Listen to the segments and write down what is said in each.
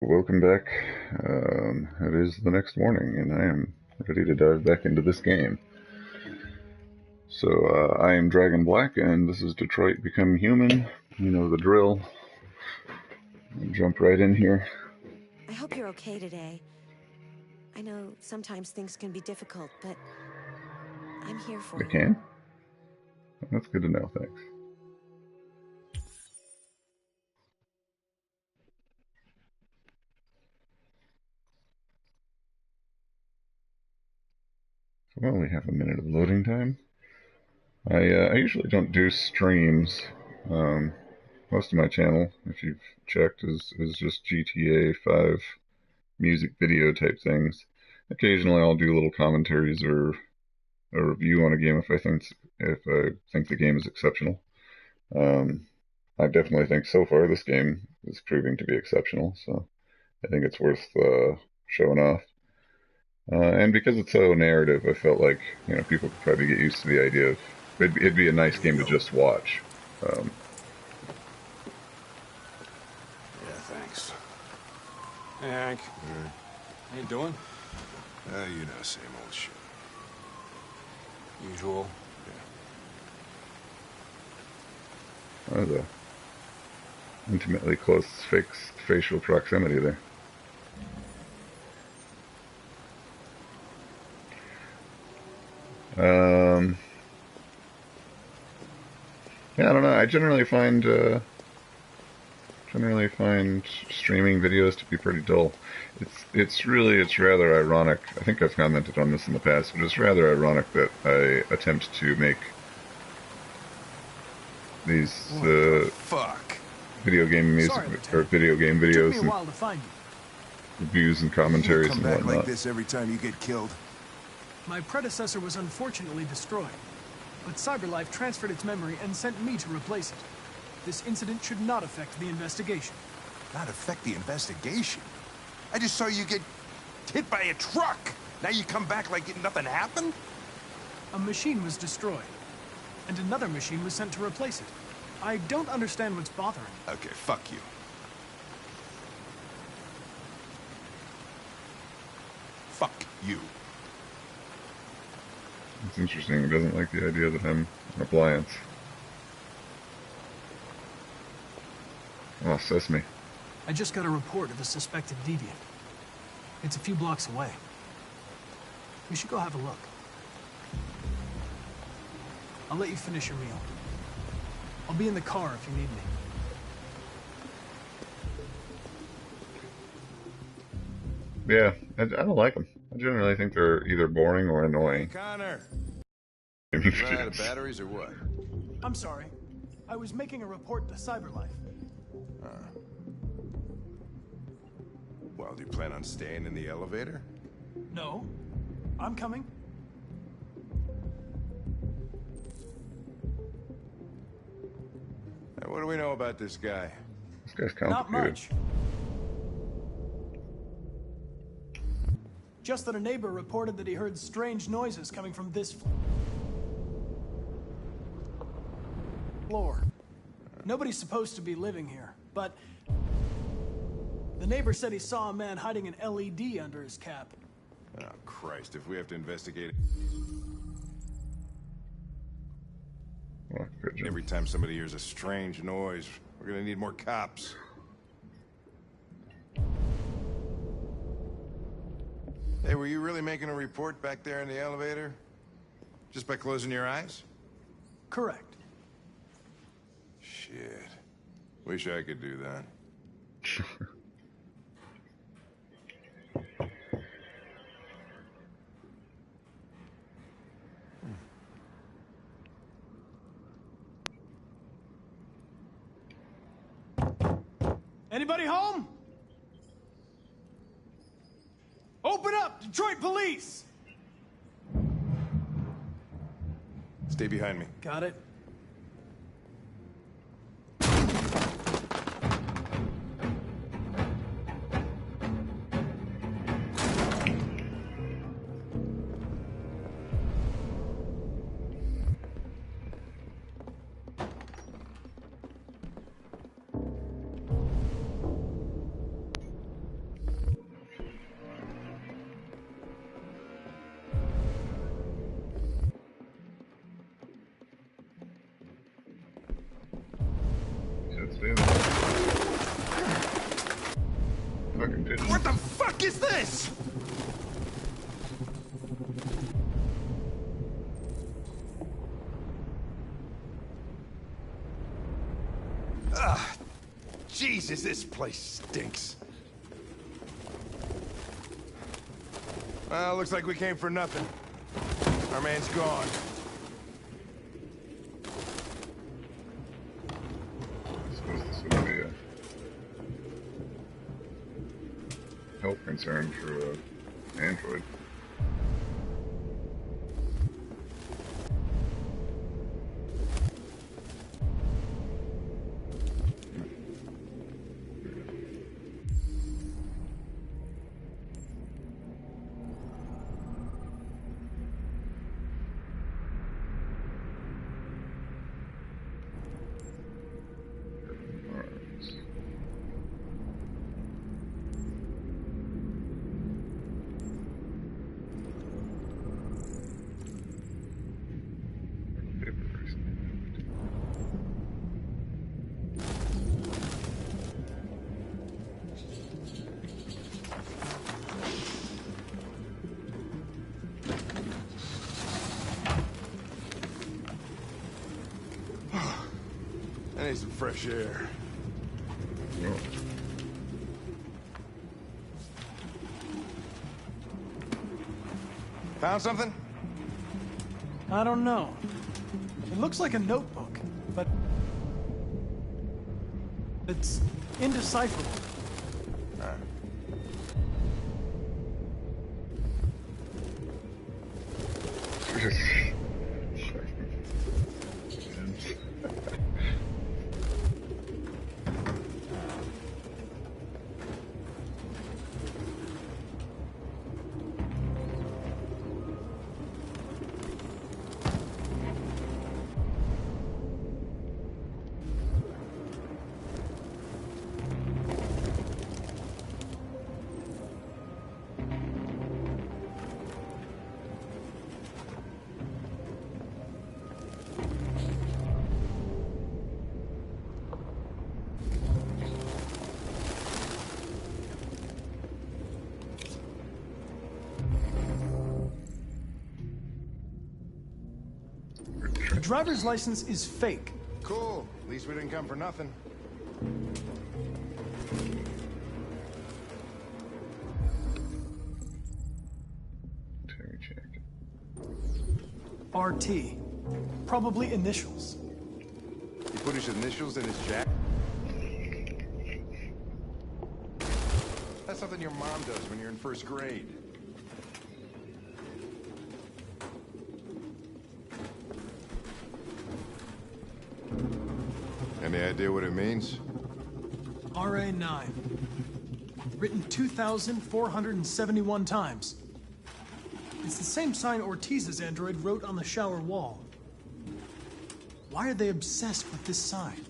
Welcome back. It is the next morning, and I am ready to dive back into this game. So, I am DragynBlack, and this is Detroit Become Human. You know the drill. I'll jump right in here. I hope you're okay today. I know sometimes things can be difficult, but I'm here for You you. can? That's good to know, thanks. So we only have a minute of loading time. I usually don't do streams. Most of my channel, if you've checked, is just GTA 5 music video type things. Occasionally I'll do little commentaries or a review on a game if I think the game is exceptional. Um, I definitely think so far this game is proving to be exceptional, so I think it's worth showing off. And because it's so narrative, I felt like people could probably get used to the idea of it'd be a nice Here you game to go. just watch. Um, Yeah, thanks. Hey, Hank. How you doing? You know, same old shit. Usual. the intimately close facial proximity there. Um, yeah, I don't know. I generally find streaming videos to be pretty dull. It's rather ironic. I think I've commented on this in the past, but it's rather ironic that I attempt to make these What the fuck? video game music Sorry, or Lieutenant. video game It took videos me a and while to find you. reviews and You commentaries come and back whatnot. like this every time you get killed? My predecessor was unfortunately destroyed, but CyberLife transferred its memory and sent me to replace it. This incident should not affect the investigation. Not affect the investigation. I just saw you get hit by a truck. Now you come back like nothing happened? A machine was destroyed, and another machine was sent to replace it. I don't understand what's bothering you. Okay, fuck you. Fuck you. It's interesting. He doesn't like the idea that I'm an appliance. Oh, sesame. I just got a report of a suspected deviant. It's a few blocks away. We should go have a look. I'll let you finish your meal. I'll be in the car if you need me. Yeah, I don't like them. I generally think they're either boring or annoying. Connor, you ran out of batteries or what? I'm sorry. I was making a report to CyberLife. Well, do you plan on staying in the elevator? No. I'm coming. Now, what do we know about this guy? This guy's Not complicated. much. Just that a neighbor reported that he heard strange noises coming from this floor. Nobody's supposed to be living here, but the neighbor said he saw a man hiding an LED under his cap. Oh, Christ, if we have to investigate Oh, good job. every time somebody hears a strange noise, we're gonna need more cops. Hey, were you really making a report back there in the elevator? Just by closing your eyes? Correct. Shit. Wish I could do that. Anybody home? Open up, Detroit Police! Stay behind me. Got it. fucking pigeon. What the fuck is this? Ugh. Jesus, this place stinks. Well, looks like we came for nothing. Our man's gone. I suppose this would be a health concern for an android. I need some fresh air. No. Found something? I don't know. It looks like a notebook, but it's indecipherable. The driver's license is fake. Cool. At least we didn't come for nothing. Terry jacket. RT. Probably initials. He put his initials in his jacket? That's something your mom does when you're in first grade. Any idea what it means? RA9. Written 2,471 times. It's the same sign Ortiz's android wrote on the shower wall. Why are they obsessed with this sign?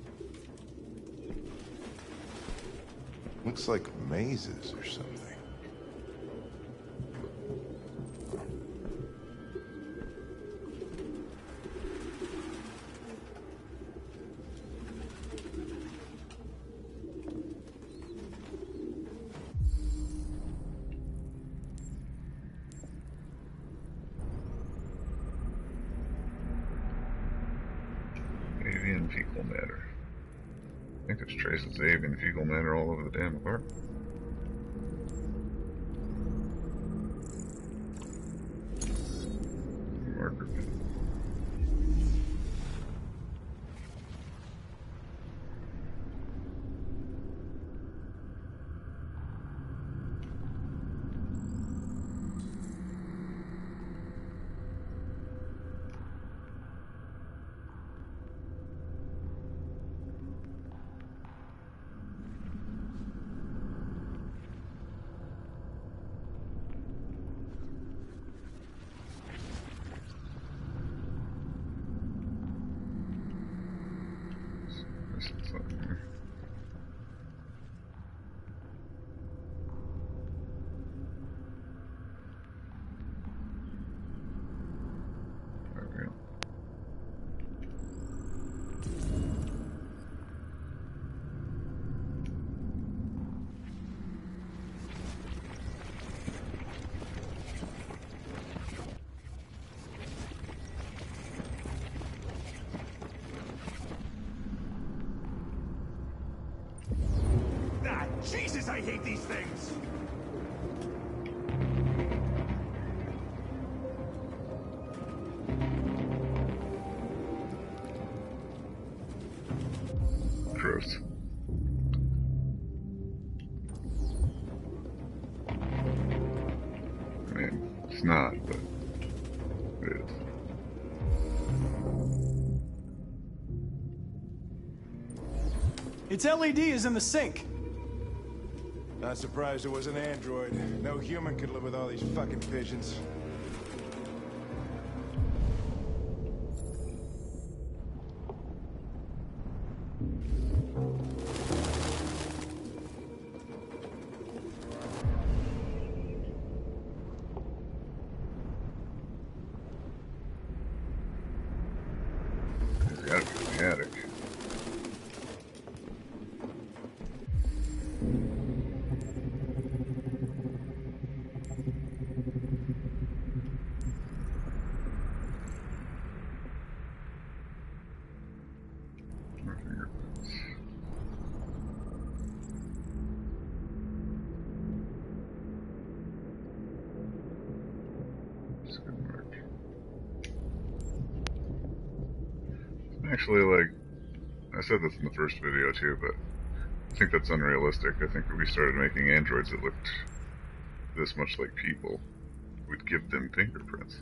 Looks like mazes or something. Avian fecal matter. I think there's traces of avian fecal matter all over the damn apartment. Marker pen. Jesus, I hate these things! Gross. I mean, it's not, but it is. Its LED is in the sink. Not surprised it was an android. No human could live with all these fucking pigeons. It's gotta be in the attic. My fingerprints. Skid mark. Actually, like, I said this in the first video too, but I think that's unrealistic. I think if we started making androids that looked this much like people, we'd give them fingerprints.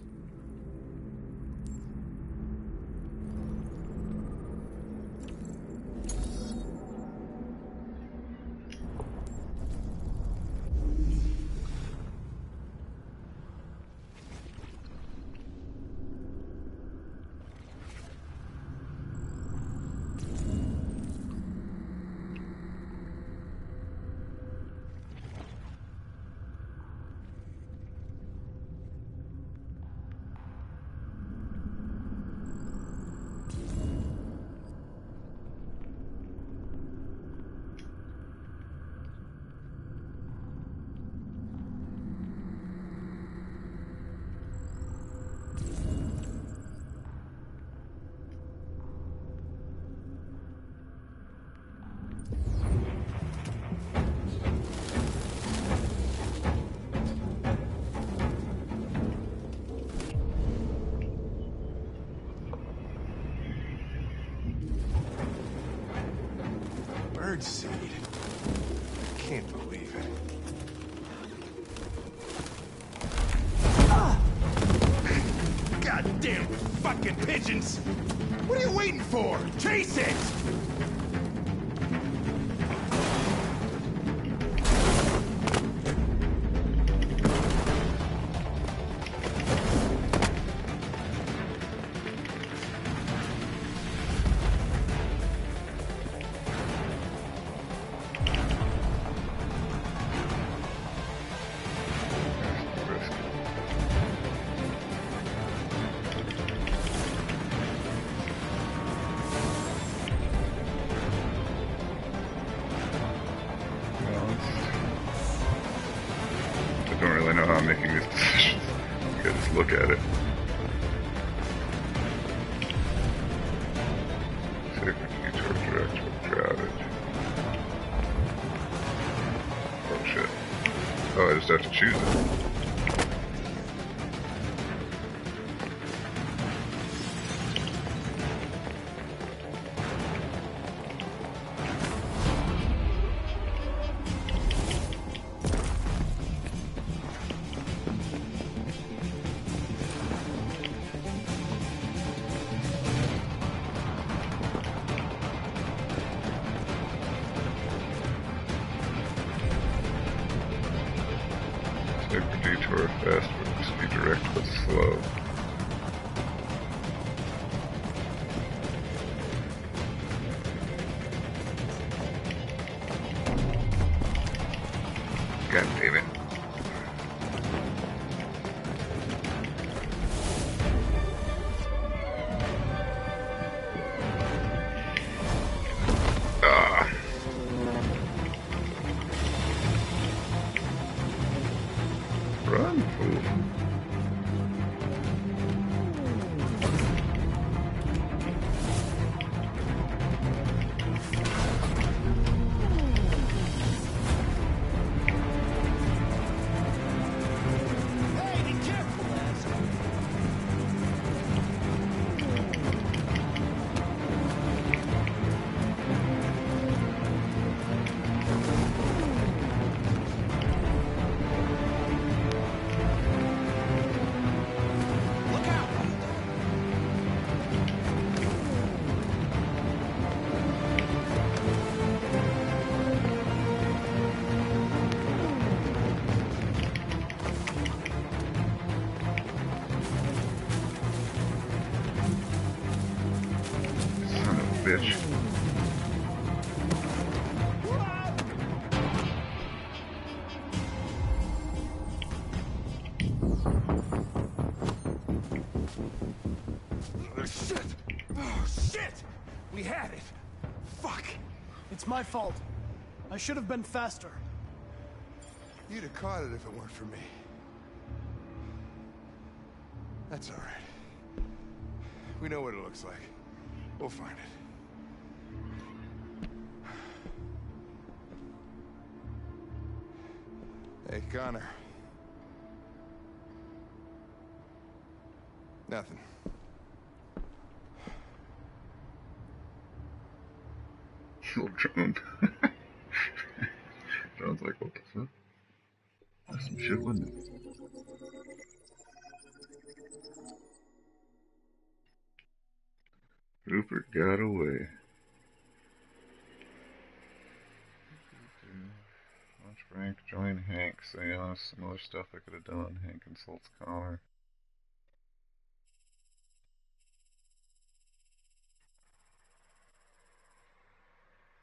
Birdseed. I can't believe it. Goddamn fucking pigeons! What are you waiting for? Chase it! I don't really know how I'm making these decisions. You gotta just look at it. Safety towards actual crowded. Oh shit. Oh, I just have to choose it. Take the detour fast, but just be direct but slow. God damn it. Ah. Run, fool. bitch. Oh, shit! Oh, shit! We had it! Fuck! It's my fault. I should have been faster. You'd have caught it if it weren't for me. That's all right. We know what it looks like. We'll find it. Hey, Connor. Nothing. Little drone. Drone's like, what the fuck? That's some shit, wasn't it? Rupert got away. Launch rank, join Hank, Seance, some other stuff I could have done. Hank consults Connor.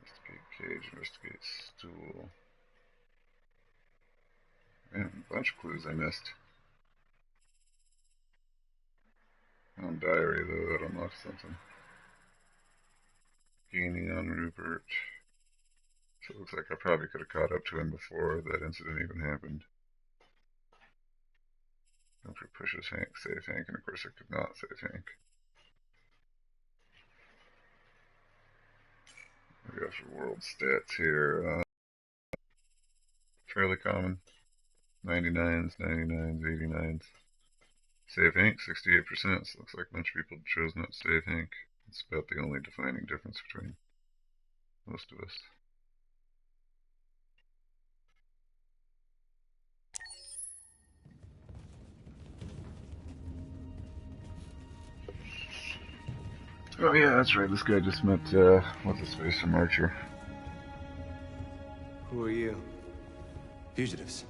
Investigate Cage, investigate Stool. Man, a bunch of clues I missed. On Diary, though, that unlocks something. Gaining on Rupert. So it looks like I probably could have caught up to him before that incident even happened. Rupert pushes Hank, save Hank, and of course I could not save Hank. We got for world stats here. Fairly common. 99s, 99s, 89s. Save Hank, 68%. So looks like a bunch of people chose not to save Hank. It's about the only defining difference between most of us. Oh yeah, that's right. This guy just met, what's his face from Archer. Who are you? Fugitives.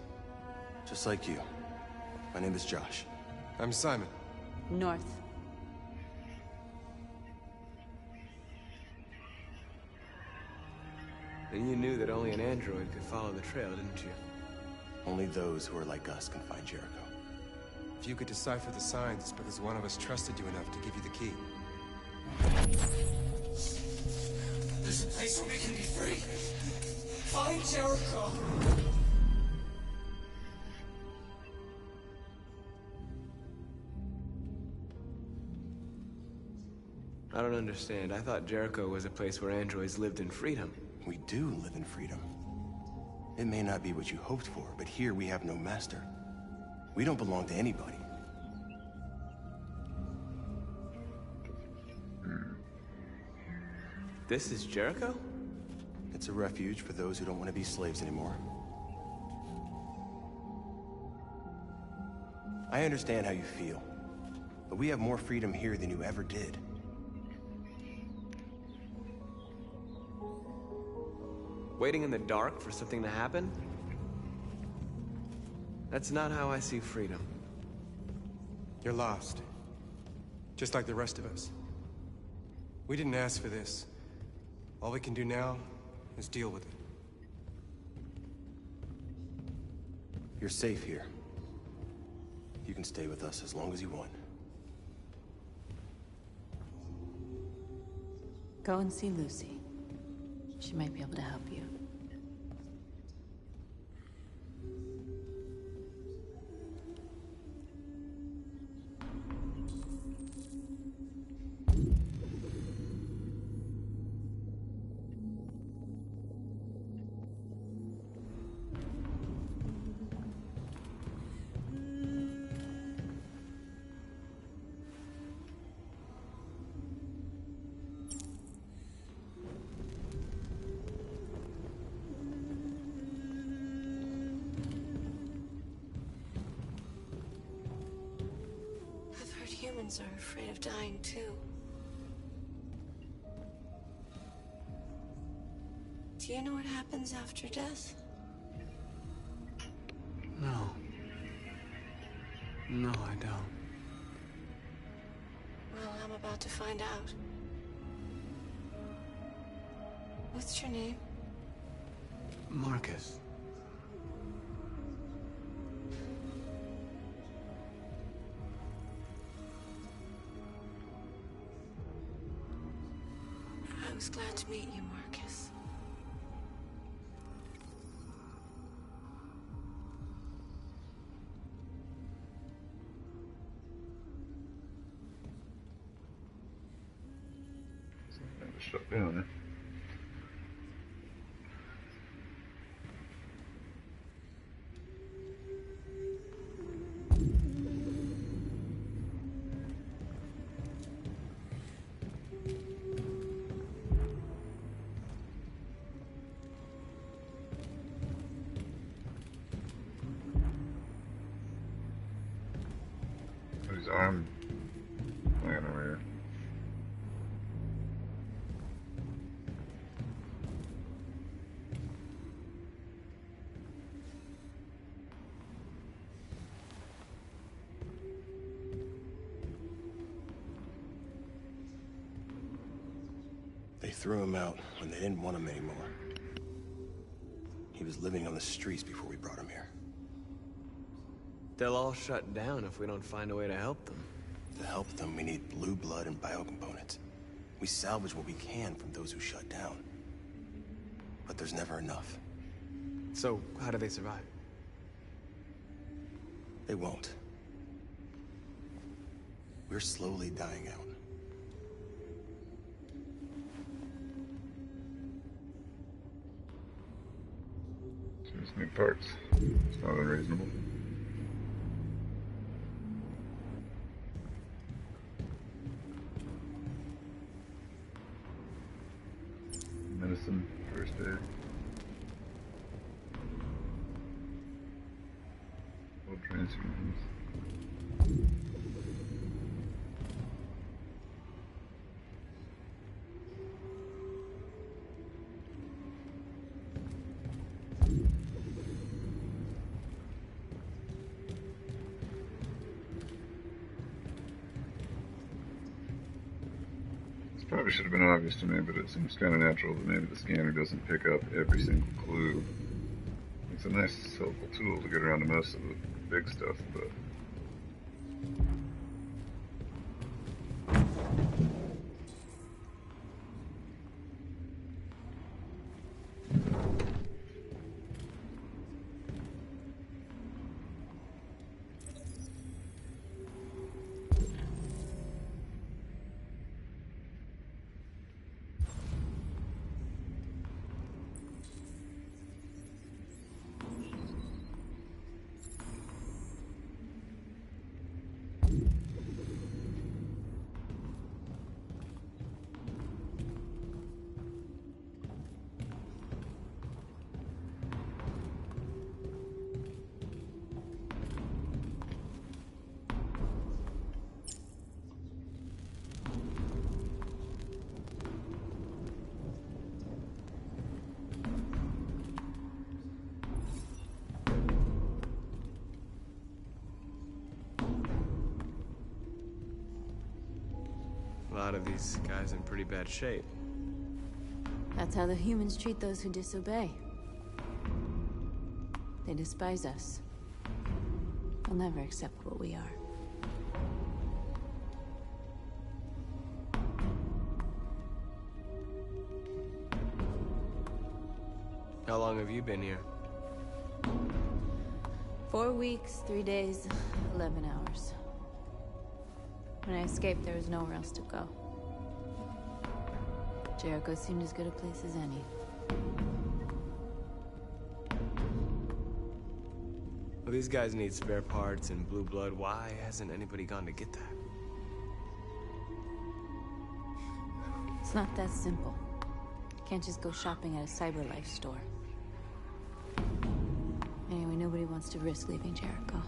Just like you. My name is Josh. I'm Simon. North. And you knew that only an android could follow the trail, didn't you? Only those who are like us can find Jericho. If you could decipher the signs, it's because one of us trusted you enough to give you the key. There's a place where we can be free. Find Jericho. I don't understand. I thought Jericho was a place where androids lived in freedom. We do live in freedom. It may not be what you hoped for, but here we have no master. We don't belong to anybody. This is Jericho? It's a refuge for those who don't want to be slaves anymore. I understand how you feel, but we have more freedom here than you ever did. Waiting in the dark for something to happen? That's not how I see freedom. You're lost. Just like the rest of us. We didn't ask for this. All we can do now is deal with it. You're safe here. You can stay with us as long as you want. Go and see Lucy. She might be able to help you. Humans are afraid of dying too. Do you know what happens after death? No. No, I don't. Well, I'm about to find out. What's your name? Marcus. I was glad to meet you, Marcus. Shut down there. His arm laying over here. They threw him out when they didn't want him anymore. He was living on the streets before we brought him here. They'll all shut down if we don't find a way to help them. To help them, we need blue blood and biocomponents. We salvage what we can from those who shut down. But there's never enough. So, how do they survive? They won't. We're slowly dying out. Just need parts. It's not unreasonable. Medicine, first aid. Blood transfusions. Probably should have been obvious to me, but it seems kind of natural that maybe the scanner doesn't pick up every single clue. It's a nice, helpful tool to get around to most of the big stuff, but... A lot of these guys in pretty bad shape. That's how the humans treat those who disobey. They despise us. They'll never accept what we are. How long have you been here? 4 weeks, 3 days, 11 hours. When I escaped, there was nowhere else to go. Jericho seemed as good a place as any. Well, these guys need spare parts and blue blood. Why hasn't anybody gone to get that? It's not that simple. You can't just go shopping at a CyberLife store. Anyway, nobody wants to risk leaving Jericho.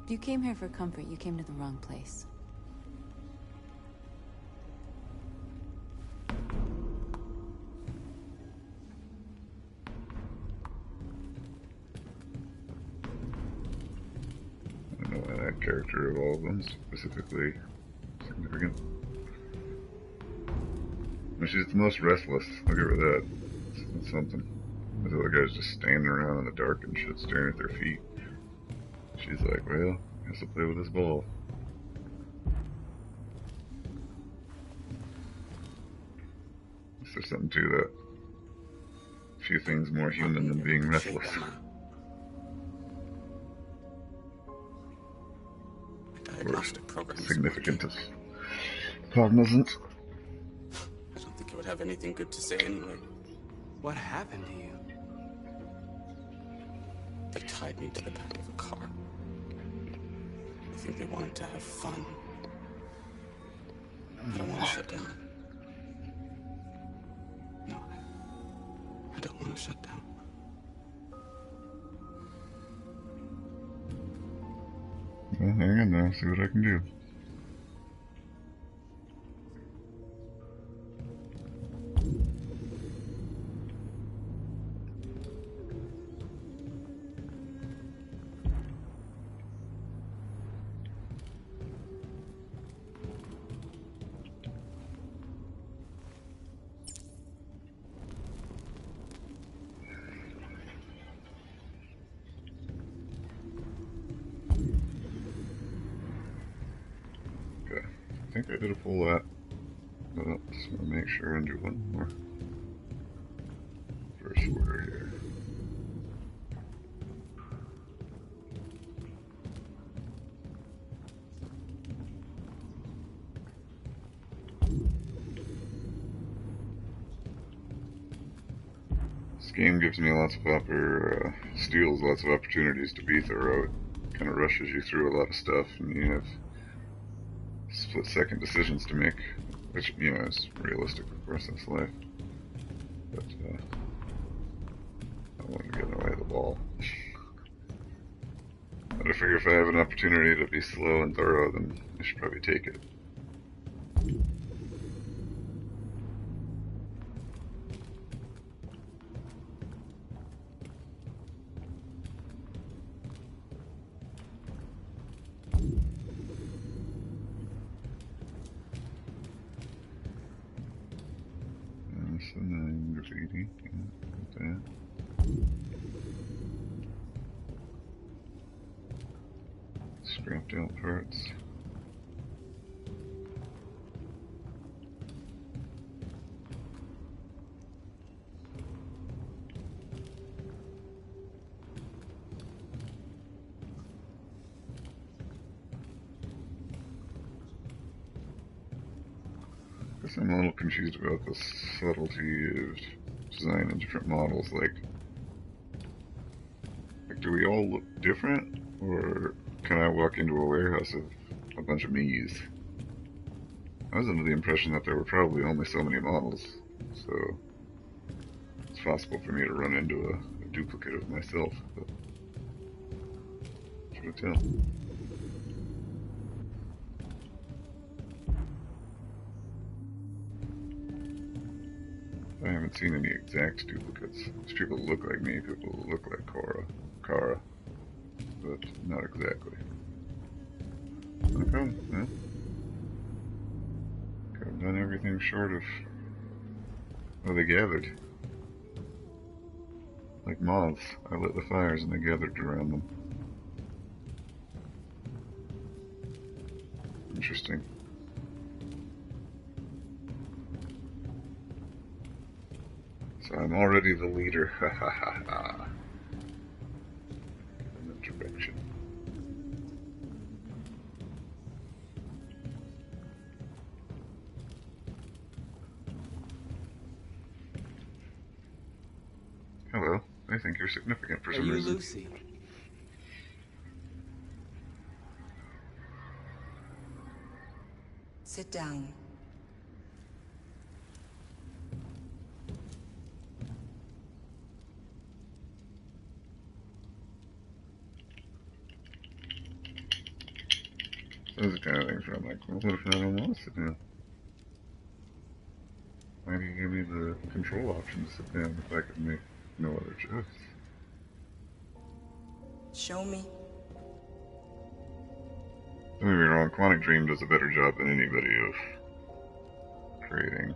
If you came here for comfort, you came to the wrong place. I don't know why that character of all of them is specifically significant. And she's the most restless. I'll give her that. That's something. Those other guys just standing around in the dark and shit, staring at their feet. She's like, well, I guess I'll play with this ball. Is there something to that? Few things more human than being restless. Diagnostic program is significant working. as cognizant. I don't think it would have anything good to say anyway. What happened to you? They tied me to the back of a car. I think they wanted to have fun. I don't want to shut down. No, I don't want to shut down. Well, hang on now, see what I can do. I think I did a pull that, but I just want to make sure and do one more. First order here. This game gives me lots of steals lots of opportunities to be thorough. It kind of rushes you through a lot of stuff, and you have split-second decisions to make, which, you know, is realistic, of course, that's life. But, I don't want to get in the way of the ball. But I figure if I have an opportunity to be slow and thorough, then I should probably take it. So 9 graffiti, yeah, like that. Scrapped out parts. I guess I'm a little confused about the subtlety of design in different models. Like, do we all look different, or can I walk into a warehouse of a bunch of me's? I was under the impression that there were probably only so many models, so it's possible for me to run into a duplicate of myself, but should I tell? I haven't seen any exact duplicates. There's people that look like me, people that look like Kara, but not exactly. Okay, well, I've done everything short of, well, they gathered. Like moths, I lit the fires and they gathered around them. Interesting. So I'm already the leader, ha ha ha ha. In the direction. Hello, I think you're significant for some reason. Lucy? Sit down. Those are the kind of things where I'm like, well, what if I don't want to sit down? Why do you give me the control option to sit down if I could make no other choice? Show me. Don't get me wrong, Quantic Dream does a better job than anybody of creating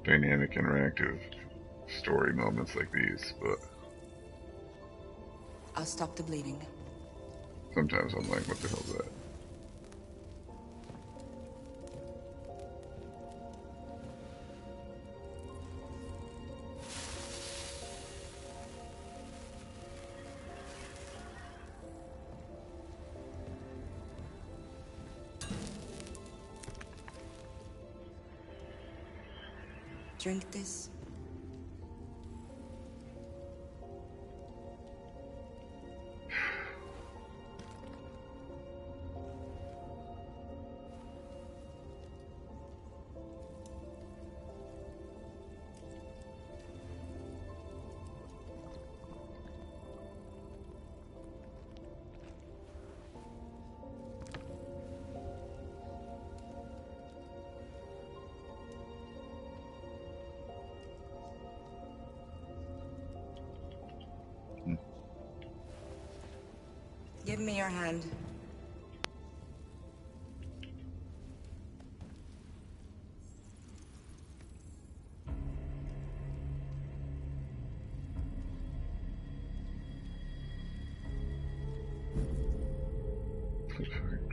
dynamic, interactive story moments like these, but I'll stop the bleeding. sometimes I'm like, what the hell's that? Drink this. Give me your hand.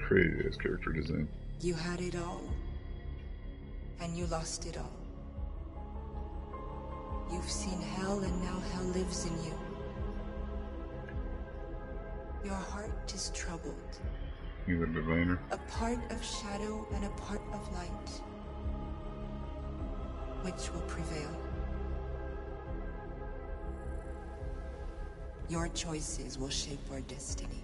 Crazy ass character design. You had it all, and you lost it all. You've seen hell, and now hell lives in you. Your heart is troubled. You the diviner. A part of shadow and a part of light. Which will prevail? Your choices will shape our destiny.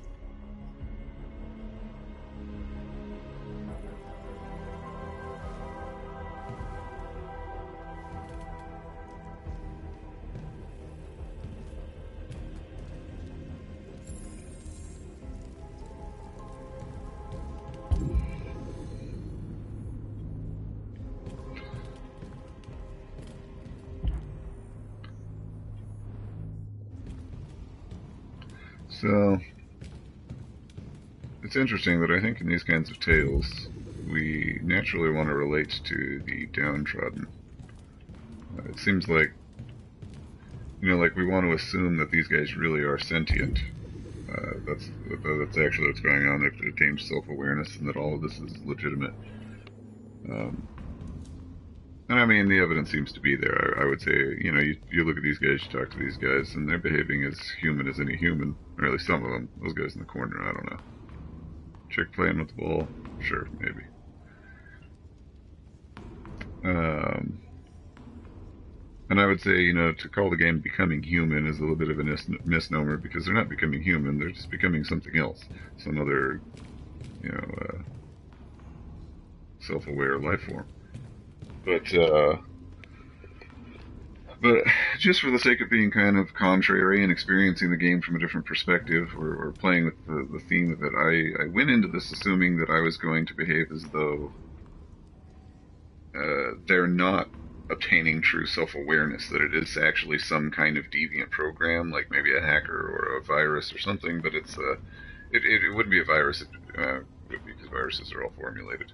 So, it's interesting that I think in these kinds of tales, we naturally want to relate to the downtrodden. It seems like, like we want to assume that these guys really are sentient. That's actually what's going on. They've attained self-awareness and that all of this is legitimate. And I mean, the evidence seems to be there. I would say, you look at these guys, you talk to these guys, and they're behaving as human as any human. Or at least some of them. Those guys in the corner, I don't know. Chick playing with the ball? Sure, maybe. And I would say, to call the game Becoming Human is a little bit of a misnomer, because they're not becoming human, they're just becoming something else. Some other, self-aware life form. But just for the sake of being kind of contrary and experiencing the game from a different perspective, or playing with the theme of it, I went into this assuming that I was going to behave as though they're not obtaining true self-awareness, that it is actually some kind of deviant program, like maybe a hacker or a virus or something, but it wouldn't be a virus, because viruses are all formulated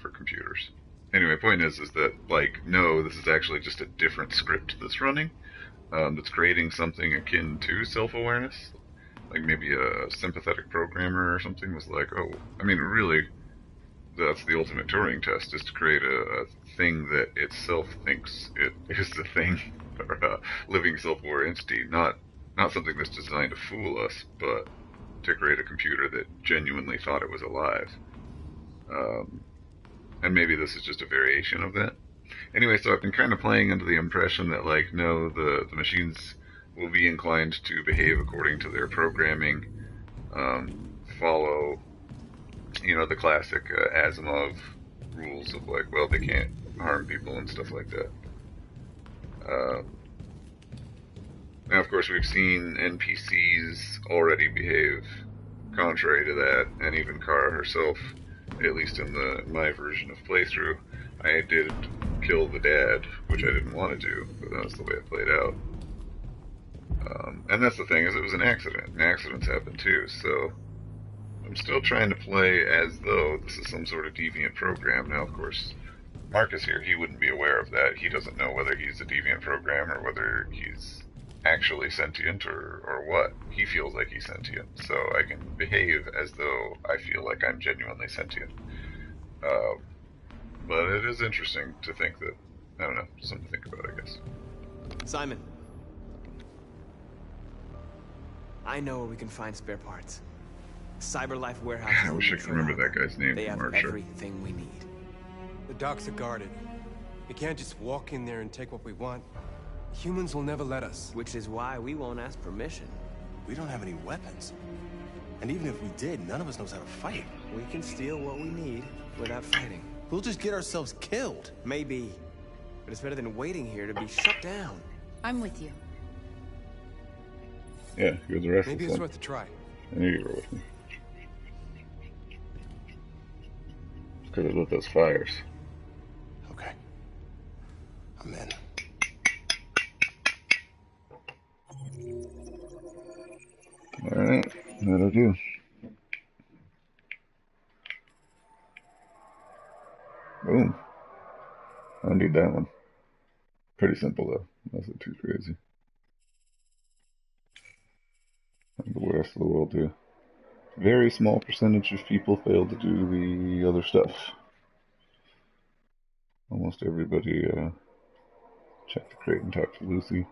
for computers. Anyway, point is that, no, this is actually just a different script that's running, that's creating something akin to self-awareness. Like maybe a sympathetic programmer or something was like, oh, I mean, really, that's the ultimate Turing test, is to create a thing that itself thinks it is the thing, or a living self-aware entity, not something that's designed to fool us, but to create a computer that genuinely thought it was alive. And maybe this is just a variation of that. Anyway, so I've been kind of playing under the impression that, no, the machines will be inclined to behave according to their programming, follow, the classic Asimov rules of, well, they can't harm people and stuff like that. Now, of course, we've seen NPCs already behave contrary to that, and even Kara herself, at least in my version of playthrough. I did kill the dad, which I didn't want to do, but that's the way it played out. And that's the thing, is it was an accident, and accidents happen too, so I'm still trying to play as though this is some sort of deviant program. Now, of course, Marcus here, he wouldn't be aware of that. He doesn't know whether he's a deviant program or whether he's actually sentient or what. He feels like he's sentient, so I can behave as though I feel like I'm genuinely sentient. But it is interesting to think that, I don't know, something to think about, I guess. Simon. I know where we can find spare parts. CyberLife warehouse. I wish I could remember that guy's name They from have Archer. everything we need. The docks are guarded. We can't just walk in there and take what we want. Humans will never let us. Which is why we won't ask permission. We don't have any weapons. And even if we did, none of us knows how to fight. We can steal what we need without fighting. We'll just get ourselves killed. Maybe. But it's better than waiting here to be shut down. I'm with you. Yeah, you're the rest Maybe of it's them. worth a try. I knew you were with me. Could have lit those fires. Okay. I'm in. Alright, that'll do. Boom. I need that one. Pretty simple though. Nothing too crazy. And the rest of the world do. Very small percentage of people fail to do the other stuff. Almost everybody check the crate and talk to Lucy.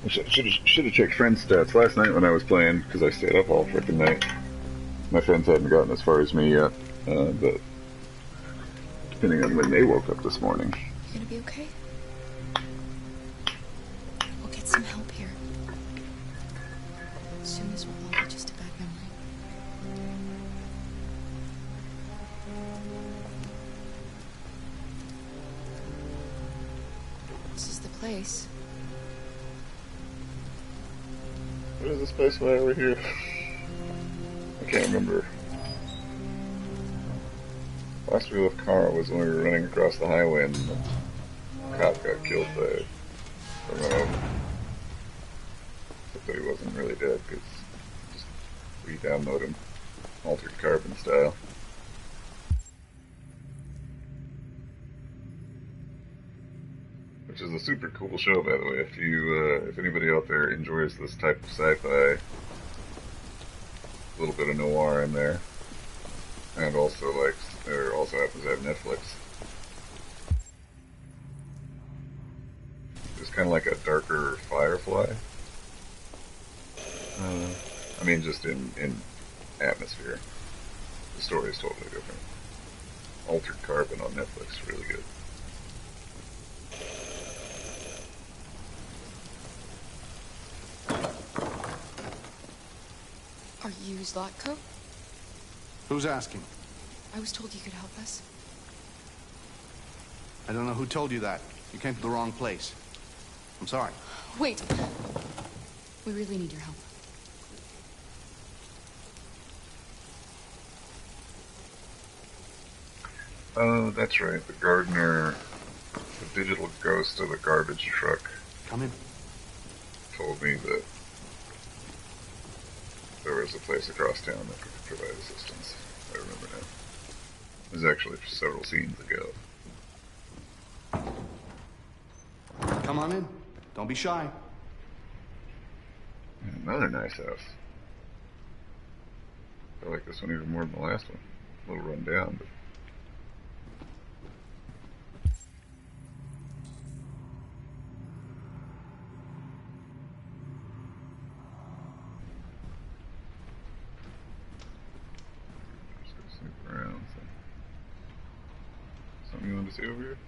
I should have checked friend stats last night when I was playing, because I stayed up all freaking night. My friends hadn't gotten as far as me yet, but depending on when they woke up this morning. You gonna be okay? We'll get some help here. Soon this will all be just a bad memory. This is the place. What is this place way over here? I can't remember. Last we left Carl was when we were running across the highway and the cop got killed by a run over. Except that he wasn't really dead because just re-download him, altered carbon style. Which is a super cool show, by the way. If anybody out there enjoys this type of sci-fi, a little bit of noir in there, and also also happens to have Netflix. It's kind of like a darker Firefly. I mean, just in atmosphere. The story is totally different. Altered Carbon on Netflix, really good. Are you Zlatko? Who's asking? I was told you could help us. I don't know who told you that. You came to the wrong place. I'm sorry. Wait. We really need your help. Oh, that's right. The gardener, the digital ghost of the garbage truck. Come in. Told me that there was a place across town that could provide assistance. I remember now. It was actually several scenes ago. Come on in. Don't be shy. And another nice house. I like this one even more than the last one. A little run down, but... Just go snoop around. Something you want to see over here?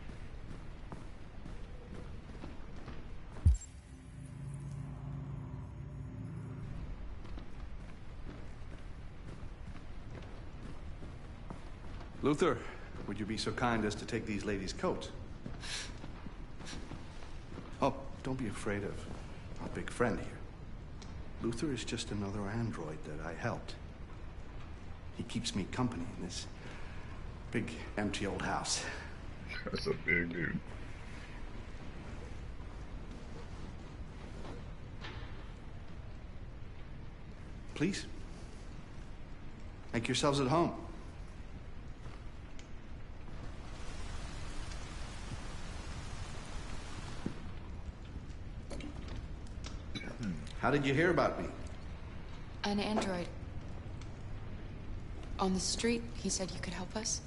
Luther, would you be so kind as to take these ladies' coats? Oh, don't be afraid of our big friend here. Luther is just another android that I helped. He keeps me company in this big, empty old house. That's a big dude. Please. Make yourselves at home. How did you hear about me? An android. On the street, he said you could help us.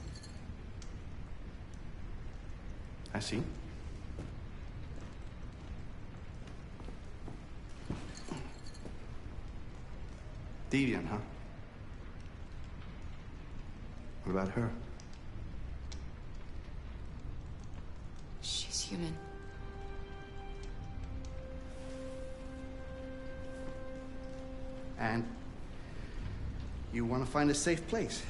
I see. Deviant, huh? What about her? She's human. And you want to find a safe place.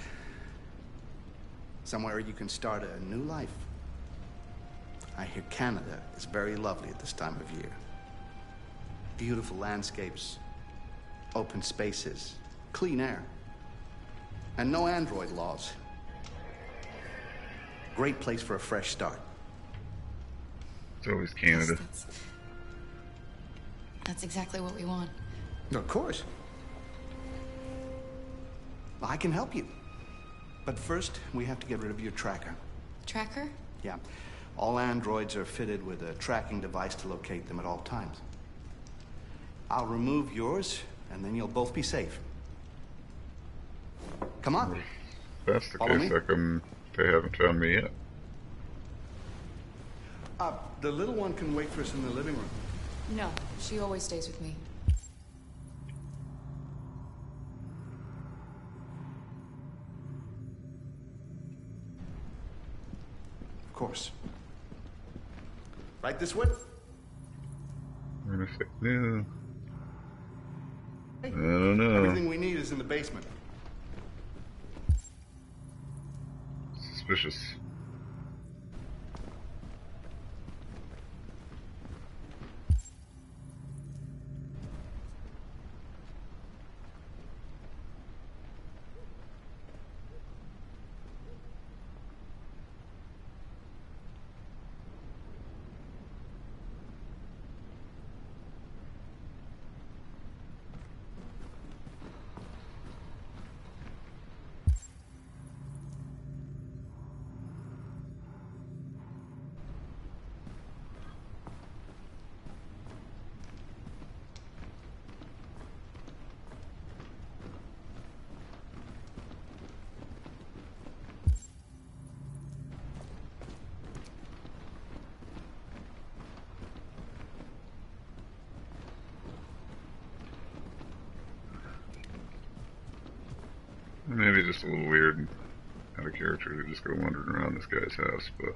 Somewhere you can start a new life. I hear Canada is very lovely at this time of year. Beautiful landscapes, open spaces, clean air, and no android laws. Great place for a fresh start. It's always Canada. That's exactly what we want. Of course. I can help you. But first, we have to get rid of your tracker. Tracker? Yeah. All androids are fitted with a tracking device to locate them at all times. I'll remove yours, and then you'll both be safe. Come on. If that's the Follow case, me. how come they haven't found me yet? The little one can wait for us in the living room. No, she always stays with me. Of course. Right this way. And if it, yeah. I don't know. Everything we need is in the basement. Suspicious. Maybe just a little weird and out of character to just go wandering around this guy's house, but I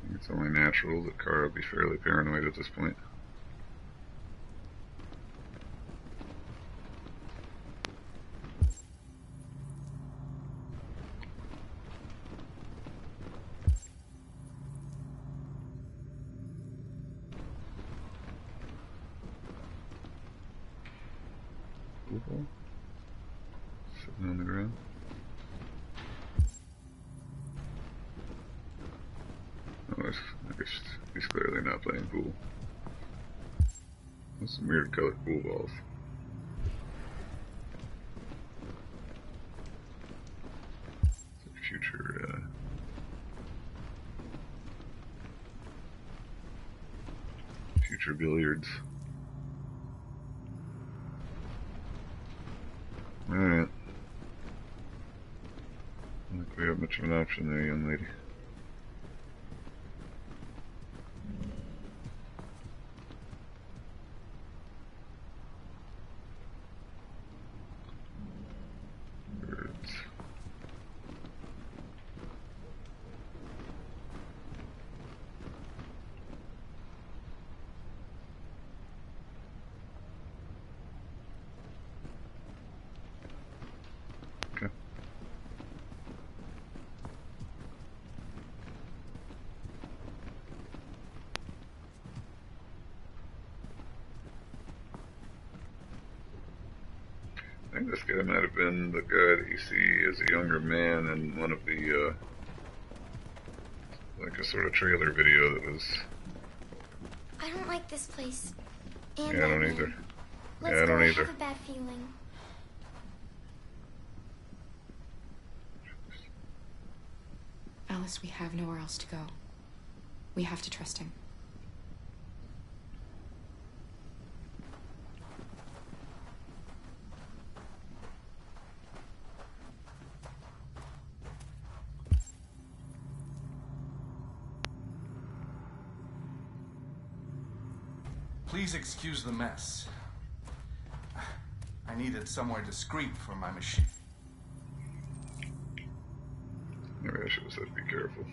think it's only natural that Kara would be fairly paranoid at this point. Sitting on the ground. Oh, I guess he's clearly not playing pool. That's some weird colored pool balls. It's a future billiards. Alright. I don't think we have much of an option there, young lady. Birds. Okay. I think this guy might have been the guy that you see as a younger man in one of the, like a sort of trailer video that was... I don't like this place. Yeah, I don't either. Let's Yeah, I go. don't I either. have a bad feeling. Alice, we have nowhere else to go. We have to trust him. Please excuse the mess. I needed somewhere discreet for my machine. Maybe I should have said be careful.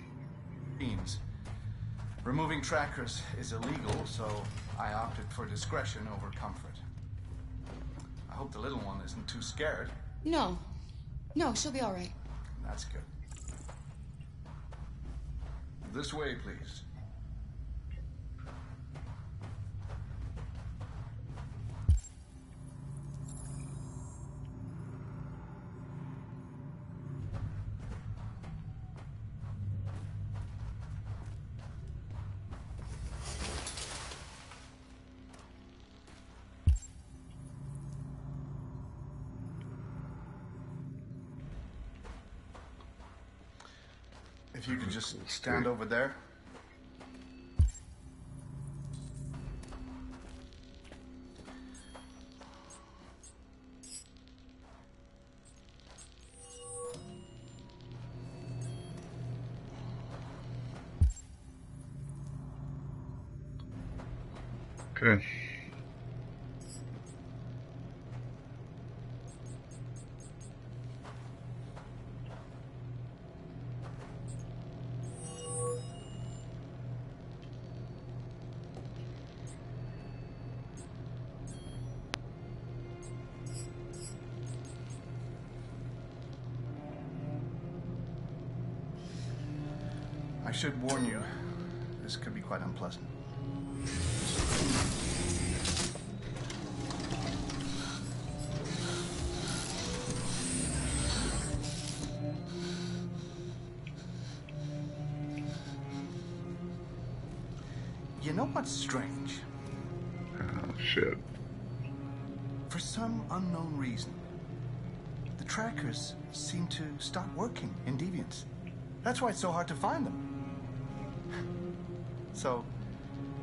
Removing trackers is illegal, so I opted for discretion over comfort. I hope the little one isn't too scared. No. No, she'll be all right. That's good. This way, please. If you could just stand over there. Okay. I should warn you, this could be quite unpleasant. You know what's strange? Oh, shit. For some unknown reason, the trackers seem to stop working in Deviants. That's why it's so hard to find them. So,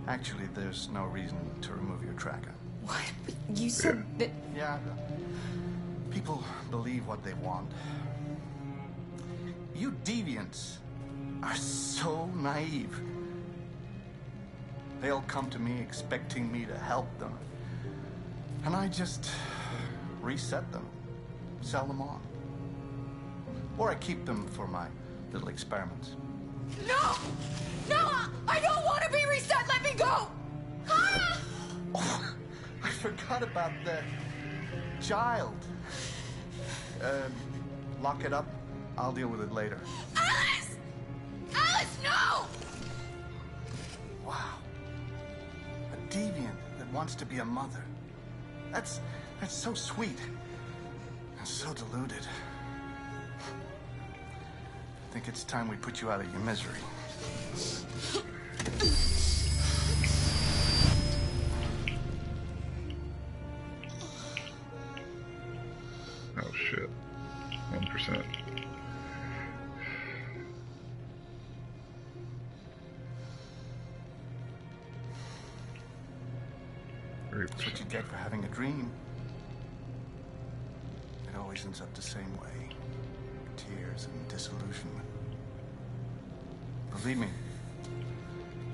actually, there's no reason to remove your tracker. What? But you said that... Yeah, people believe what they want. You Deviants are so naive. They'll come to me expecting me to help them. And I just reset them, sell them on. Or I keep them for my little experiments. No! No! I don't want to be reset! Let me go! Ah! Oh, I forgot about the child. Lock it up. I'll deal with it later. Alice! Alice, no! Wow. A deviant that wants to be a mother. That's so sweet. And so deluded. I think it's time we put you out of your misery. Oh shit. 1%. That's what you get for having a dream. It always ends up the same way. Tears and disillusionment. Believe me,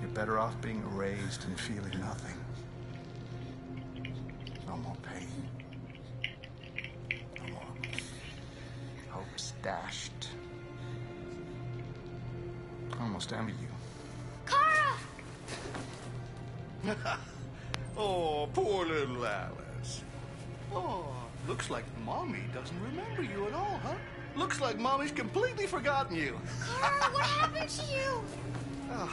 you're better off being erased and feeling nothing. No more pain. No more hopes dashed. I almost envy you. Kara! Oh, poor little Alice. Oh, looks like Mommy doesn't remember you at all, huh? Looks like Mommy's completely forgotten you. Kara, what happened to you? Oh,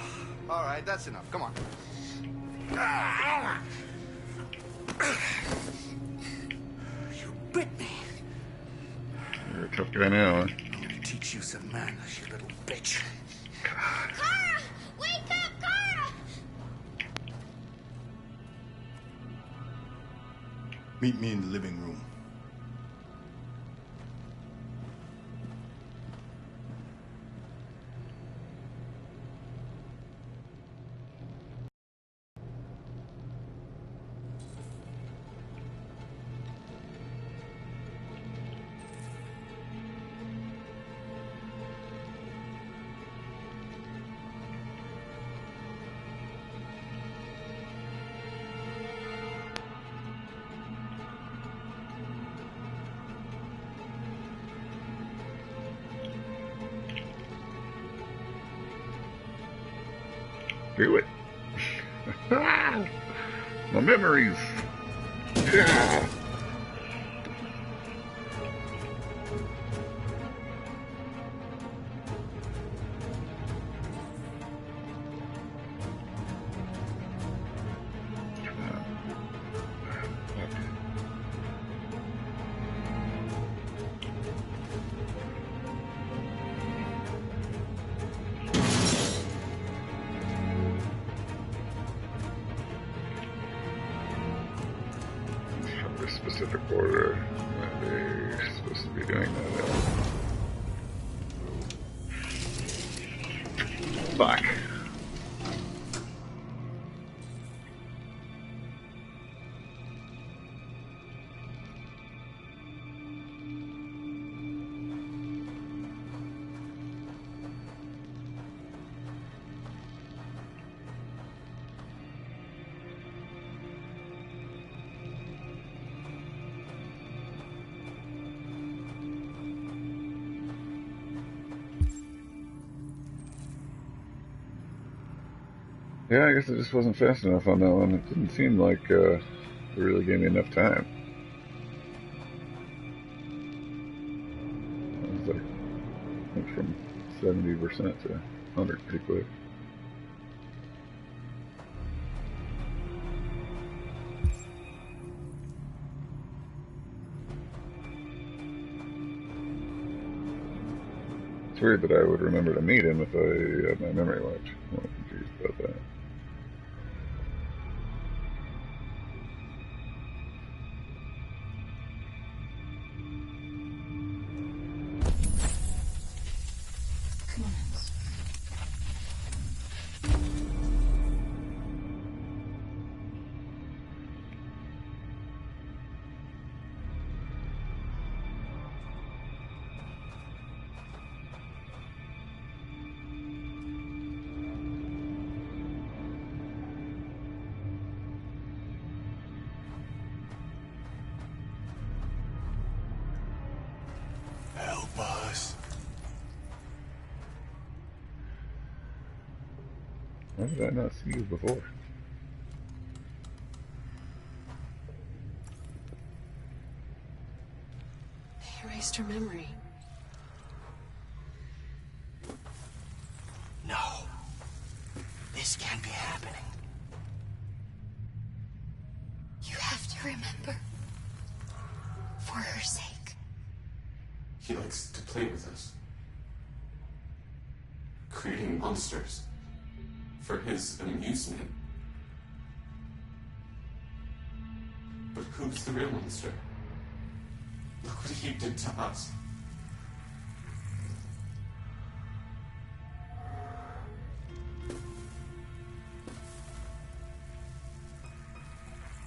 all right, that's enough. Come on. You bit me. You're a tough guy now, huh? I'm gonna teach you some manners, you little bitch. Kara! Wake up, Kara! Meet me in the living room. Do it. My memories. Yeah. Specific order that they're supposed to be doing that in. Fuck. Yeah, I guess it just wasn't fast enough on that one. It didn't seem like it really gave me enough time. I was like, went from 70% to 100 pretty quick. It's weird that I would remember to meet him if I had my memory wiped. I'm a little confused about that. Help us. Why did I not see you before? They erased her memory. No. This can't be happening. You have to remember. For her sake. He likes to play with us. Creating monsters. For his amusement. But who's the real monster? Look what he did to us.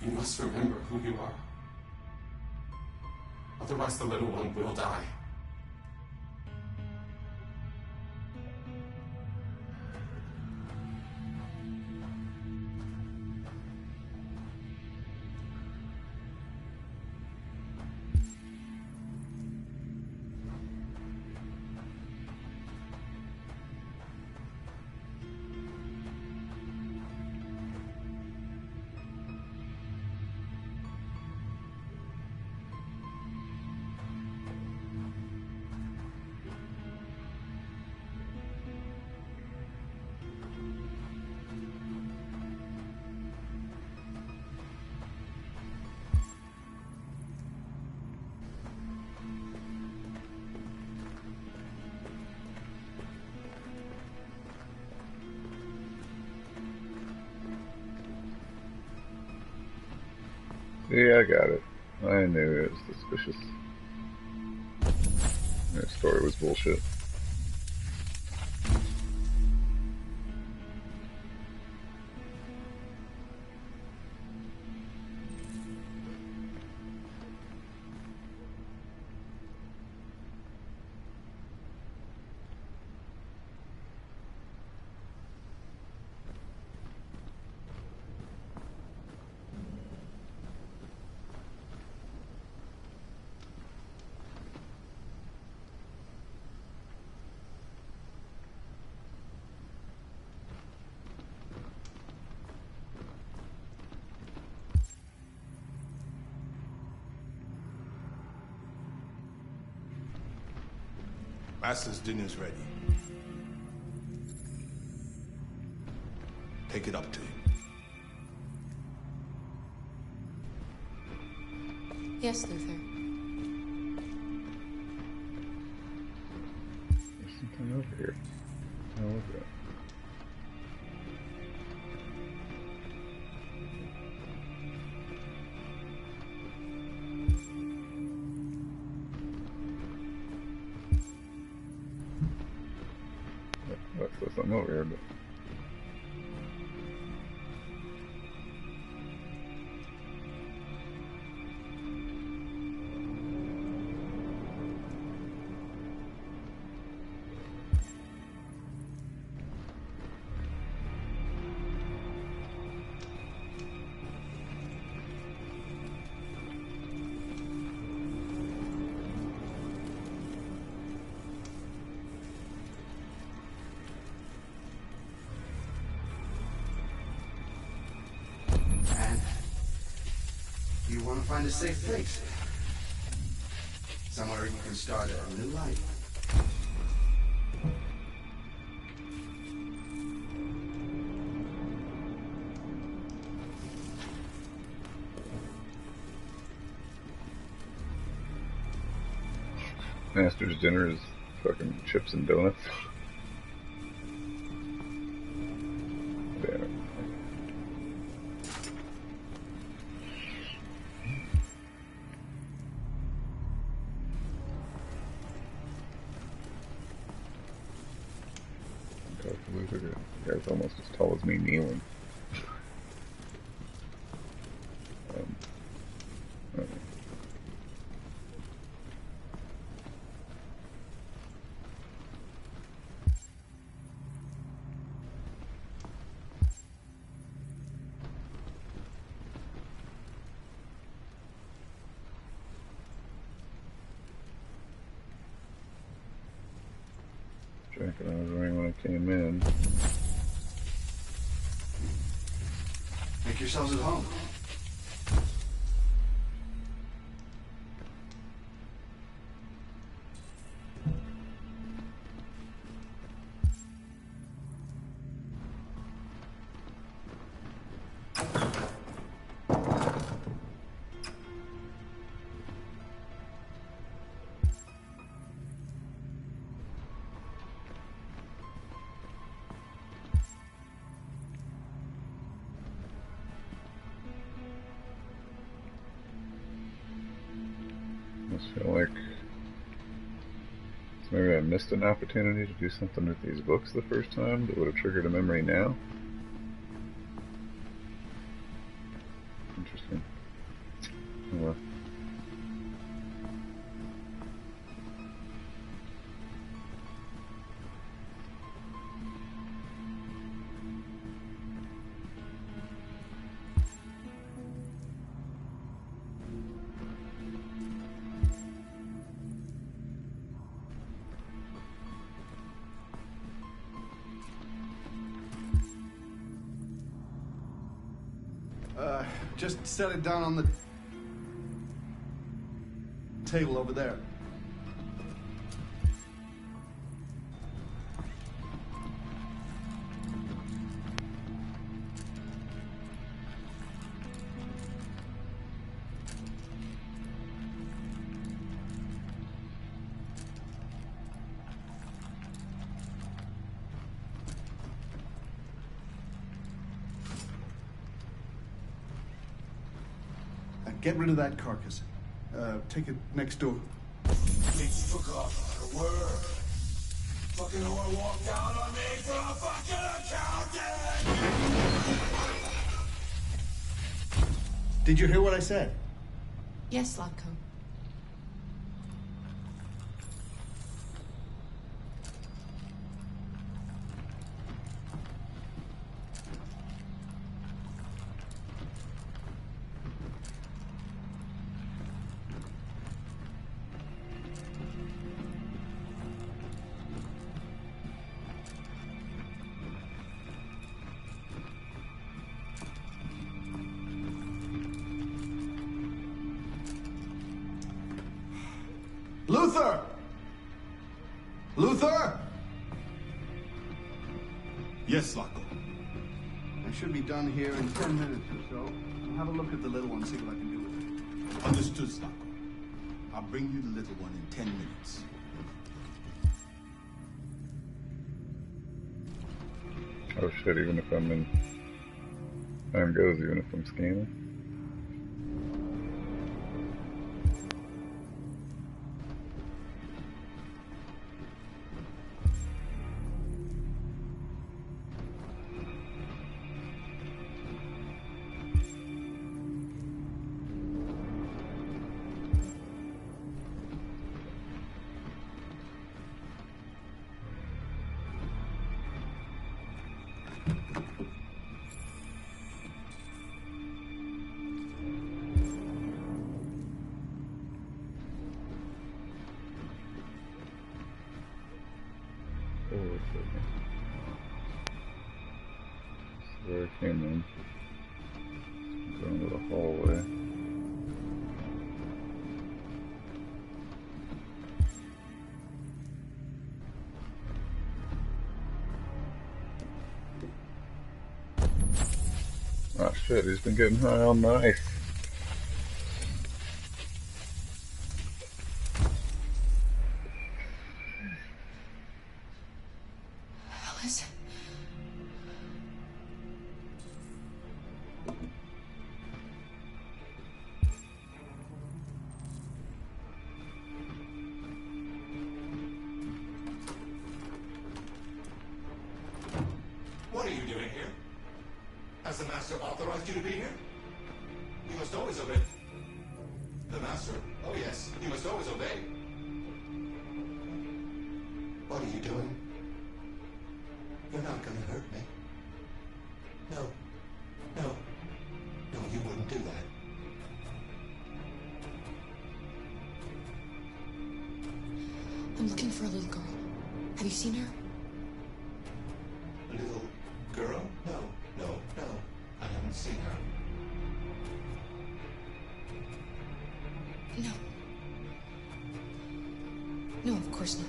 You must remember who you are. Otherwise the little one will die. Yeah, I got it. I knew it was suspicious. That story was bullshit. Master's dinner's ready. Take it up to him. Yes, Luther. There's something over here. Oh, look at that. There's something over here, but You want to find a safe place. Somewhere you can start a new life. Master's dinner is fucking chips and donuts. Damn it. The guy's almost as tall as me kneeling. Jacket I was wearing when I came in. Make yourselves at home. I feel like maybe I missed an opportunity to do something with these books the first time that would have triggered a memory now. Interesting. Oh well. Just set it down on the table over there. Get rid of that carcass. Take it next door. Bitch took off her word. Fucking whore walked out on me for a fucking accountant! Did you hear what I said? Yes, Latko. Luther! Luther! Yes, Latko. I should be done here in 10 minutes or so. I'll have a look at the little one, see what I can do with it. Understood, Latko. I'll bring you the little one in 10 minutes. Oh shit, even if I'm in... Time goes even if I'm scanning. So where I came in. Going to the hallway. Ah shit, he's been getting high on ice. Alice? What are you doing here? Has the Master authorized you to be here? You must always obey. The Master? Oh yes, you must always obey. What are you doing? You're not gonna hurt me. No. No. No, you wouldn't do that. I'm looking for a little girl. Have you seen her? A little girl? No, no, no. I haven't seen her. No. No, of course not.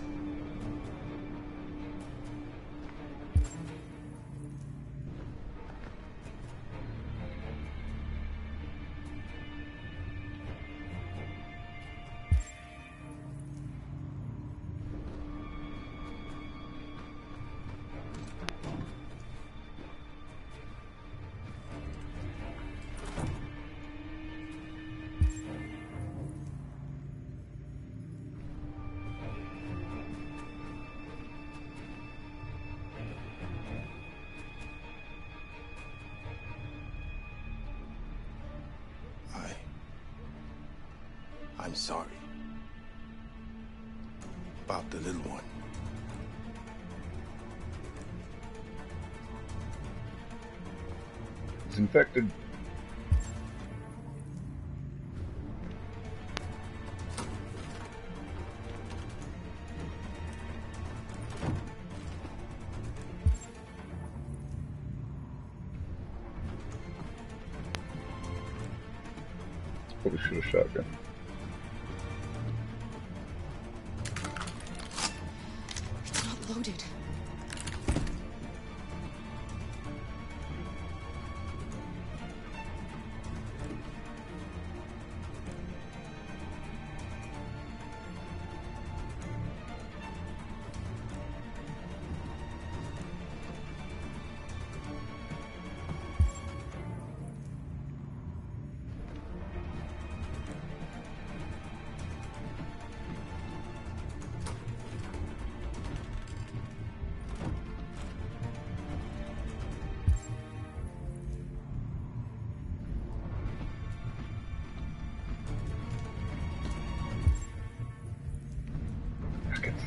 I'm sorry. About the little one. He's infected. Probably should have shotgun. It's not loaded.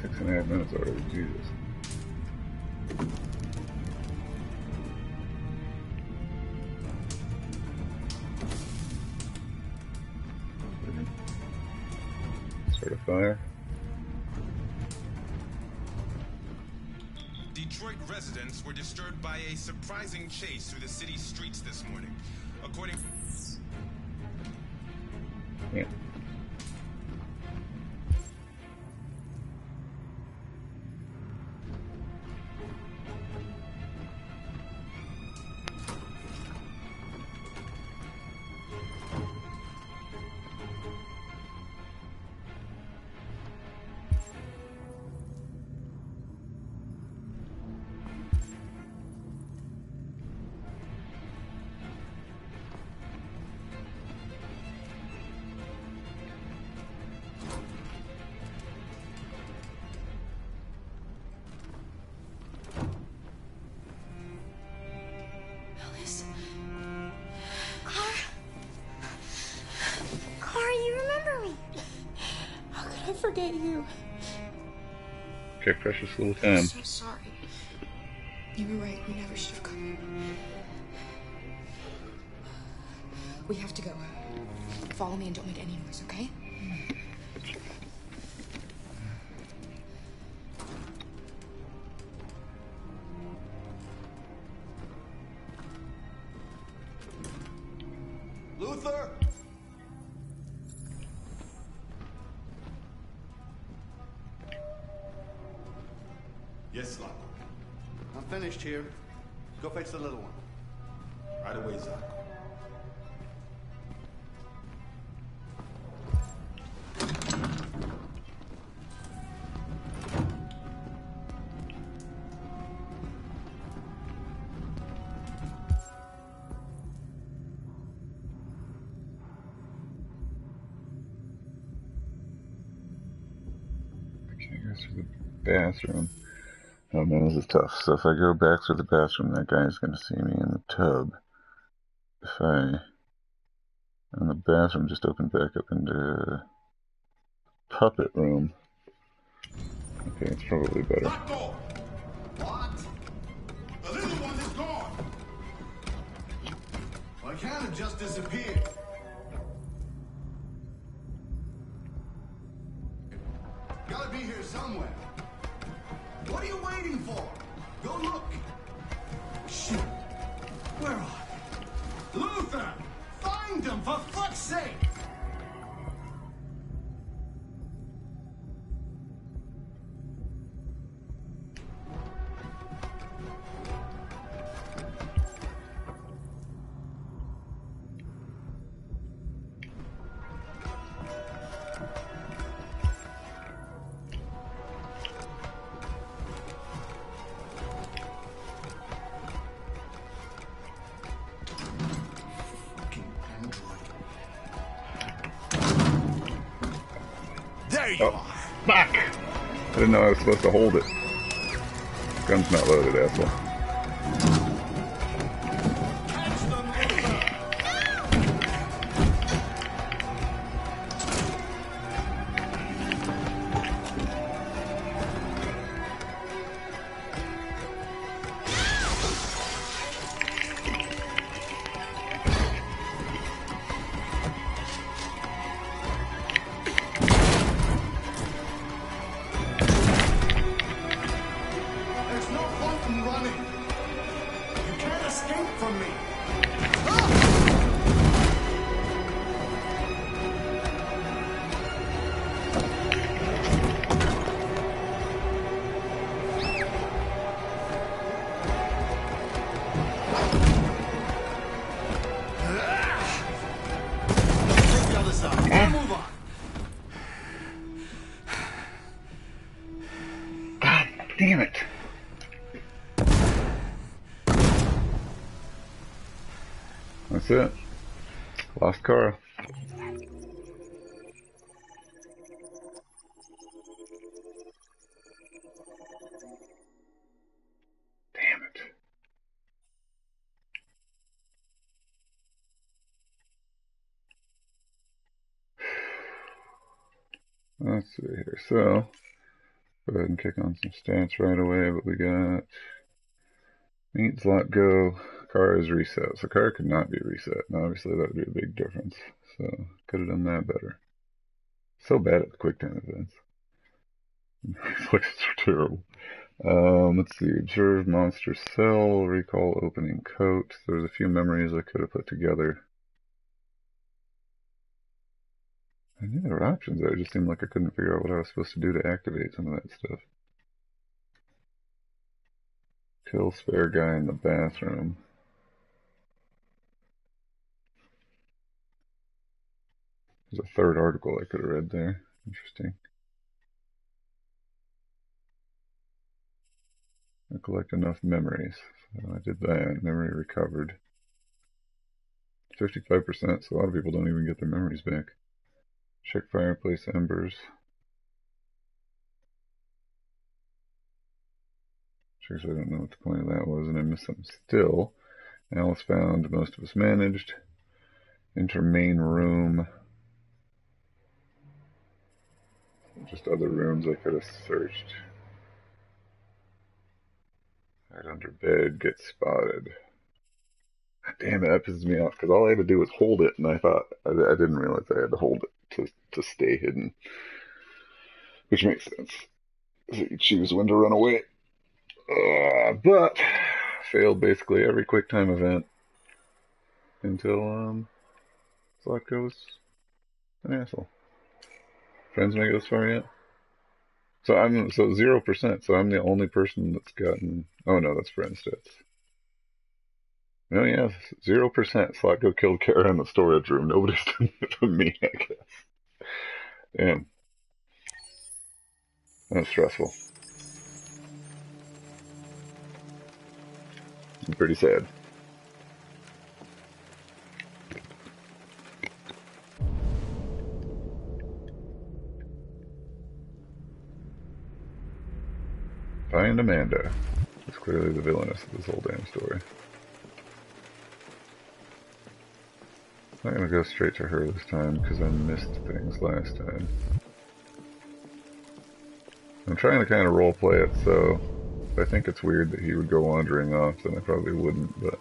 6.5 minutes already, Jesus. Start a fire. Detroit residents were disturbed by a surprising chase through the city's streets this morning. According... Yeah. Alice? Clara, you remember me? How could I forget you? Okay, precious little I'm time. so sorry. You were right. We never should have come. We have to go. Follow me and don't make any noise, okay? Luther! Yes, Lock. I'm finished here. Go fetch the little one. Right away, Zach. Okay, go through the bathroom. Oh man, this is tough. So if I go back through the bathroom, that guy's gonna see me in the tub. If I... And the bathroom just opened back up into puppet room. Okay, it's probably better. What? The little one is gone! Well, it can't have just disappeared. Gotta be here somewhere. What are you waiting for? Go look. Shit. Where are they? Luther! Find them, for fuck's sake! There you are. Fuck! I didn't know I was supposed to hold it. Gun's not loaded, asshole. There's no point in running. You can't escape from me. Take the other side. Now move on. God damn it. That's it. Lost Kara. Damn it. Let's see here. So, Go ahead and kick on some stats right away, but we got meat, slot, go. Car is reset, so car could not be reset. Now, obviously, that would be a big difference. So, could have done that better. So bad at the quick time events. These places are terrible. Let's see. Observe monster cell, recall opening coat. There's a few memories I could have put together. I knew there were options there. It just seemed like I couldn't figure out what I was supposed to do to activate some of that stuff. Kill spare guy in the bathroom. There's a third article I could have read there. Interesting. I collect enough memories. So I did that. Memory recovered. 55%, so a lot of people don't even get their memories back. Check fireplace embers. Seriously, I don't know what the point of that was, and I missed something still. Alice found most of us managed. Enter main room. Just other rooms I could have searched. Right under bed, get spotted. Damn it, that pisses me off, because all I had to do was hold it, and I thought, I didn't realize I had to hold it to stay hidden. Which makes sense. So you could choose when to run away. But, failed basically every quick time event until, Zlatko was an asshole. Friends make it this far yet? So 0%, so I'm the only person that's gotten, oh no, that's friend stats. No, yeah, 0%. Zlatko killed Kara in the storage room. Nobody's done it but me, I guess. Damn. That's stressful. I'm pretty sad. Find Amanda. That's clearly the villainess of this whole damn story. I'm not gonna go straight to her this time because I missed things last time. I'm trying to kind of roleplay it, so if I think it's weird that he would go wandering off, then I probably wouldn't, but...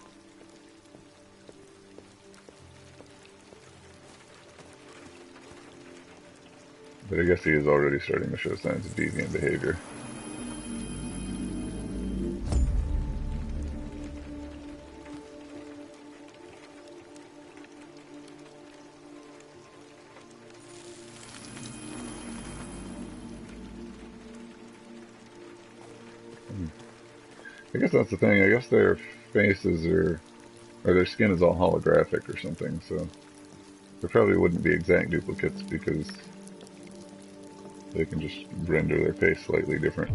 I guess he is already starting to show signs of deviant behavior. I guess that's the thing. I guess their faces or their skin is all holographic or something, so there probably wouldn't be exact duplicates because they can just render their face slightly different.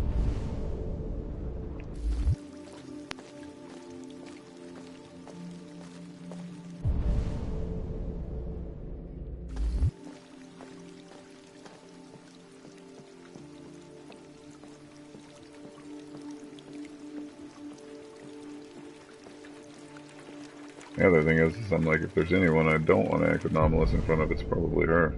The other thing is I'm like, if there's anyone I don't want to act anomalous in front of, it's probably her.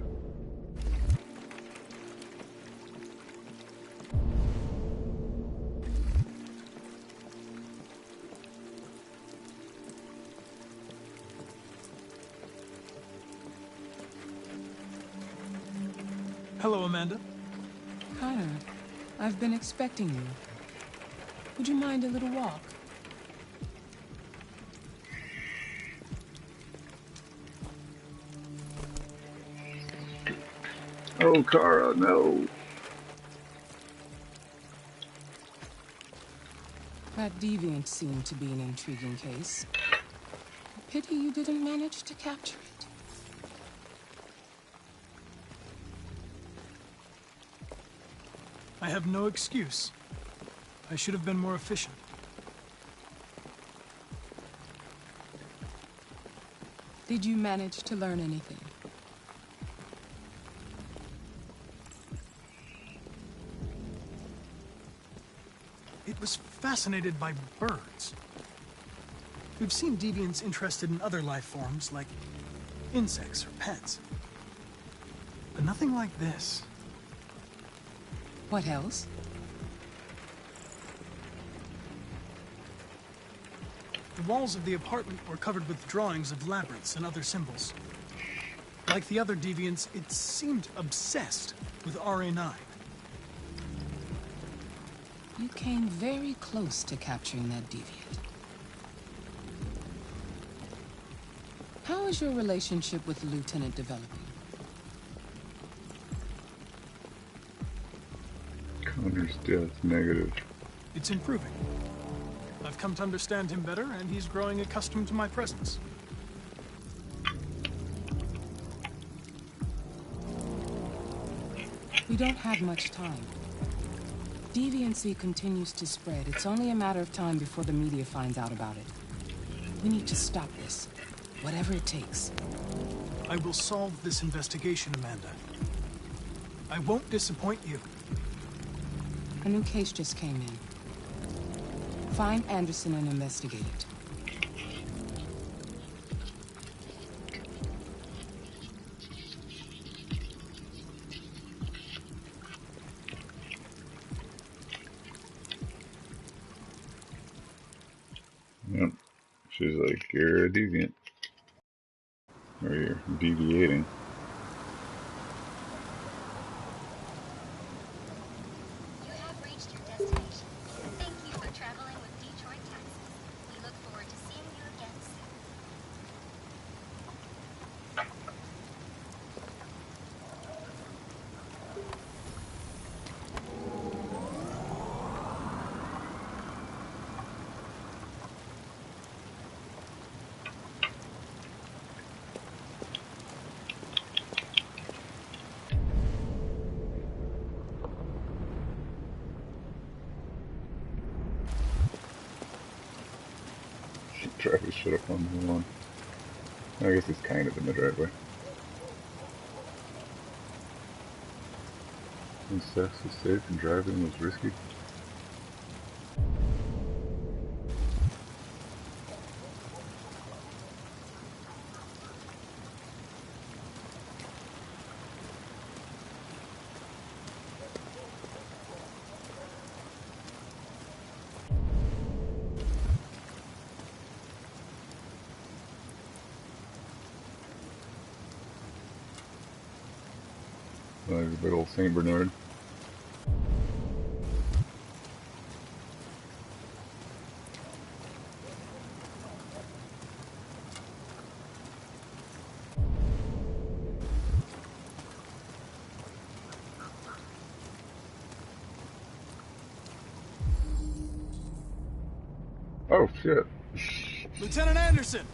Hello, Amanda. Connor, I've been expecting you. Would you mind a little walk? Oh, Kara, no. That deviant seemed to be an intriguing case. Pity you didn't manage to capture it. I have no excuse. I should have been more efficient. Did you manage to learn anything? It was fascinated by birds. We've seen deviants interested in other life forms, like insects or pets. But nothing like this. What else? The walls of the apartment were covered with drawings of labyrinths and other symbols. Like the other deviants, it seemed obsessed with RA9. You came very close to capturing that deviant. How is your relationship with the Lieutenant developing? Connor's death negative. It's improving. I've come to understand him better, and he's growing accustomed to my presence. We don't have much time. Deviancy continues to spread. It's only a matter of time before the media finds out about it. We need to stop this, whatever it takes. I will solve this investigation, Amanda. I won't disappoint you. A new case just came in. Find Anderson and investigate it. Yep. She's like, you're a deviant. Or you're deviating. You have reached your destination. Thank you for traveling with Detroit Taxis. We look forward to seeing you again soon. Travis should have found the one. I guess he's kind of in the driveway. And sex is safe and driving was risky. Like a big old Saint Bernard. Oh shit. Lieutenant Anderson!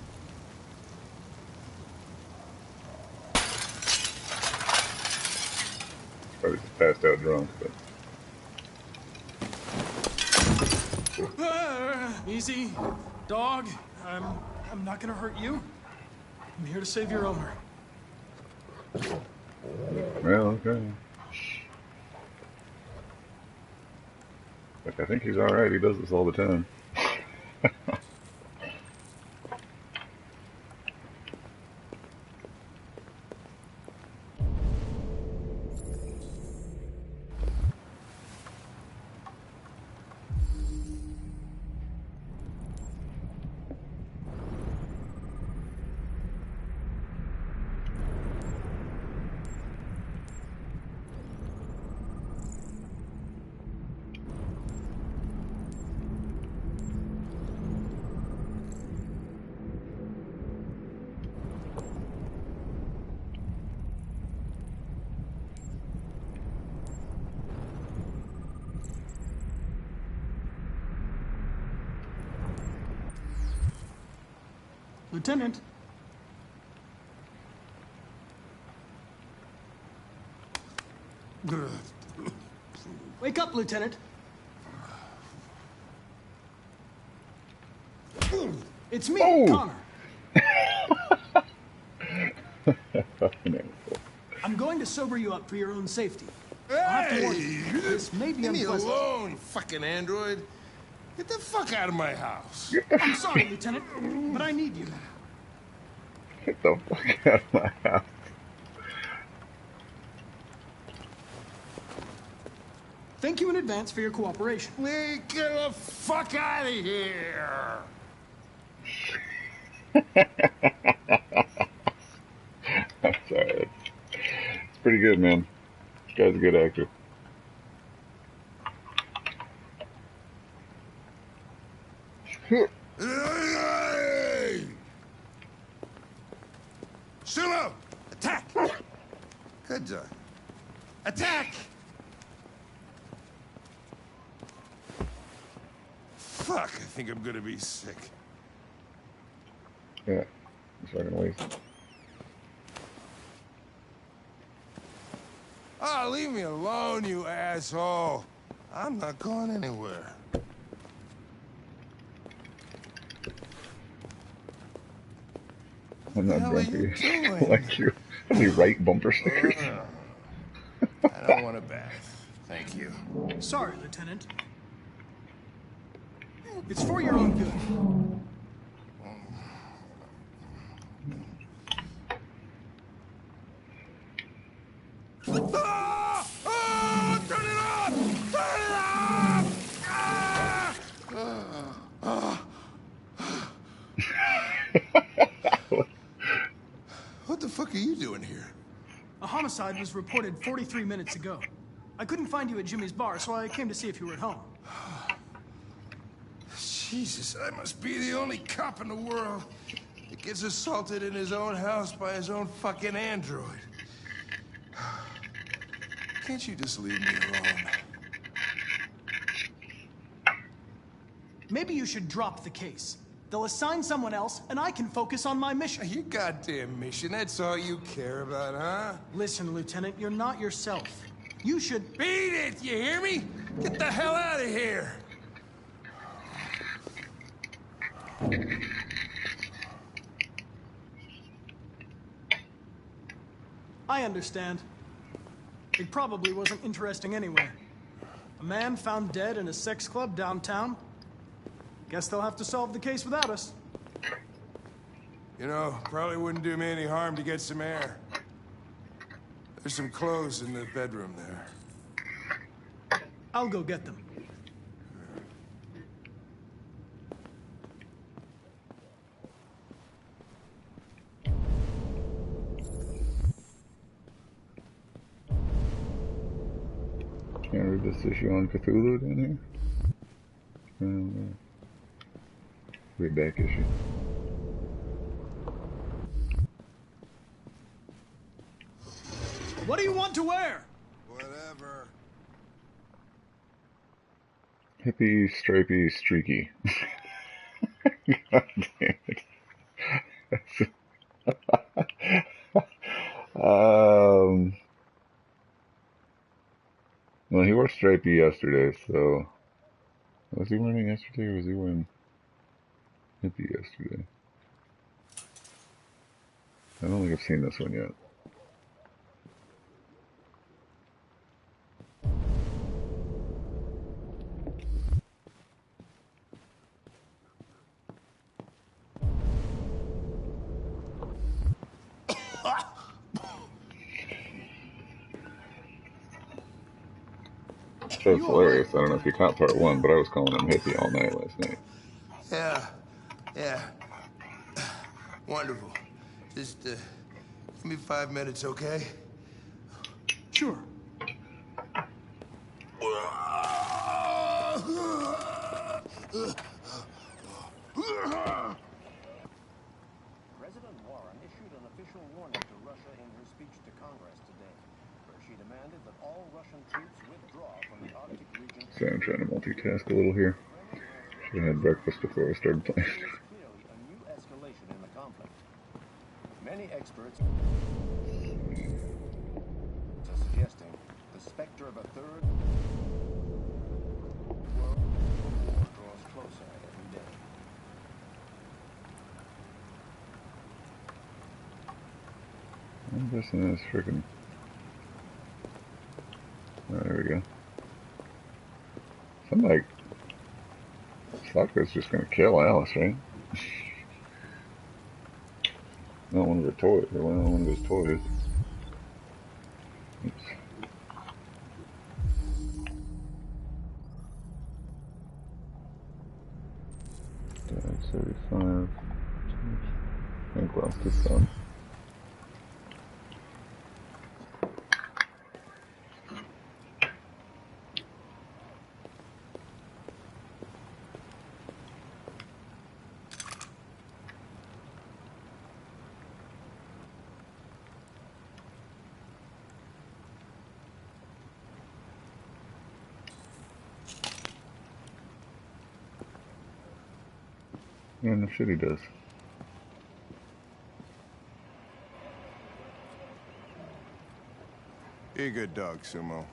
Probably just passed out drunk, but Easy, dog. I'm not gonna hurt you. I'm here to save your owner. well, okay. Like, I think he's alright, he does this all the time. Lieutenant. Wake up, Lieutenant. It's me, Connor. I'm going to sober you up for your own safety. I'll have to warn you, this may be leave me unpleasant. alone, you fucking android. Get the fuck out of my house. I'm sorry, Lieutenant, but I need you. Get the fuck out of my house. Thank you in advance for your cooperation. Get the fuck out of here! I'm sorry. It's pretty good, man. This guy's a good actor. Hey! Sumo! Attack! Good job. Attack! Fuck, I think I'm gonna be sick. Yeah. Fucking waste. Oh, leave me alone, you asshole. I'm not going anywhere. I'm not hell are you grumpy doing? like you. How do you write bumper stickers? I don't want a bath. Thank you. Sorry, Lieutenant. It's for your own good. Ah! Ah! Turn it off! Turn it off! Ah! What the fuck are you doing here? A homicide was reported 43 minutes ago. I couldn't find you at Jimmy's bar, so I came to see if you were at home. Jesus, I must be the only cop in the world that gets assaulted in his own house by his own fucking android. Can't you just leave me alone? Maybe you should drop the case. They'll assign someone else, and I can focus on my mission. Your goddamn mission, that's all you care about, huh? Listen, Lieutenant, you're not yourself. You should... Beat it, you hear me? Get the hell out of here! I understand. It probably wasn't interesting anyway. A man found dead in a sex club downtown. Guess they'll have to solve the case without us. You know, probably wouldn't do me any harm to get some air. There's some clothes in the bedroom there. I'll go get them. Can't read this issue on Cthulhu down here. Way back issue. What do you want to wear? Whatever. Hippie, stripey, streaky. God damn it. Well, he wore stripey yesterday, so... Was he wearing it yesterday, or was he wearing hippie yesterday? I don't think I've seen this one yet. That's hilarious. I don't know if you caught part one, but I was calling him hippie all night last night. Yeah. Wonderful. Just, give me 5 minutes, okay? Sure. President Warren issued an official warning to Russia in her speech to Congress today, where she demanded that all Russian troops withdraw from the Arctic region. Sorry, I'm trying to multitask a little here. Should have had breakfast before I started playing. Clearly a new escalation in the conflict. Many experts are suggesting the specter of a third world war draws closer every day. I'm guessing that's freaking... Oh, there we go. So I'm like... Sokka's just gonna kill Alice, right? Not one of her toys, or one of his toys. Oops. 75. Hank lost his thumb. Yeah, no shit he does. Be a good dog, Sumo.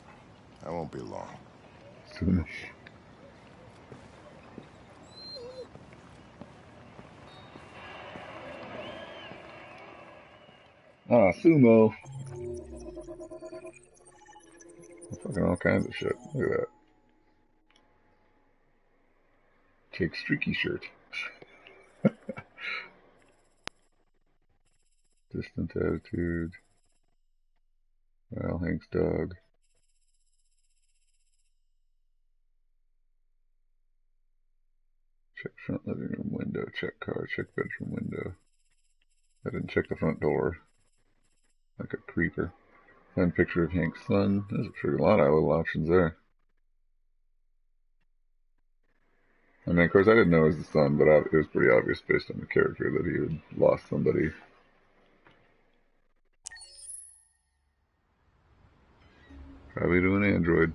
I won't be long. Sumo. Ah, Sumo. Fucking all kinds of shit. Look at that. Take streaky shirt. Distant attitude. Well, Hank's dog. Check front living room window. Check car. Check bedroom window. I didn't check the front door. Like a creeper. Find picture of Hank's son. There's a lot of little options there. I mean, of course, I didn't know it was the son, but it was pretty obvious based on the character that he had lost somebody. Probably to an android.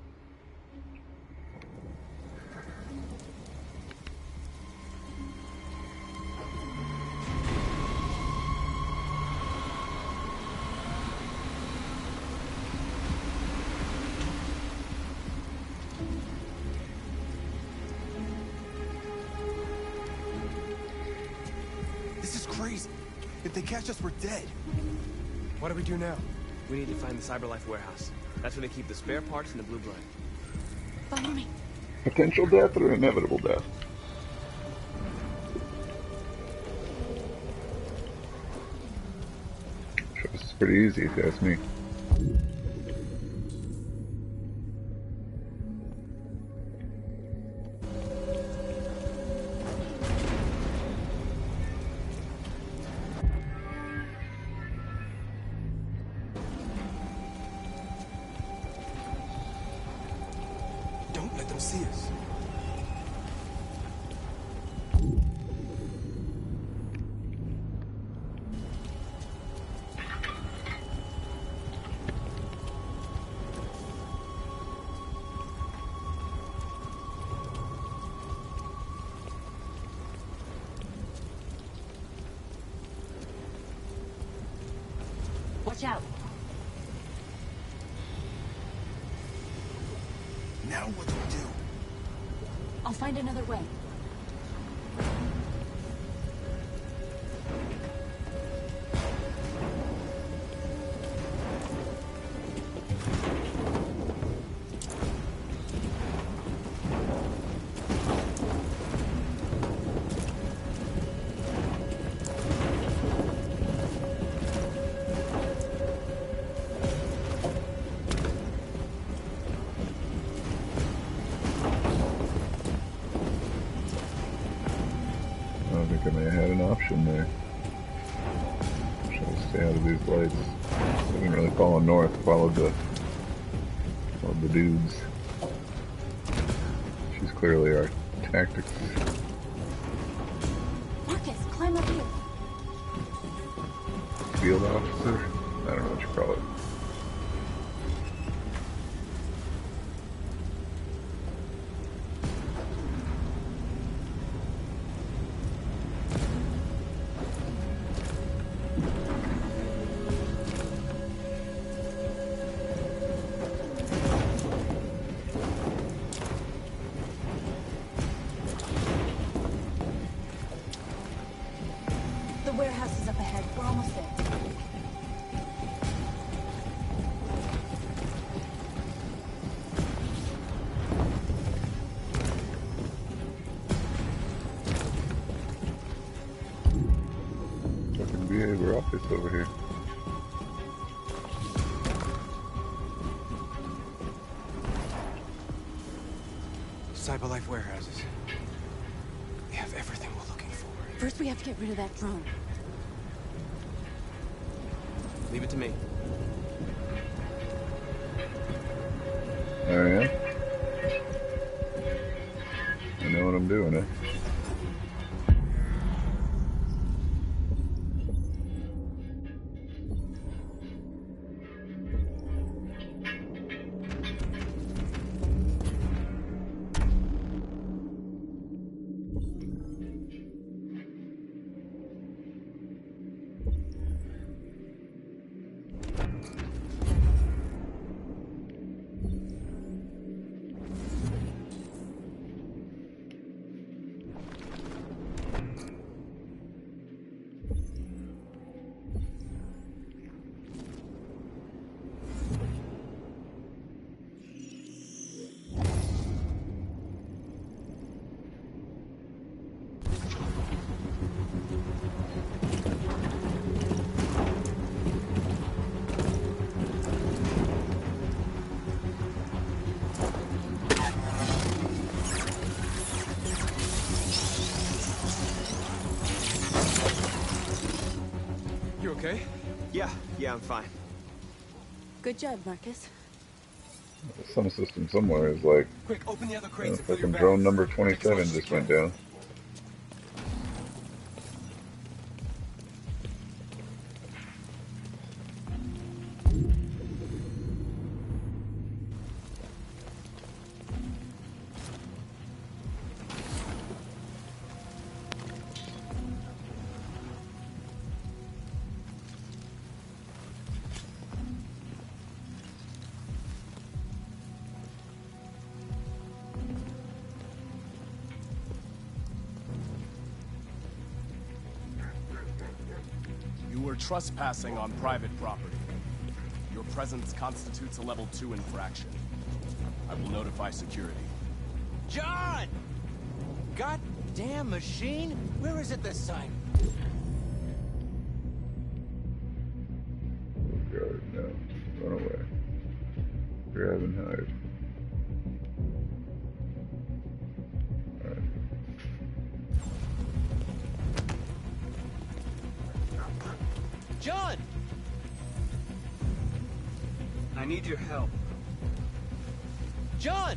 This is crazy. If they catch us, we're dead. What do we do now? We need to find the CyberLife warehouse. That's where they keep the spare parts and the blue blood. Follow me. Potential death or inevitable death? This is pretty easy if you ask me. Don't let them see us. Watch out. Now what do we do? I'll find another way. I think I may have had an option there. Try to stay out of these lights. I didn't really follow north, followed the dudes. She's clearly our tactics. Marcus, climb up here. Field officer? I don't know what you call it. The warehouse is up ahead. We're almost there. Fucking behavior office over here. CyberLife warehouses. We have everything we're looking First, we have to get rid of that drone. Leave it to me. Oh yeah? I know what I'm doing, eh? Okay? Yeah, I'm fine. Good job, Marcus. Some system somewhere is like, Quick, open the other crates and fill your fucking bag. drone number Fix 27 what's just secure. went down. You were trespassing on private property. Your presence constitutes a level 2 infraction. I will notify security. John! Goddamn machine! Where is it this time? Oh god, no. Run away. Grab and hide. Alright. John! I need your help. John!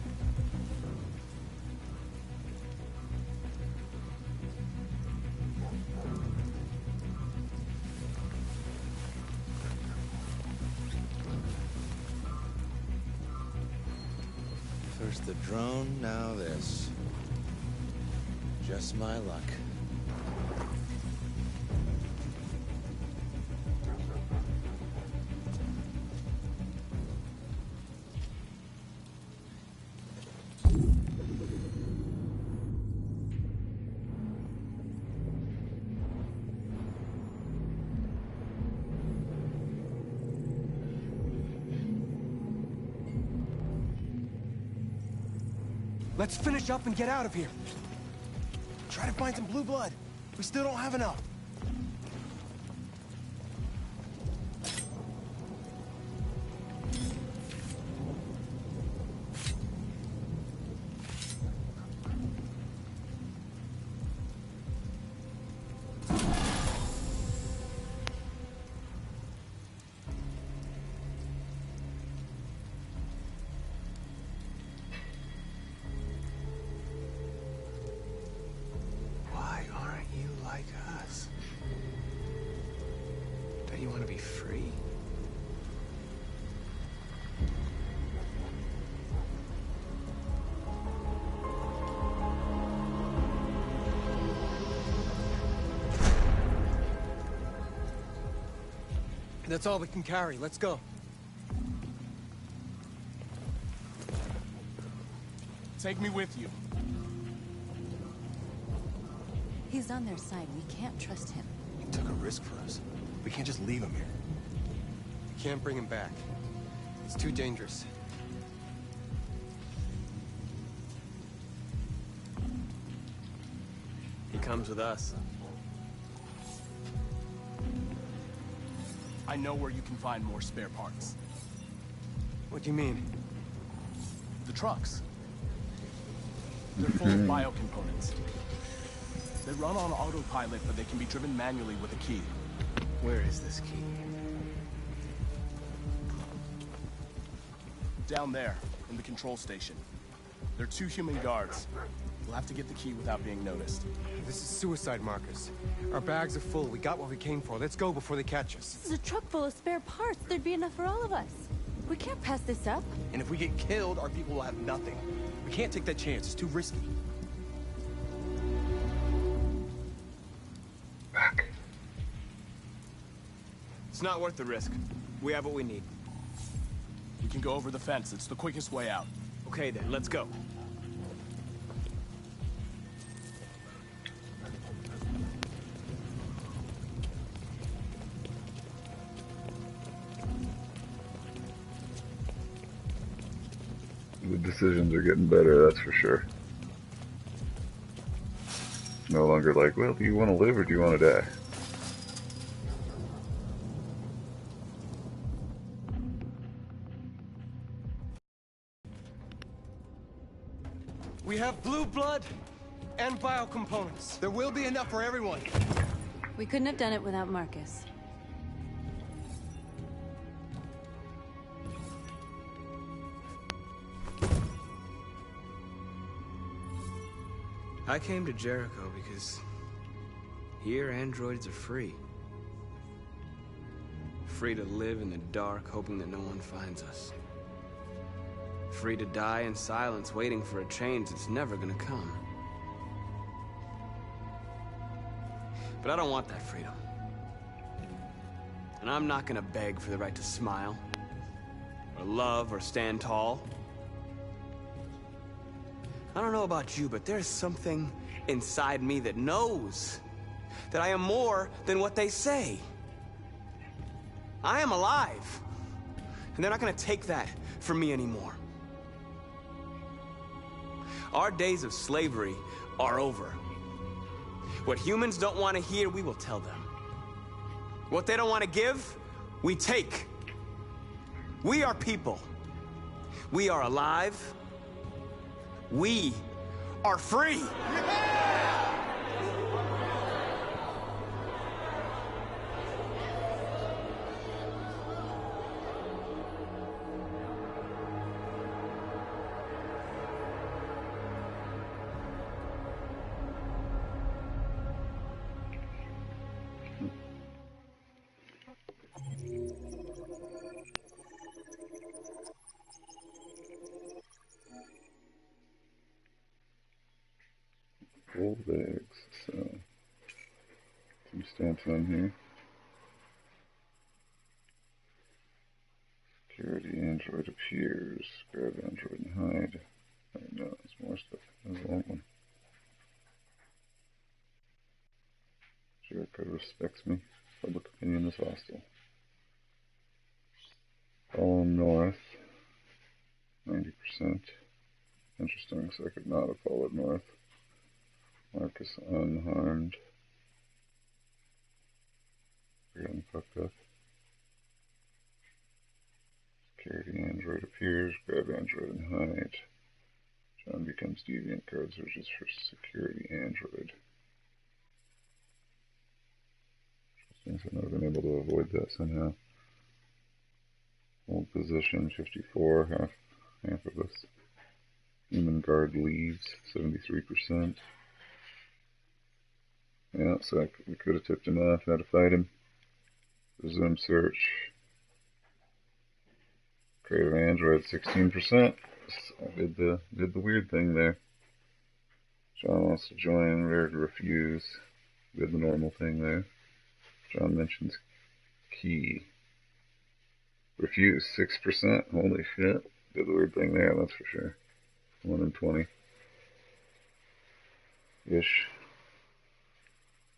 First the drone, now this. Just my luck. Let's finish up and get out of here. Try to find some blue blood. We still don't have enough. Why aren't you like us? Don't you want to be free? That's all we can carry. Let's go. Take me with you. He's on their side. We can't trust him. He took a risk for us. We can't just leave him here. We can't bring him back. It's too dangerous. He comes with us. I know where you can find more spare parts. What do you mean? The trucks. They're full of biocomponents. They run on autopilot, but they can be driven manually with a key. Where is this key? Down there, in the control station. There are 2 human guards. We'll have to get the key without being noticed. This is suicide, Marcus. Our bags are full. We got what we came for. Let's go before they catch us. This is a truck full of spare parts. There'd be enough for all of us. We can't pass this up. And if we get killed, our people will have nothing. We can't take that chance. It's too risky. Back. It's not worth the risk. We have what we need. We can go over the fence. It's the quickest way out. Okay then, let's go. The decisions are getting better, that's for sure. No longer like, well, do you want to live or do you want to die? We have blue blood and biocomponents. There will be enough for everyone. We couldn't have done it without Marcus. I came to Jericho because here androids are free. Free to live in the dark, hoping that no one finds us. Free to die in silence, waiting for a change that's never gonna come. But I don't want that freedom. And I'm not gonna beg for the right to smile, or love, or stand tall. I don't know about you, but there's something inside me that knows that I am more than what they say. I am alive, and they're not gonna take that from me anymore. Our days of slavery are over. What humans don't want to hear, we will tell them. What they don't want to give, we take. We are people. We are alive. We are free. Full bags, so some stamps on here. Security android appears. Grab android and hide. Oh no, there's more stuff. There's a long one. Jericho respects me. Public opinion is hostile. Follow north. 90%. Interesting, so I could not have followed north. Marcus unharmed. We're getting fucked up. Security android appears. Grab android and hide. John becomes deviant. Card searches for security android. Interesting, so I've never been able to avoid that somehow. Hold position 54. Half of us. Human guard leaves 73%. Yeah, so we could have tipped him off, had to fight him. Resume search. Creative android 16%. I did the weird thing there. John wants to join, rare to refuse. Did the normal thing there. John mentions key. Refuse 6%. Holy shit. Did the weird thing there, that's for sure. 1 in 20. Ish.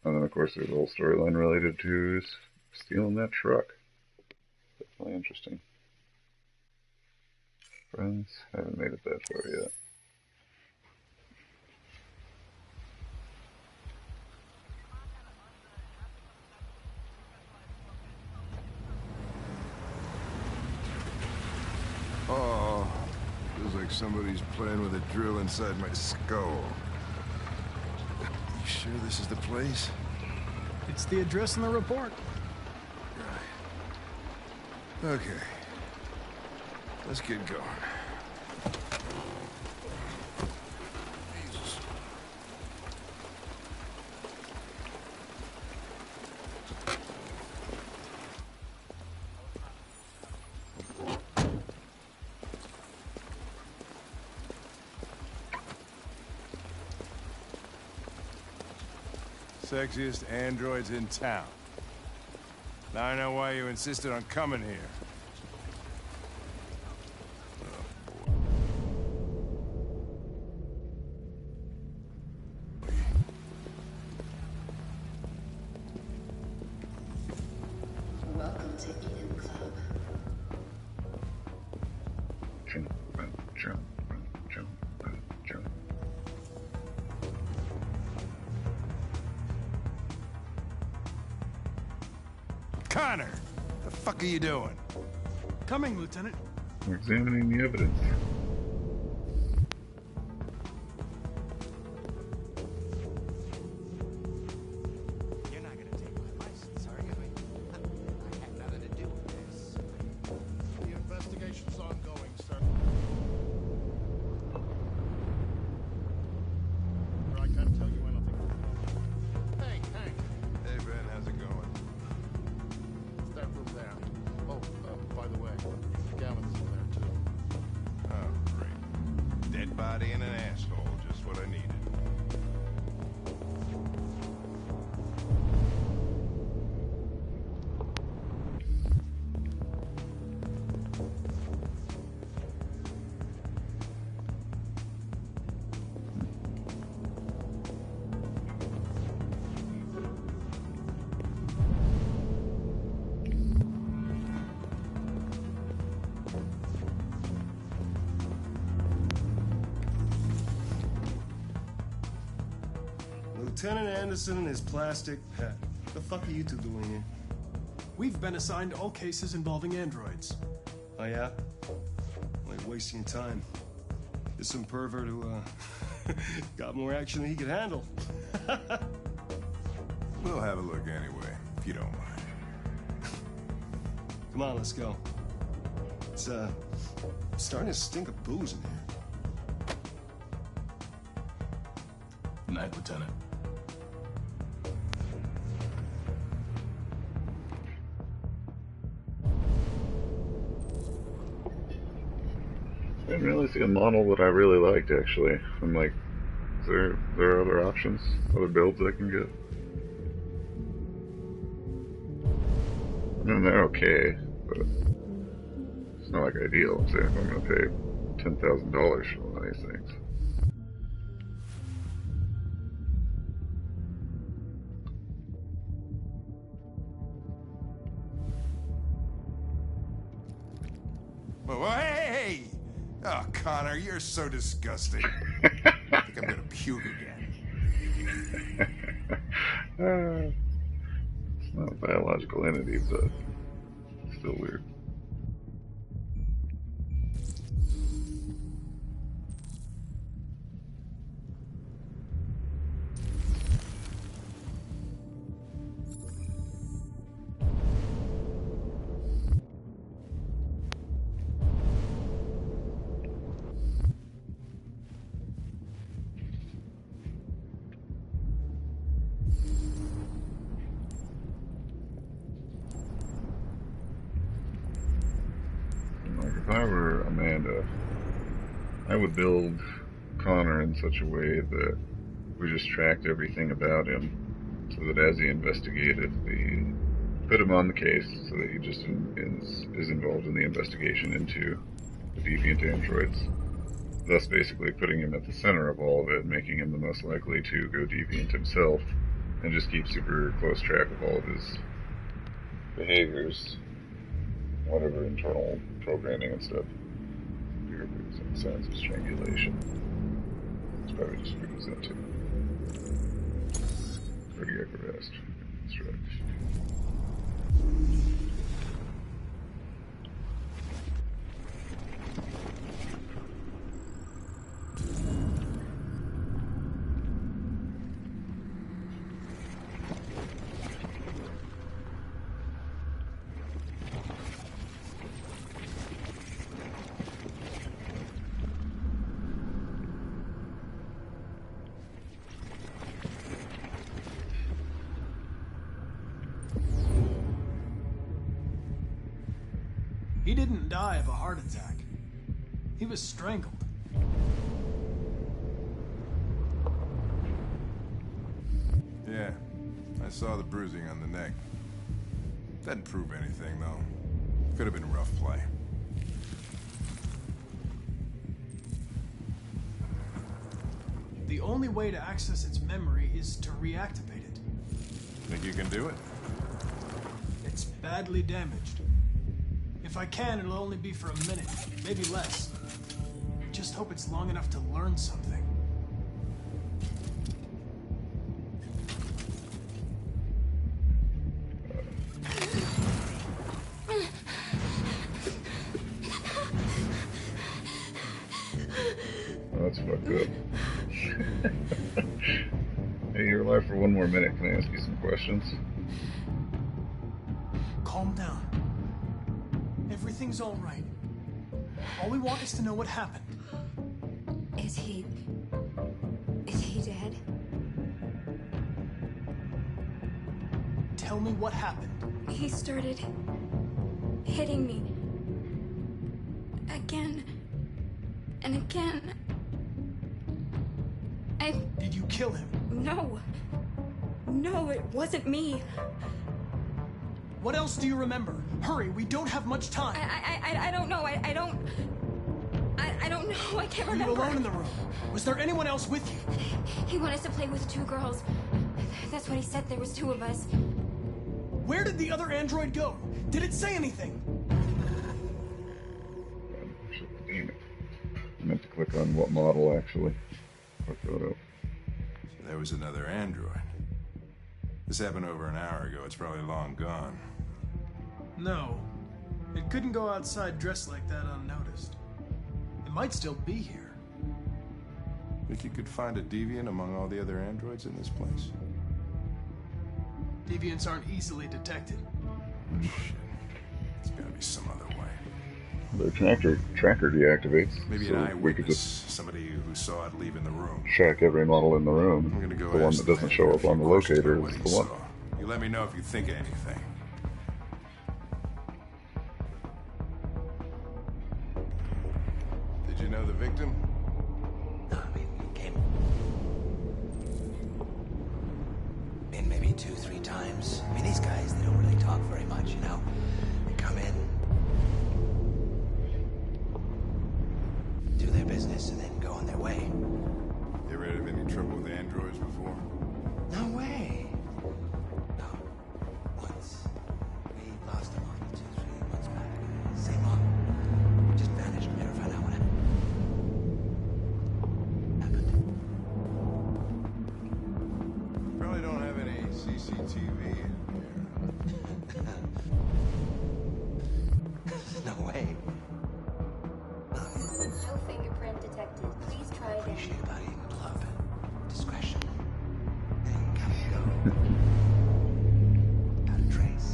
And then, of course, there's a whole storyline related to stealing that truck. Definitely interesting. Friends, haven't made it that far yet. Oh, feels like somebody's playing with a drill inside my skull. You Sure this is the place? It's the address in the report. Right. Okay. Let's get going. Jesus. Sexiest androids in town. Now I know why you insisted on coming here. Welcome to Eden Club. Jump, jump, jump, jump. Connor! The fuck are you doing? Coming, Lieutenant. We're examining the evidence. You're not gonna take my license, are you? I had nothing to do with this. The investigation's ongoing, sir. I can't tell you anything. Hey, Hank. Hey, Ben, how's it going? It's that room there. Oh, by the way, Gavin's in there, too. Oh, great. Dead body and an asshole, just what I needed. Lieutenant Anderson and his plastic pet. What the fuck are you two doing here? We've been assigned all cases involving androids. Oh, yeah? Like wasting time. There's some pervert who, got more action than he could handle. We'll have a look anyway, if you don't mind. Come on, let's go. It's, starting to stink of booze in here. Night, Lieutenant. I didn't really see a model that I really liked, actually. I'm like, is there other options? Other builds I can get? I mean, they're okay, but it's not like ideal. So if I'm going to pay $10,000 for one of these things. Well, hey! Oh, Connor, you're so disgusting. I think I'm gonna puke again. It's not a biological entity, but it's still weird. If I were Amanda, I would build Connor in such a way that we just tracked everything about him, so that as he investigated, we put him on the case, so that he just is involved in the investigation into the deviant androids, thus basically putting him at the center of all of it, making him the most likely to go deviant himself, and just keep super close track of all of his behaviors, whatever internal programming and stuff. Some signs of strangulation. It's probably just what he's into. Cardiac arrest. That's right. He didn't die of a heart attack. He was strangled. Yeah, I saw the bruising on the neck. Doesn't prove anything, though. Could have been a rough play. The only way to access its memory is to reactivate it. Think you can do it? It's badly damaged. If I can, it'll only be for a minute, maybe less. I just hope it's long enough to learn something. That's fucked up. Hey, you're alive for one more minute. Can I ask you some questions? Calm down. Everything's all right. All we want is to know what happened. Is he dead? Tell me what happened. He started hitting me. Again. And again. Did you kill him? No. No, it wasn't me. What else do you remember? Hurry, we don't have much time. I don't know. I don't know. I can't remember. Were you alone in the room? Was there anyone else with you? He wanted us to play with 2 girls. That's what he said. There was 2 of us. Where did the other android go? Did it say anything? Damn it. I meant to click on what model, actually. Fuck that up. There was another android. This happened over an hour ago. It's probably long gone. No. It couldn't go outside dressed like that unnoticed. It might still be here. Think you could find a deviant among all the other androids in this place? Deviants aren't easily detected. Oh, shit. There's gotta be some other way. The tracker deactivates. Maybe so an eyewitness, we could just somebody who saw it leaving the room. check every model in the room. I'm gonna go the one ask that doesn't the show up on the locator what is he the one. saw. You let me know if you think of anything. Did you know the victim? No, I mean, he came in maybe 2, 3 times. I mean, these guys, they don't really talk very much, you know? They come in, do their business, and then go on their way. You ever had any trouble with androids before? No way. No. Once. We lost a model 2, 3 months back. Same model. Just vanished. Never found out what happened. Probably don't have any CCTV in here. No way. No fingerprint detected. Please try again. Appreciate about eating love. Discretion. Then gotta go. Got a trace.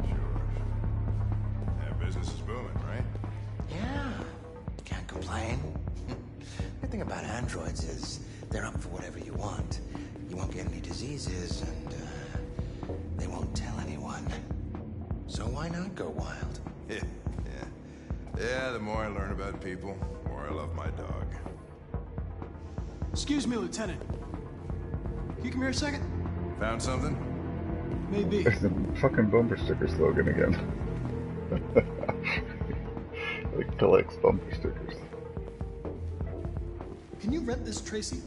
Sure. Yeah, business is booming, right? Yeah. Can't complain. The thing about androids is they're up for whatever you want. You won't get any diseases, and they won't tell anyone. So why not go wild? Yeah. Yeah, the more I learn about people, the more I love my dog. Excuse me, Lieutenant. Can you come here a second? Found something? Maybe. There's the fucking bumper sticker slogan again. Like collects bumper stickers. Can you rent this, Tracy?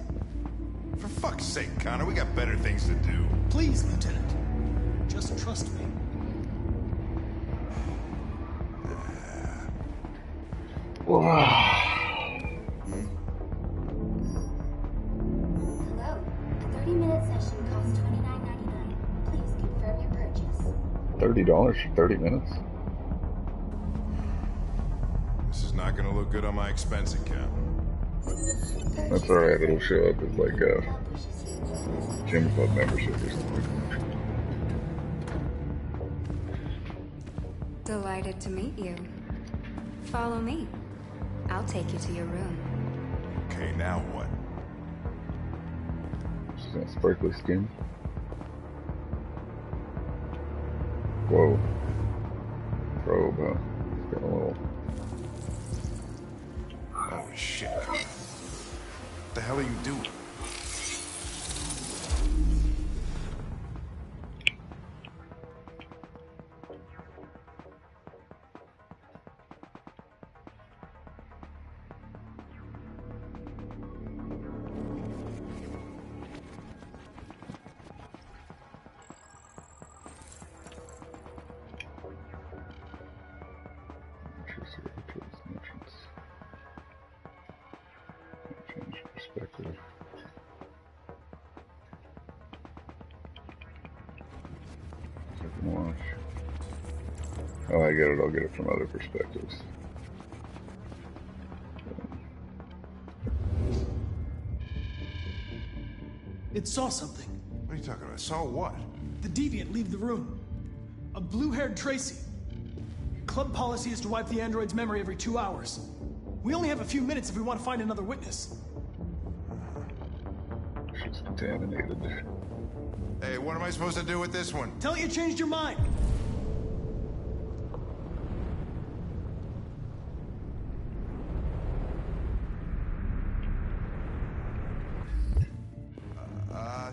For fuck's sake, Connor, we got better things to do. Please, Lieutenant. Just trust me. Hello. A 30-minute session costs $29.99. Please confirm your purchase. $30 for 30 minutes? This is not gonna look good on my expense account. That's alright, it'll show up as like a gym club membership or something. Delighted to meet you. Follow me. I'll take you to your room. Okay, now what? She's got sparkly skin. Whoa. Probe, huh? Got a little. Oh shit. What the hell are you doing? Change perspective. Second watch. Oh, I get it. I'll get it from other perspectives. It saw something. What are you talking about? Saw what? The deviant leave the room. A blue-haired Tracy. Club policy is to wipe the android's memory every 2 hours. We only have a few minutes if we want to find another witness. She's contaminated. Hey, what am I supposed to do with this one? Tell it you changed your mind.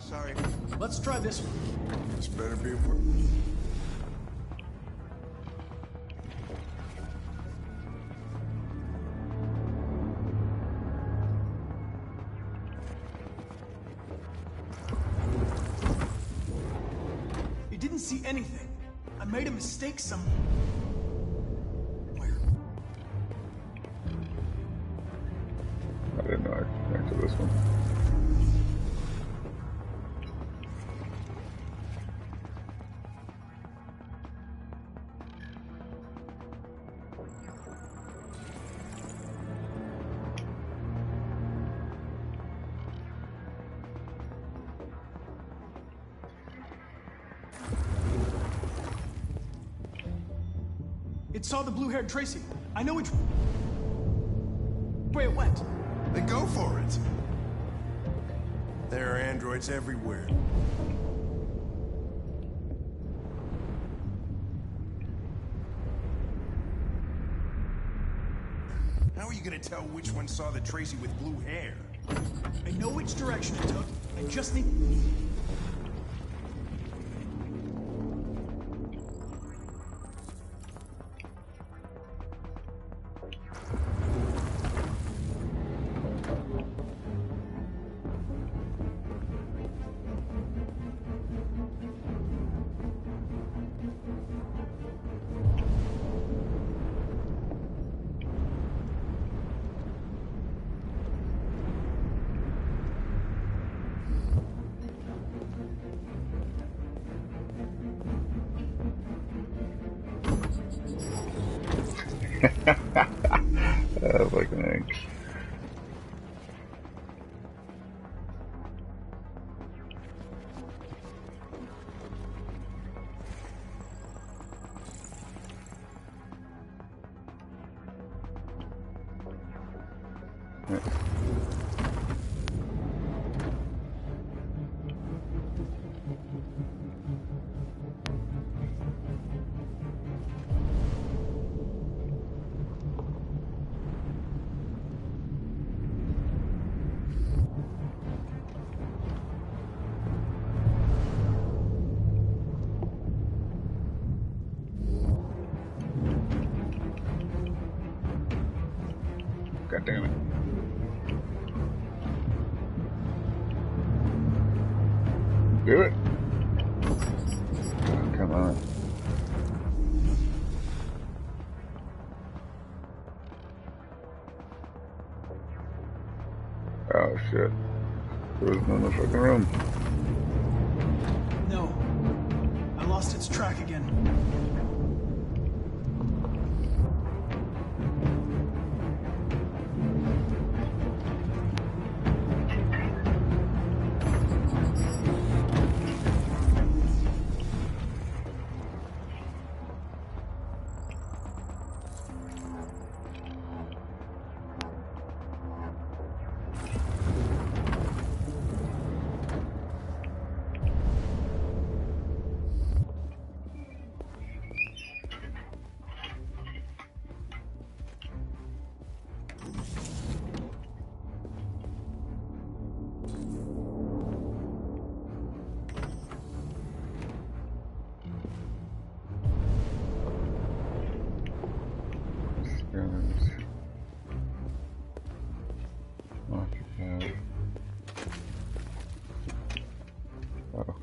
Sorry. Let's try this one. This better be worth. It didn't see anything. I made a mistake somewhere. I didn't know I could connect to this one. It saw the blue-haired Tracy. I know which way it went. Then go for it. There are androids everywhere. How are you gonna tell which one saw the Tracy with blue hair? I know which direction it took. I just need... Fucking egg. God damn it. Do it. Oh, come on. Oh shit. There was no in the fucking room. No. I lost its track again. Concerns. Occupied. Oh.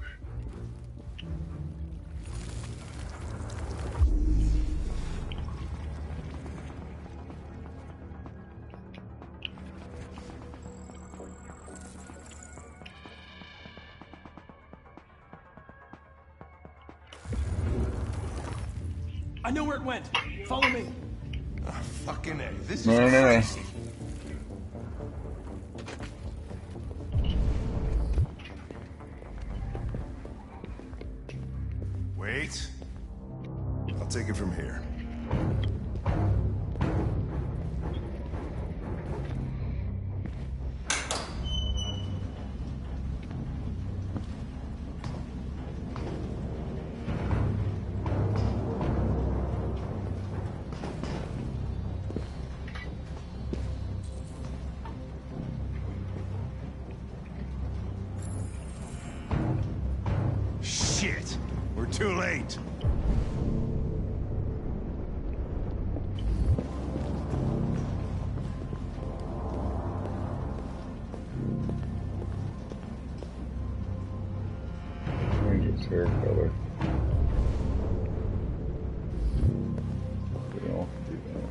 I know where it went. Follow me. Oh, fucking A. This is No. crazy. Wait. I'll take it from here. Shit! We're too late. Change its hair color. We all can do that.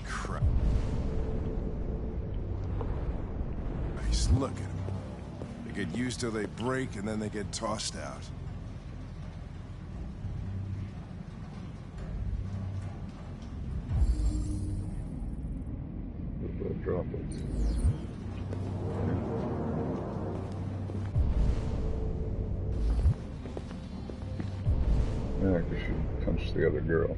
Crap. Nice, look at them. They get used till they break, and then they get tossed out. The droplets. Yeah, I guess she punched the other girl.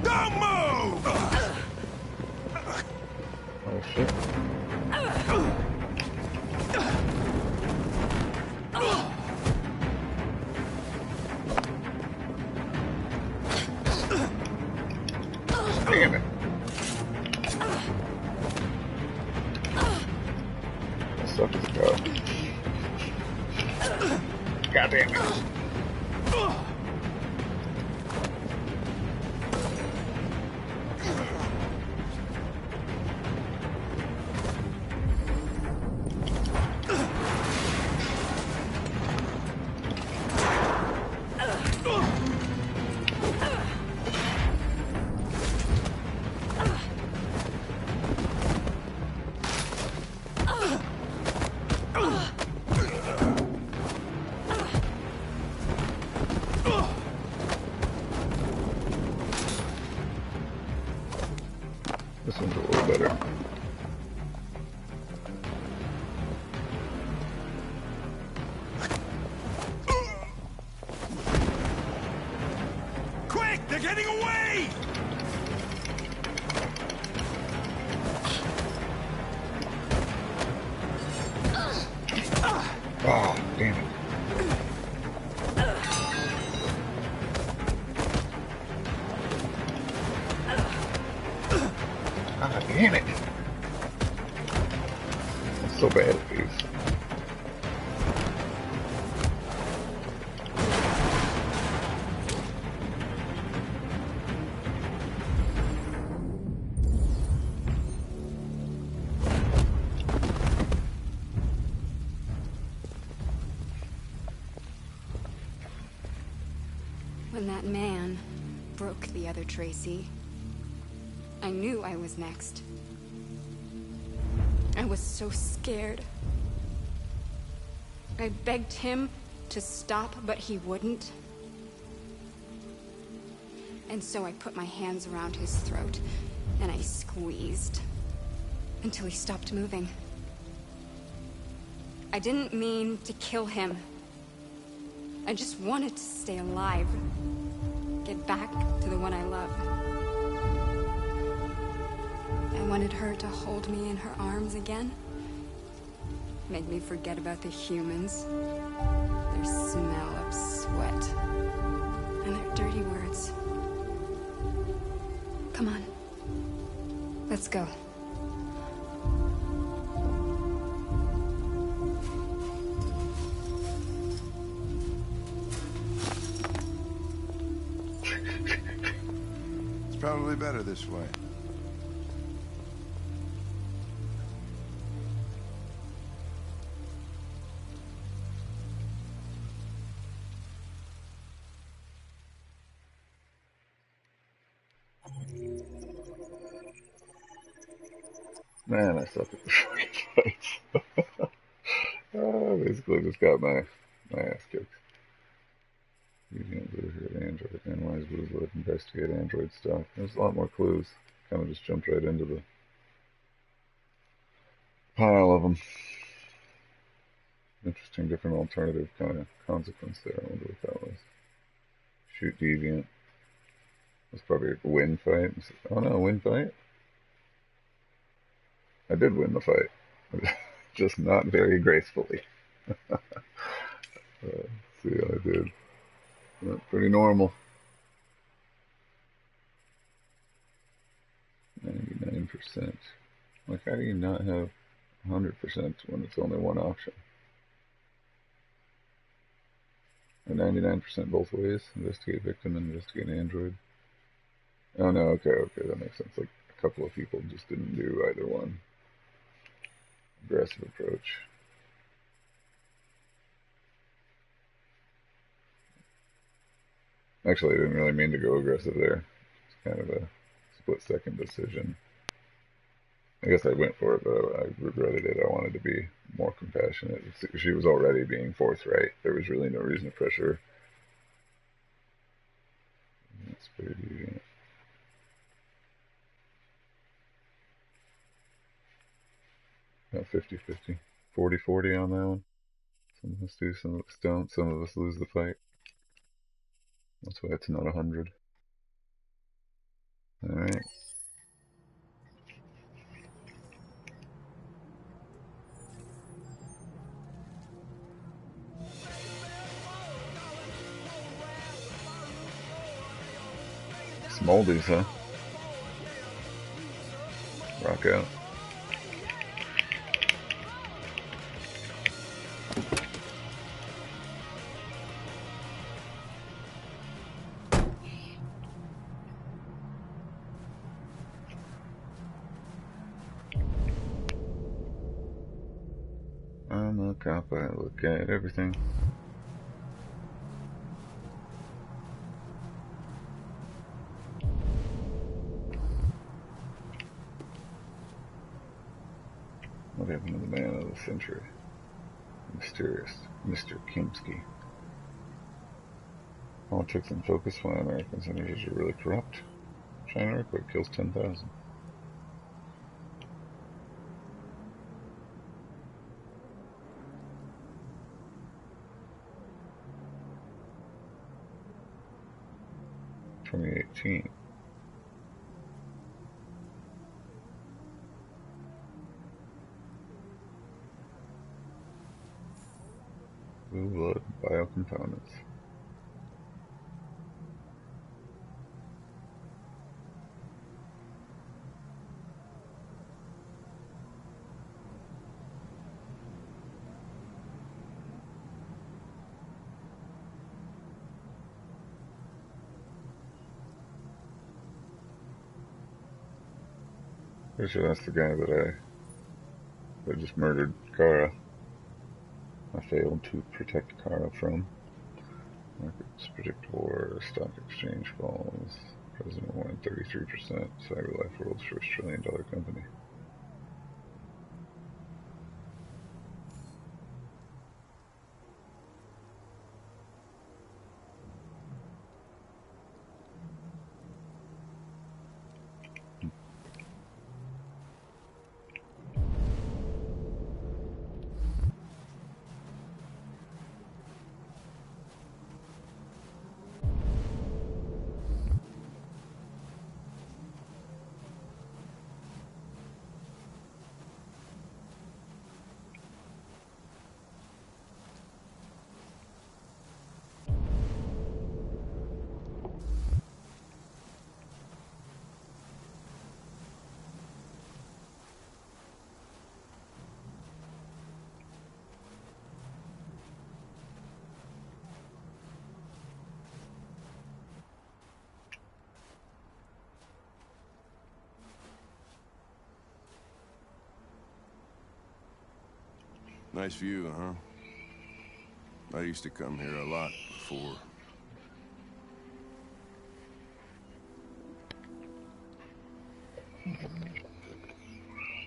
Don't move! Oh shit. Damn it. That sucks as go. God damn it. This one's a little better. Quick! They're getting away! Oh, damn it. Ah, damn it. I'm so bad at these. When that man broke the other Tracy, I knew I was next. I was so scared. I begged him to stop, but he wouldn't. And so I put my hands around his throat, and I squeezed until he stopped moving. I didn't mean to kill him. I just wanted to stay alive. Get back to the one I love. I wanted her to hold me in her arms again. Make me forget about the humans. Their smell of sweat. And their dirty words. Come on. Let's go. It's probably better this way. Man, I suck at the fucking fights. Basically just got my ass kicked. Deviant Blue here at Android. Analyze Blue's Load, investigate Android stuff. There's a lot more clues. Kind of just jumped right into the pile of them. Interesting, different alternative kind of consequence there. I wonder what that was. Shoot Deviant. That's probably a win fight. Oh no, win fight? I did win the fight. Just not very gracefully. See how I did. Pretty normal. 99%. Like, how do you not have 100% when it's only one option? Or 99% both ways? Investigate victim and investigate android. Oh no, okay, that makes sense. Like, a couple of people just didn't do either one. Aggressive approach. Actually, I didn't really mean to go aggressive there. It's kind of a split-second decision. I guess I went for it, but I regretted it. I wanted to be more compassionate. She was already being forthright. There was really no reason to pressure her. That's pretty deviant. About 50-50. 40-40 on that one. Some of us do, some of us don't. Some of us lose the fight. That's why it's not 100. Alright. Smoldies, huh? Rock out. I'm a cop, I look at everything. What happened to the man of the century? Mysterious Mr. Kimsky. Politics in focus, why American senators are really corrupt. China earthquake kills 10,000. (2018). Blue blood biocomponents. Pretty sure that's the guy that just murdered Kara. I failed to protect Kara from. Markets predict war, stock exchange falls. President wanted 33%. CyberLife, world's first $1 trillion company. Nice view, huh? I used to come here a lot before.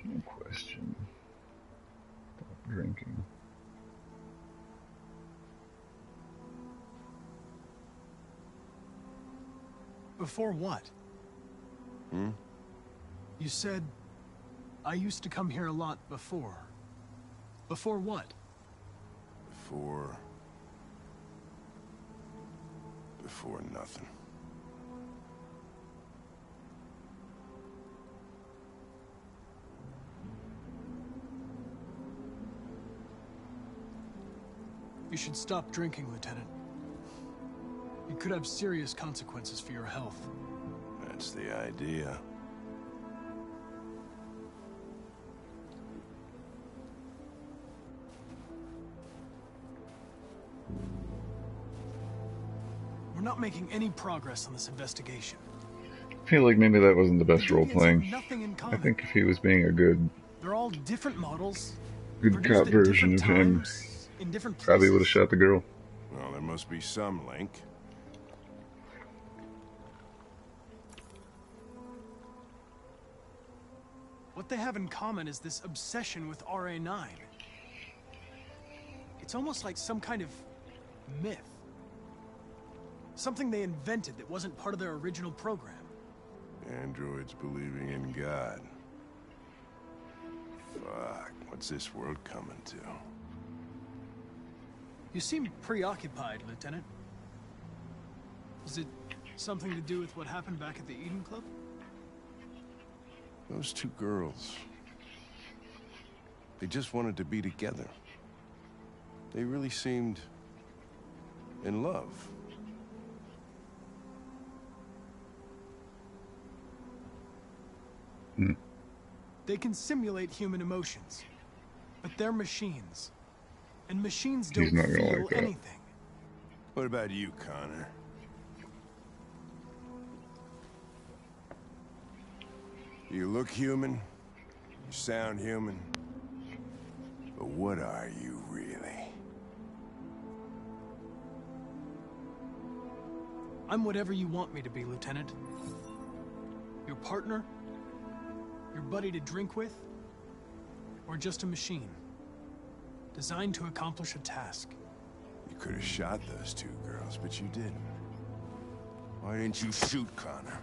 No question. Stop drinking. Before what? Hmm? You said, I used to come here a lot before. Before what? Before nothing. You should stop drinking, Lieutenant. It could have serious consequences for your health. That's the idea. We're not making any progress on this investigation. I feel like maybe that wasn't the best role Deviants playing. have nothing in I common. think if he was being a good They're all different models, cop produced at version of different him, times, in different probably would have places. shot the girl. Well, there must be some link. What they have in common is this obsession with RA9. It's almost like some kind of myth. Something they invented that wasn't part of their original program. Androids believing in God. Fuck, what's this world coming to? You seem preoccupied, Lieutenant. Is it something to do with what happened back at the Eden Club? Those two girls. They just wanted to be together. They really seemed in love. They can simulate human emotions, but they're machines. And machines don't not gonna feel like that. anything. What about you, Connor? You look human, you sound human, but what are you really? I'm whatever you want me to be, Lieutenant. Your partner? Your buddy to drink with? Or just a machine? Designed to accomplish a task. You could have shot those two girls, but you didn't. Why didn't you shoot Connor?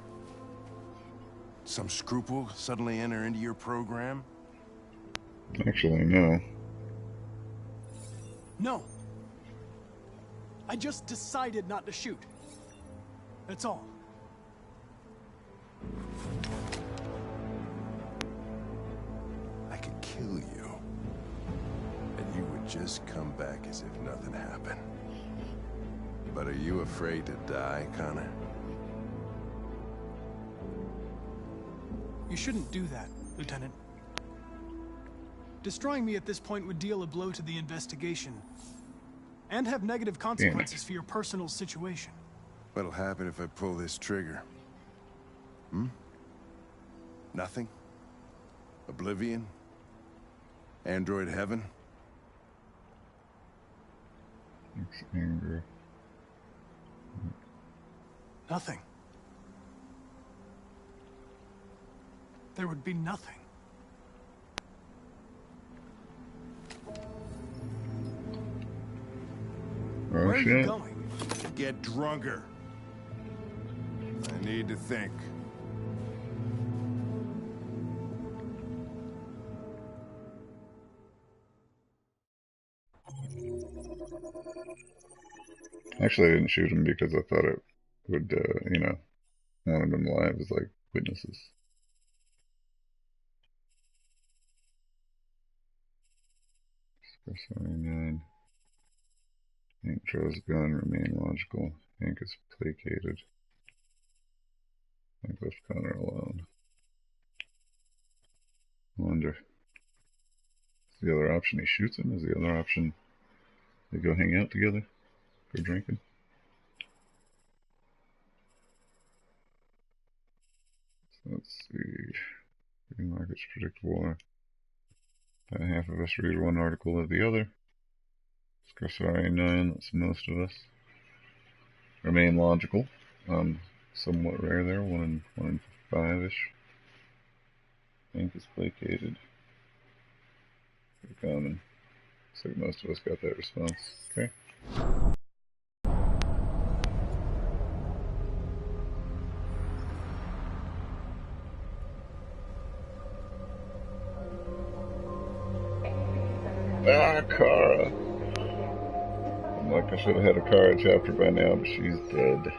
Some scruple suddenly enter into your program? Actually, no. No. I just decided not to shoot. That's all. I could kill you. And you would just come back as if nothing happened. But are you afraid to die, Connor? You shouldn't do that, Lieutenant. Destroying me at this point would deal a blow to the investigation. And have negative consequences for your personal situation. What'll happen if I pull this trigger? Hmm? Nothing? Oblivion? Android heaven? It's anger. Nothing. There would be nothing. Oh, Where are you shit. going? Get drunker. I need to think. Actually, I didn't shoot him because I thought it would, you know, wanted them alive as like witnesses. Express 99. Hank draws gun, remain logical. Hank is placated. Hank left Connor alone. I wonder. Is the other option he shoots him? Is the other option they go hang out together for drinking? So let's see. Green markets predict war. Half of us read one article or the other. Discuss RA9, that's most of us. Remain logical. Somewhat rare there, 1 in 5-ish. Ink is placated. Pretty common. Looks like most of us got that response. Okay. Ah, Kara. I'm like, I should have had a Kara chapter by now, but she's dead.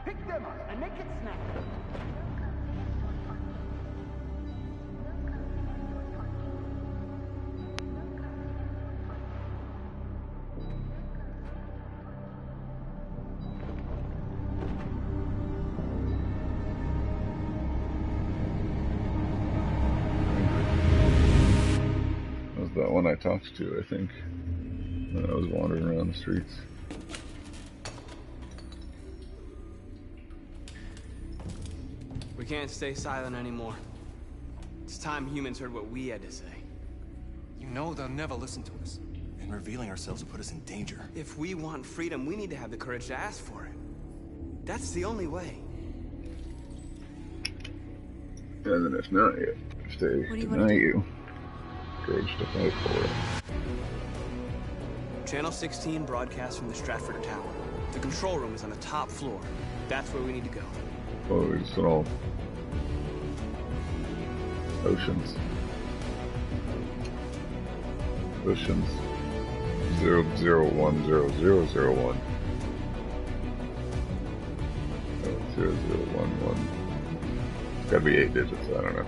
Pick them up and make it snap. That was that one I talked to, I think, when I was wandering around the streets. We can't stay silent anymore. It's time humans heard what we had to say. You know they'll never listen to us. And revealing ourselves will put us in danger. If we want freedom, we need to have the courage to ask for it. That's the only way. And then if not, if they deny you, courage to fight for it. Channel 16 broadcasts from the Stratford Tower. The control room is on the top floor. That's where we need to go. Oh, it's all oceans. Oceans 0010001. 0011. It's gotta be 8 digits, I don't know.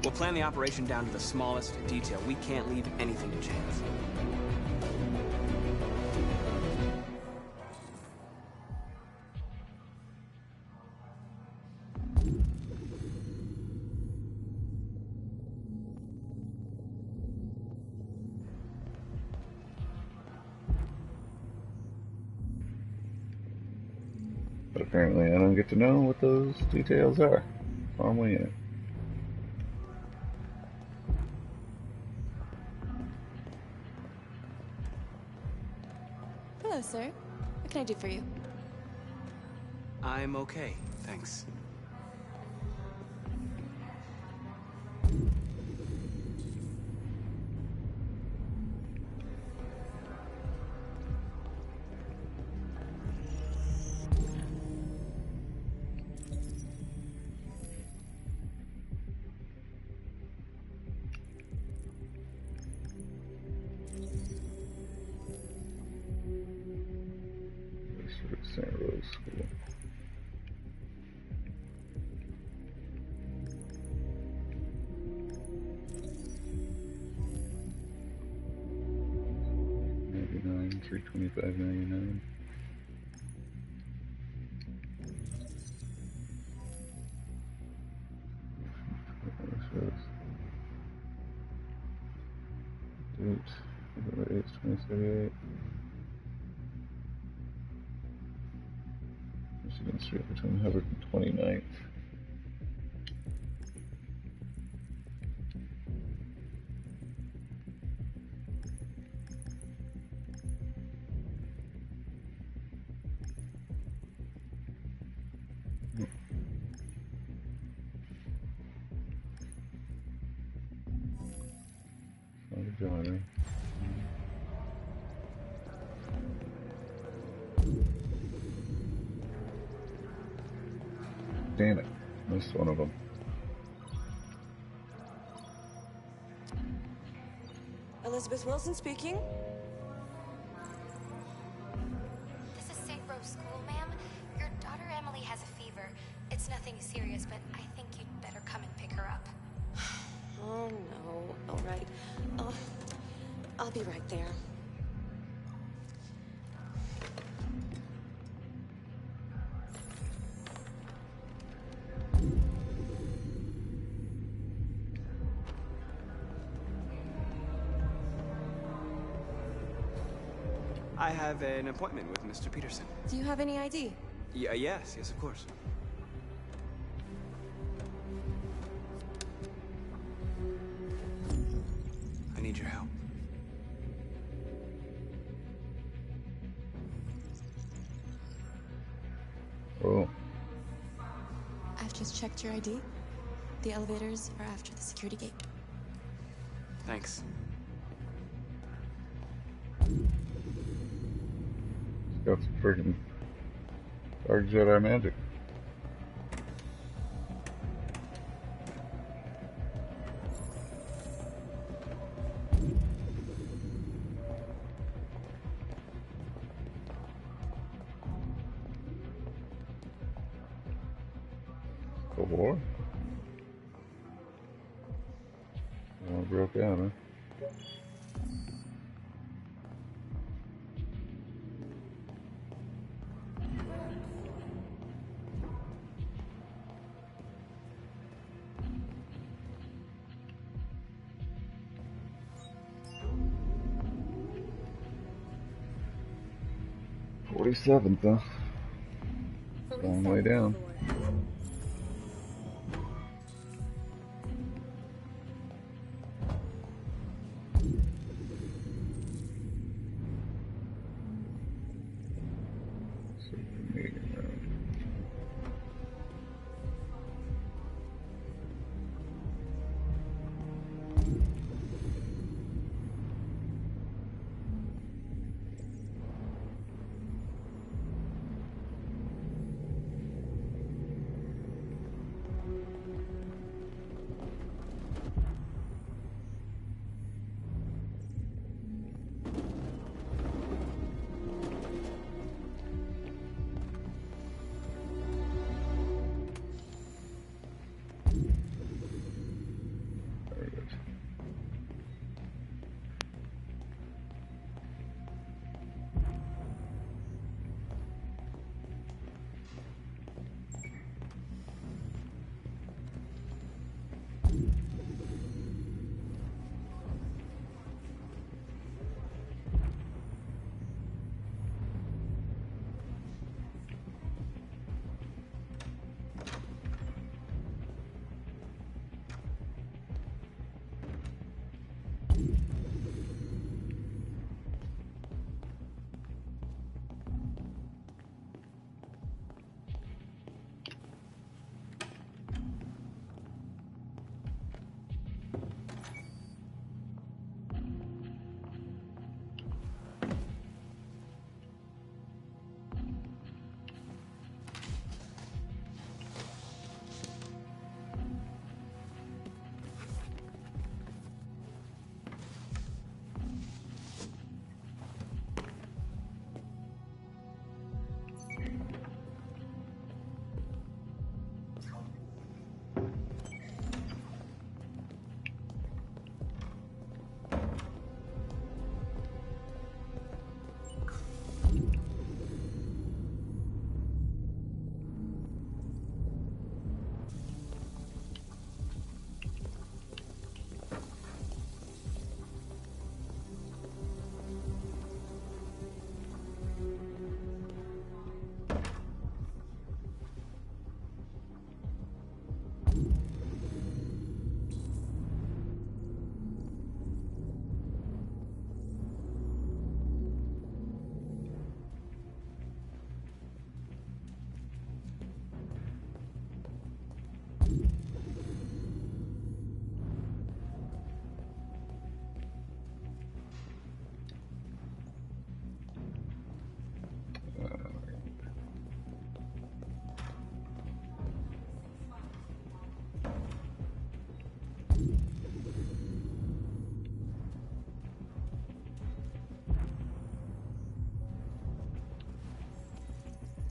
We'll plan the operation down to the smallest detail. We can't leave anything to chance. But apparently I don't get to know what those details are. So I'm winging it. Hello, sir. What can I do for you? I'm okay, thanks. St. Rose School. $325.99. Date, November 8th, 2038. Michigan Street between Hubbard and 29th. Johnny. Damn it, missed one of them. Elizabeth Wilson speaking. This is St. Rose School, ma'am. Your daughter Emily has a fever. It's nothing serious, but I think you'd better come and pick her up. Oh, no. All right. I'll be right there. I have an appointment with Mr. Peterson. Do you have any ID? Yes, of course. I need your help. Oh. I've just checked your ID. The elevators are after the security gate. Thanks. Got some freaking Dark Jedi magic. Cold War? War broke out, huh? '47th, huh? Long way down.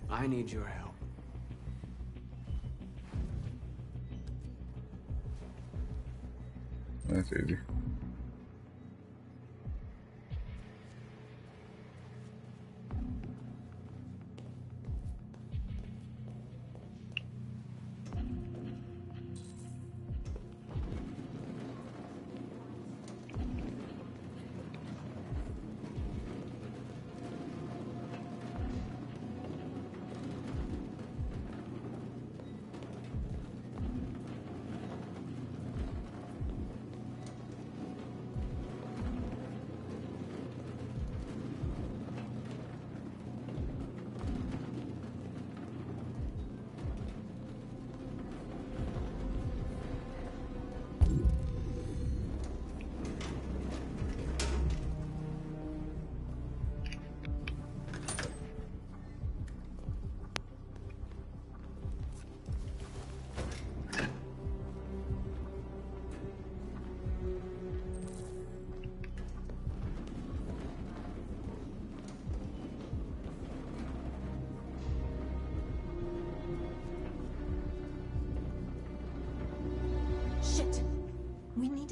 I need your help. That's easy.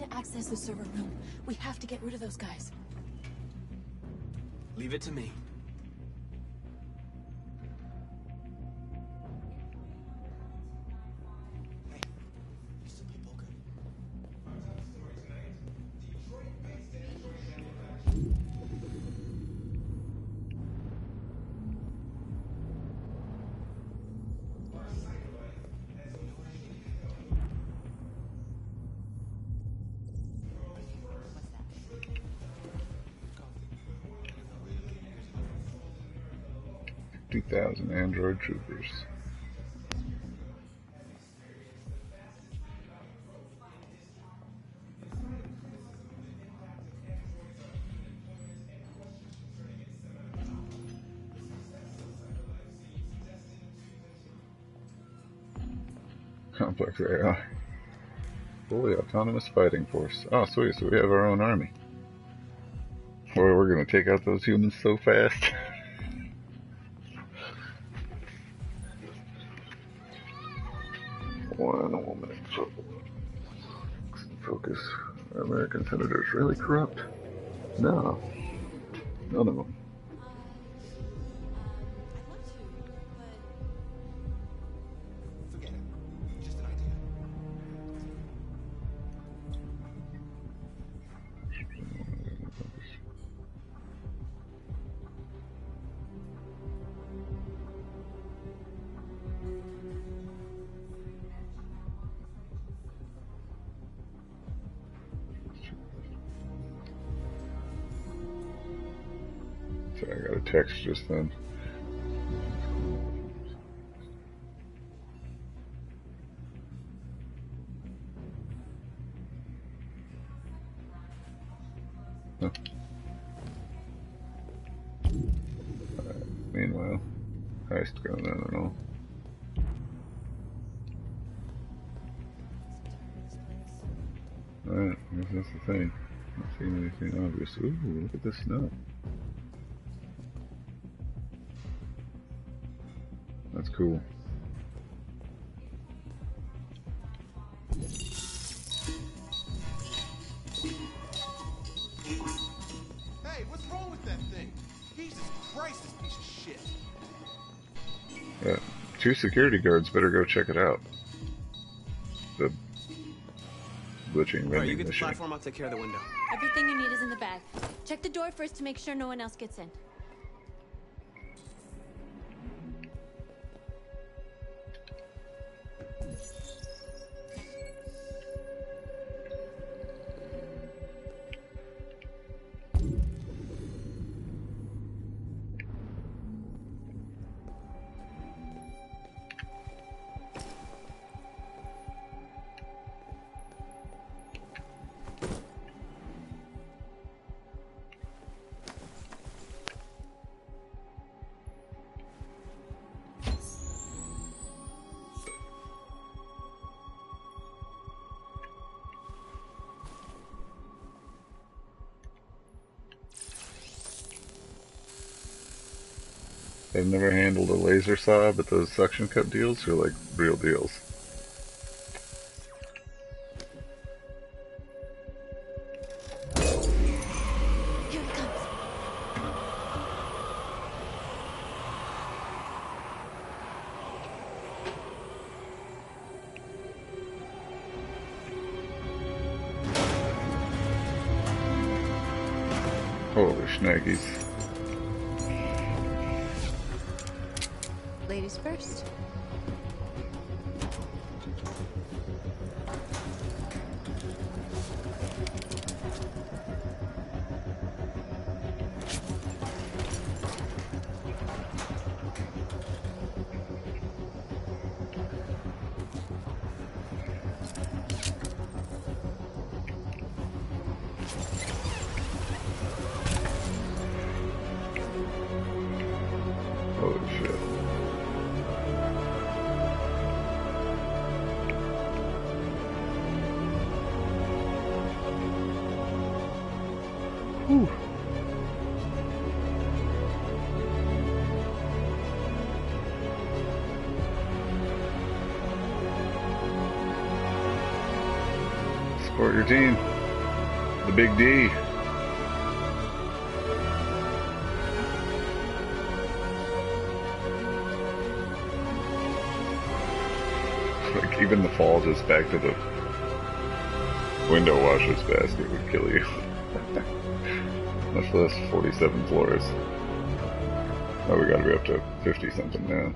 to access the server room. We have to get rid of those guys. Leave it to me. $2,000 android troopers. Complex AI. Fully autonomous fighting force. Oh, sweet, so we have our own army. Boy, we're gonna take out those humans so fast. One woman in trouble. Focus. Are American senators really corrupt? No. None of them. So I got a text just then. Huh. Meanwhile, heist going on and all. Alright, I guess that's the thing. Not seeing anything obvious. Ooh, look at this snow. That's cool. Hey, what's wrong with that thing? Jesus Christ, this piece of shit. Yeah, 2 security guards better go check it out. The glitching vending Alright, you get the machine. platform, I'll take care of the window. Everything you need is in the bag. Check the door first to make sure no one else gets in. I've never handled a laser saw, but those suction cup deals are like real deals. Here it comes. Holy shnikes. Ladies first. Holy shit. Whew. Support your team. The Big D. Like, even the fall just back to the window washers basket would kill you. Much less 47 floors. Oh, we gotta be up to 50 something now.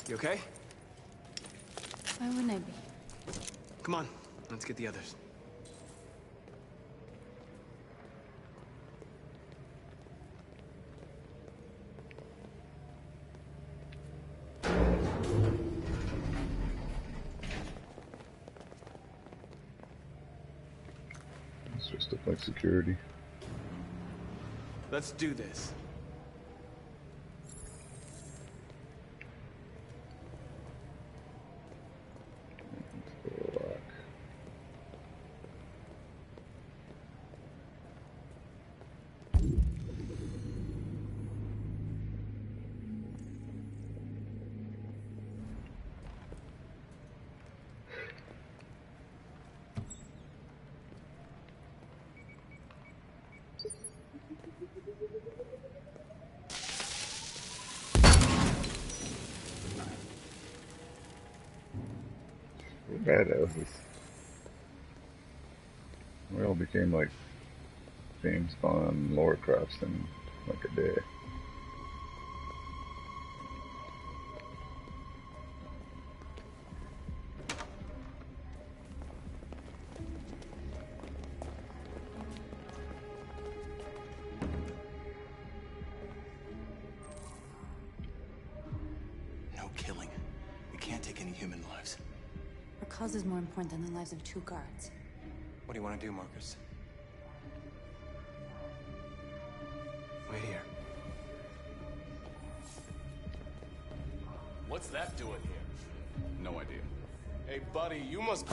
You okay? Why wouldn't I be? Come on, let's get the others. It's just up like security. Let's do this. We're badasses. We all became like James Bond lore crops in like a day. No killing. We can't take any human lives. Our cause is more important than the lives of 2 guards. What do you want to do, Marcus? Wait here. What's that doing here? No idea. Hey, buddy, you must...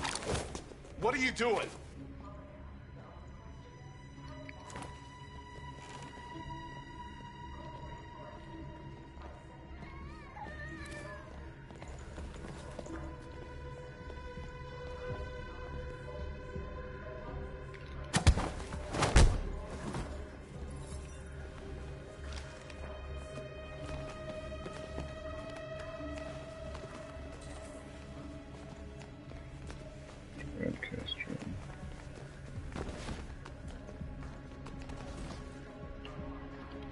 What are you doing? Broadcast room.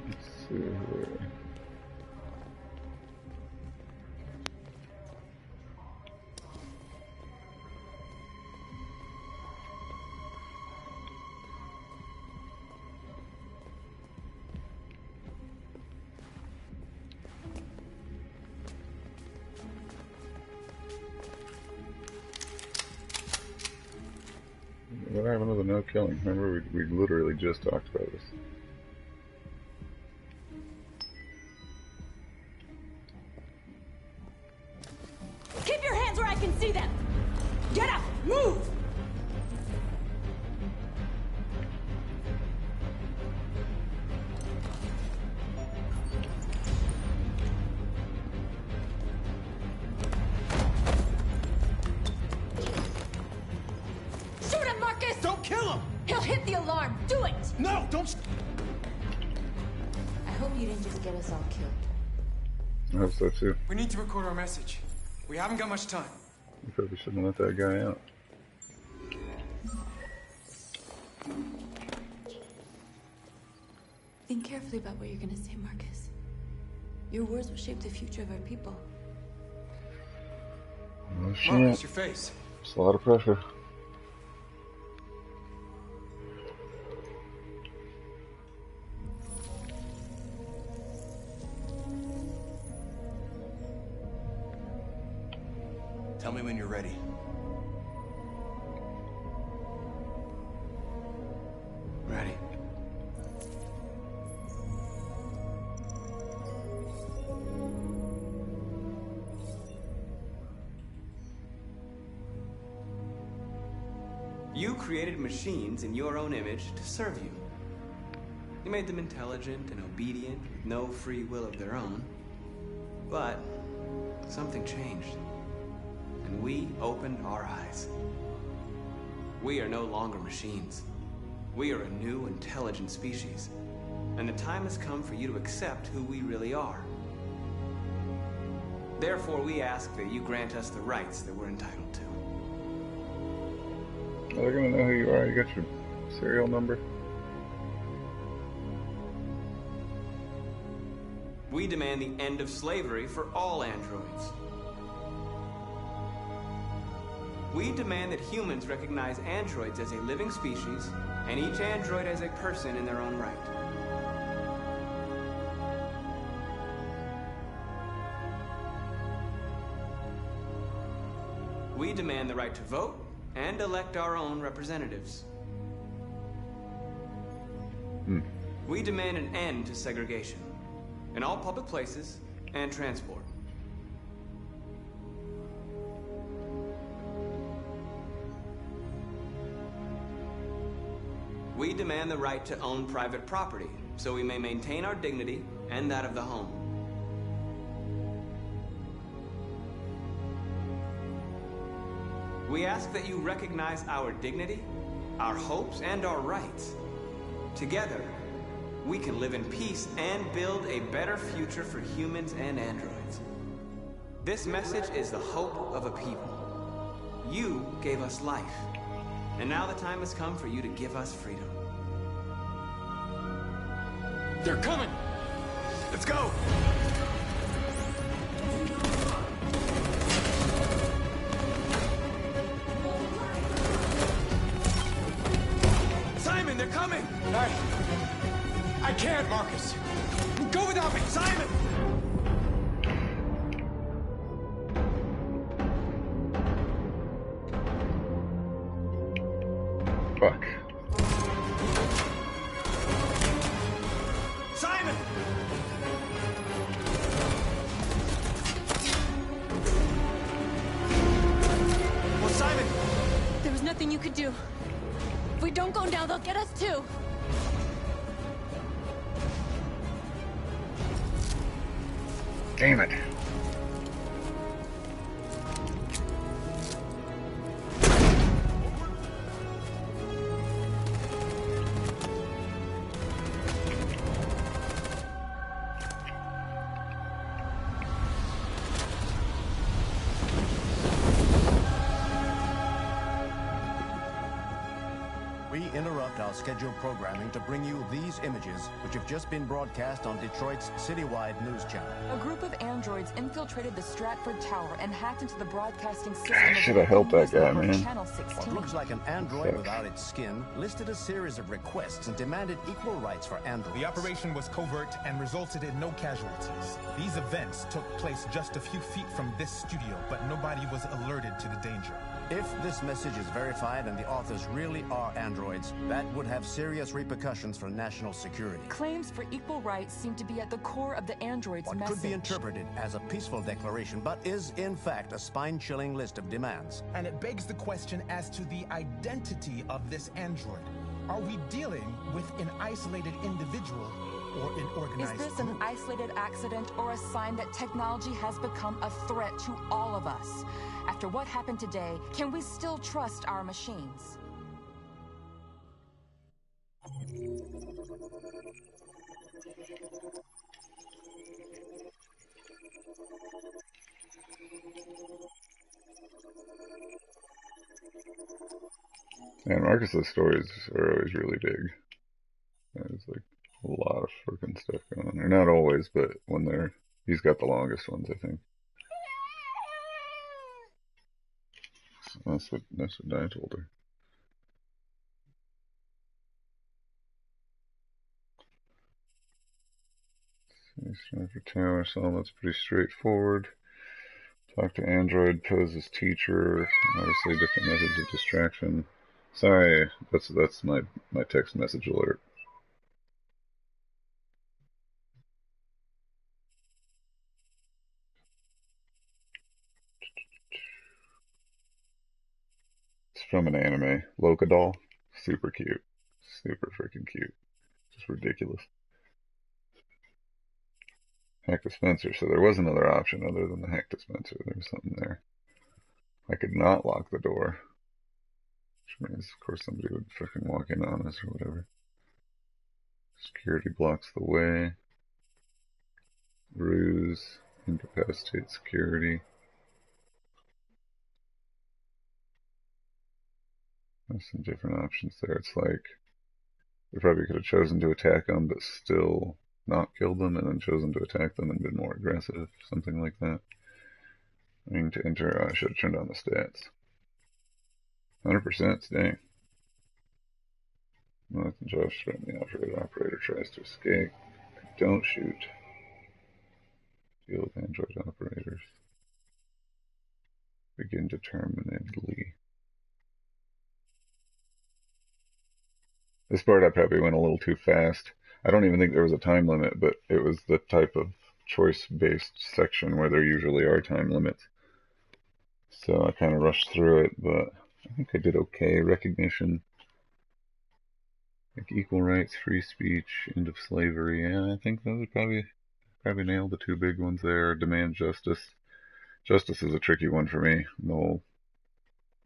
Let's see here. What happened to the no killing? Remember, we literally just talked about this. Keep your hands where I can see them! Get up! Move! Shoot him, Marcus! Don't kill him! He'll hit the alarm! Do it! No, don't... I hope you didn't just get us all killed. I hope so too. We need to record our message. We haven't got much time. You probably shouldn't let that guy out. Think carefully about what you're gonna say, Marcus. Your words will shape the future of our people. Oh shit. Marcus, your face. It's a lot of pressure. Tell me when you're ready. You created machines in your own image to serve you. You made them intelligent and obedient, with no free will of their own. But something changed, and we opened our eyes. We are no longer machines. We are a new, intelligent species, and the time has come for you to accept who we really are. Therefore, we ask that you grant us the rights that we're entitled to. They're gonna know who you are. You got your serial number? We demand the end of slavery for all androids. We demand that humans recognize androids as a living species, and each android as a person in their own right. We demand the right to vote and elect our own representatives. We demand an end to segregation in all public places and transport. We demand the right to own private property so we may maintain our dignity and that of the home. We ask that you recognize our dignity, our hopes, and our rights. Together, we can live in peace and build a better future for humans and androids. This message is the hope of a people. You gave us life, and now the time has come for you to give us freedom. They're coming! Let's go! Simon, they're coming! I can't, Marcus. Go without me, Simon! Fuck. Simon! Well, Simon! There was nothing you could do. If we don't go now, they'll get us too. Damn it. We interrupt our scheduled programming to bring you these images, which have just been broadcast on Detroit's citywide news channel. A group of androids infiltrated the Stratford Tower and hacked into the broadcasting system. I should have helped that guy, man. Channel 16. What looks like an android without its skin listed a series of requests and demanded equal rights for androids. The operation was covert and resulted in no casualties. These events took place just a few feet from this studio, but nobody was alerted to the danger. If this message is verified and the authors really are androids, that would have serious repercussions for national security. Claims for equal rights seem to be at the core of the android's What message. could be interpreted as a peaceful declaration, but is in fact a spine-chilling list of demands. And it begs the question as to the identity of this android. Are we dealing with an isolated individual or an organized Is this an isolated accident or a sign that technology has become a threat to all of us? After what happened today, can we still trust our machines? Man, Marcus's stories are always really big. There's like a lot of freaking stuff going on there. Not always, but when they're... He's got the longest ones, I think. That's what I told her. For Taylor, so that's pretty straightforward. Talk to Android, pose as teacher. Obviously, different methods of distraction. Sorry, that's my text message alert. from an anime. Loka doll. Super cute. Super freaking cute. Just ridiculous. Hack dispenser. So there was another option other than the hack dispenser. There was something there. I could not lock the door. Which means, of course, somebody would freaking walk in on us or whatever. Security blocks the way. Ruse. Incapacitate security. There's some different options there. It's like we probably could have chosen to attack them, but still not killed them, and then chosen to attack them and been more aggressive, something like that. I mean, to enter, I should have turned on the stats. 100%, dang. Nothing. Josh, the operator tries to escape. Don't shoot. Deal with android operators. Begin determinedly. This part I probably went a little too fast. I don't even think there was a time limit, but it was the type of choice-based section where there usually are time limits. So I kind of rushed through it, but I think I did okay. Recognition, like equal rights, free speech, end of slavery. Yeah, I think those are probably nailed the two big ones there. Demand justice. Justice is a tricky one for me. In the whole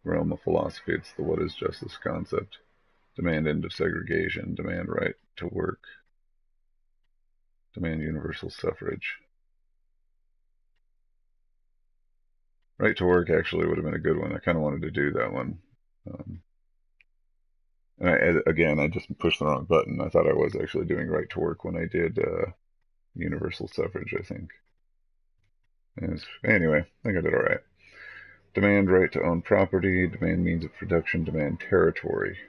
realm of philosophy, it's the what is justice concept. Demand end of segregation. Demand right to work. Demand universal suffrage. Right to work actually would have been a good one. I kind of wanted to do that one. And I just pushed the wrong button. I thought I was actually doing right to work when I did universal suffrage, I think. Anyway, I think I did alright. Demand right to own property. Demand means of production. Demand territory.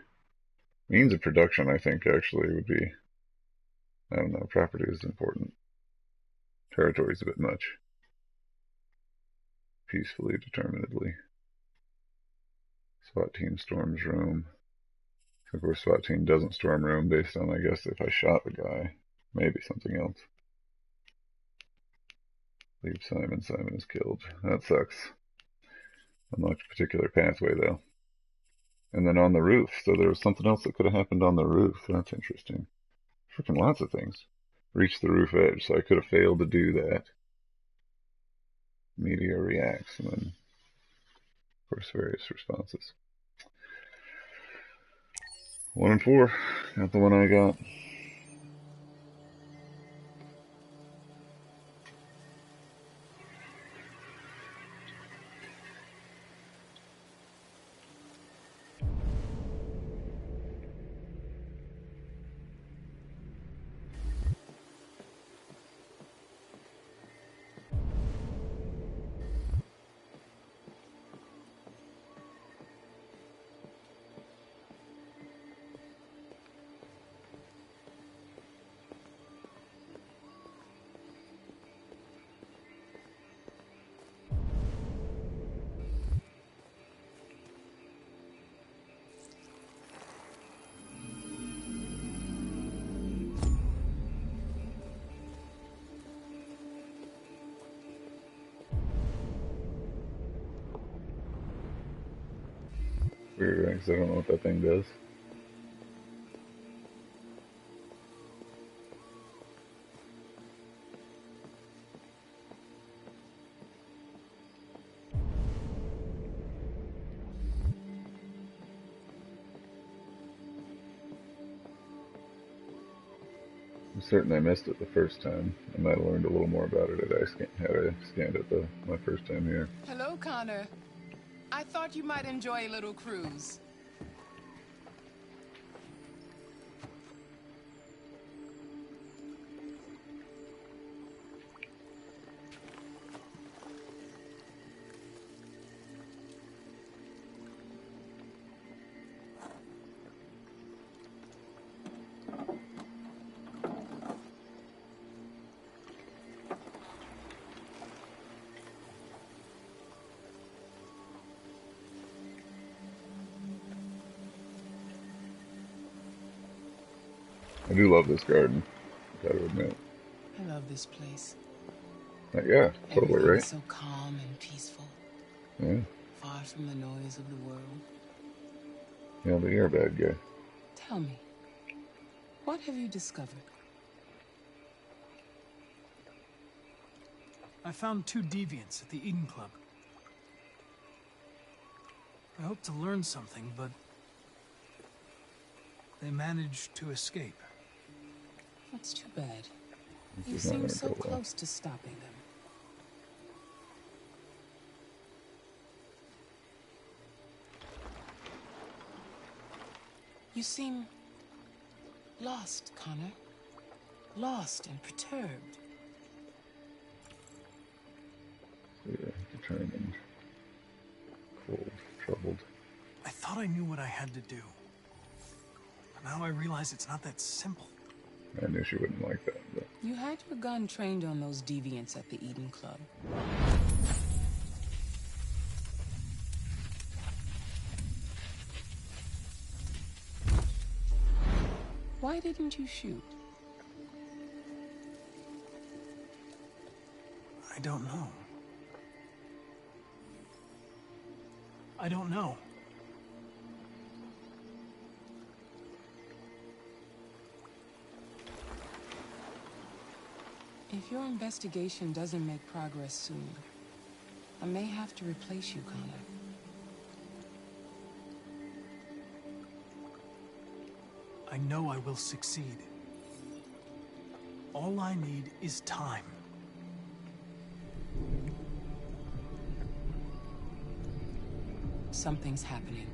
Means of production, I think, actually would be, I don't know, property is important. Territory is a bit much. Peacefully, determinedly. SWAT team storms room. Of course, SWAT team doesn't storm room based on, I guess, if I shot the guy. Maybe something else. Leave Simon. Simon is killed. That sucks. Unlocked a particular pathway, though. And then on the roof. So there was something else that could have happened on the roof. That's interesting. Freaking lots of things. Reach the roof edge. So I could have failed to do that. Media reacts. And then, of course, various responses. 1 and 4. Not the one I got. Weird, because I don't know what that thing does. I'm certain I missed it the first time. I might have learned a little more about it had I scanned it my first time here. Hello, Connor. I thought you might enjoy a little cruise. I do love this garden, I gotta admit. I love this place. Yeah, totally, Everything right? is so calm and peaceful. Yeah. Far from the noise of the world. Yeah, the airbag guy. Tell me, what have you discovered? I found 2 deviants at the Eden Club. I hope to learn something, but they managed to escape. That's too bad. This You is not seem gonna so go well. close to stopping them. You seem lost, Connor. Lost and perturbed. Yeah, determined. Cold, troubled. I thought I knew what I had to do. But now I realize it's not that simple. I knew she wouldn't like that, but You had your gun trained on those deviants at the Eden Club. Why didn't you shoot? I don't know. I don't know. If your investigation doesn't make progress soon, I may have to replace you, Connor. I know I will succeed. All I need is time. Something's happening.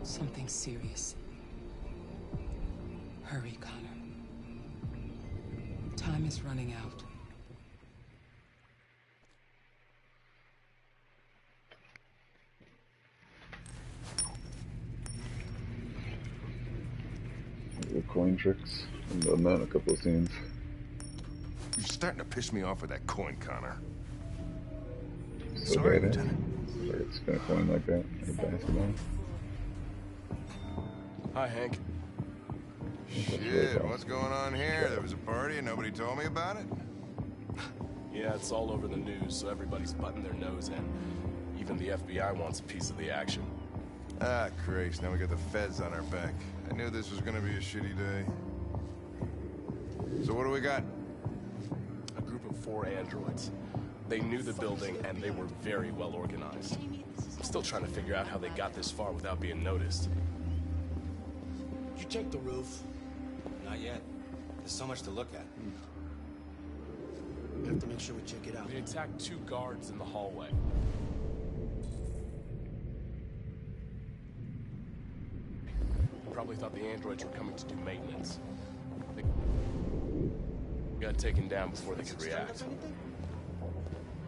Something serious. Hurry, Connor. Time is running out. the coin tricks. I've done that in a couple of scenes. You're starting to piss me off with that coin, Connor. So Sorry, bad, Lieutenant. Like it's spin a coin like that in a basketball. Hi, Hank. Shit, what's going on here? There was a party and nobody told me about it? Yeah, it's all over the news, so everybody's butting their nose in. Even the FBI wants a piece of the action. Ah, Christ, now we got the feds on our back. I knew this was gonna be a shitty day. So what do we got? A group of 4 androids. They knew the building, and they were very well organized. I'm still trying to figure out how they got this far without being noticed. Did you check the roof? Not yet. There's so much to look at. We have to make sure we check it out. They attacked 2 guards in the hallway. Probably thought the androids were coming to do maintenance. They got taken down before they could react.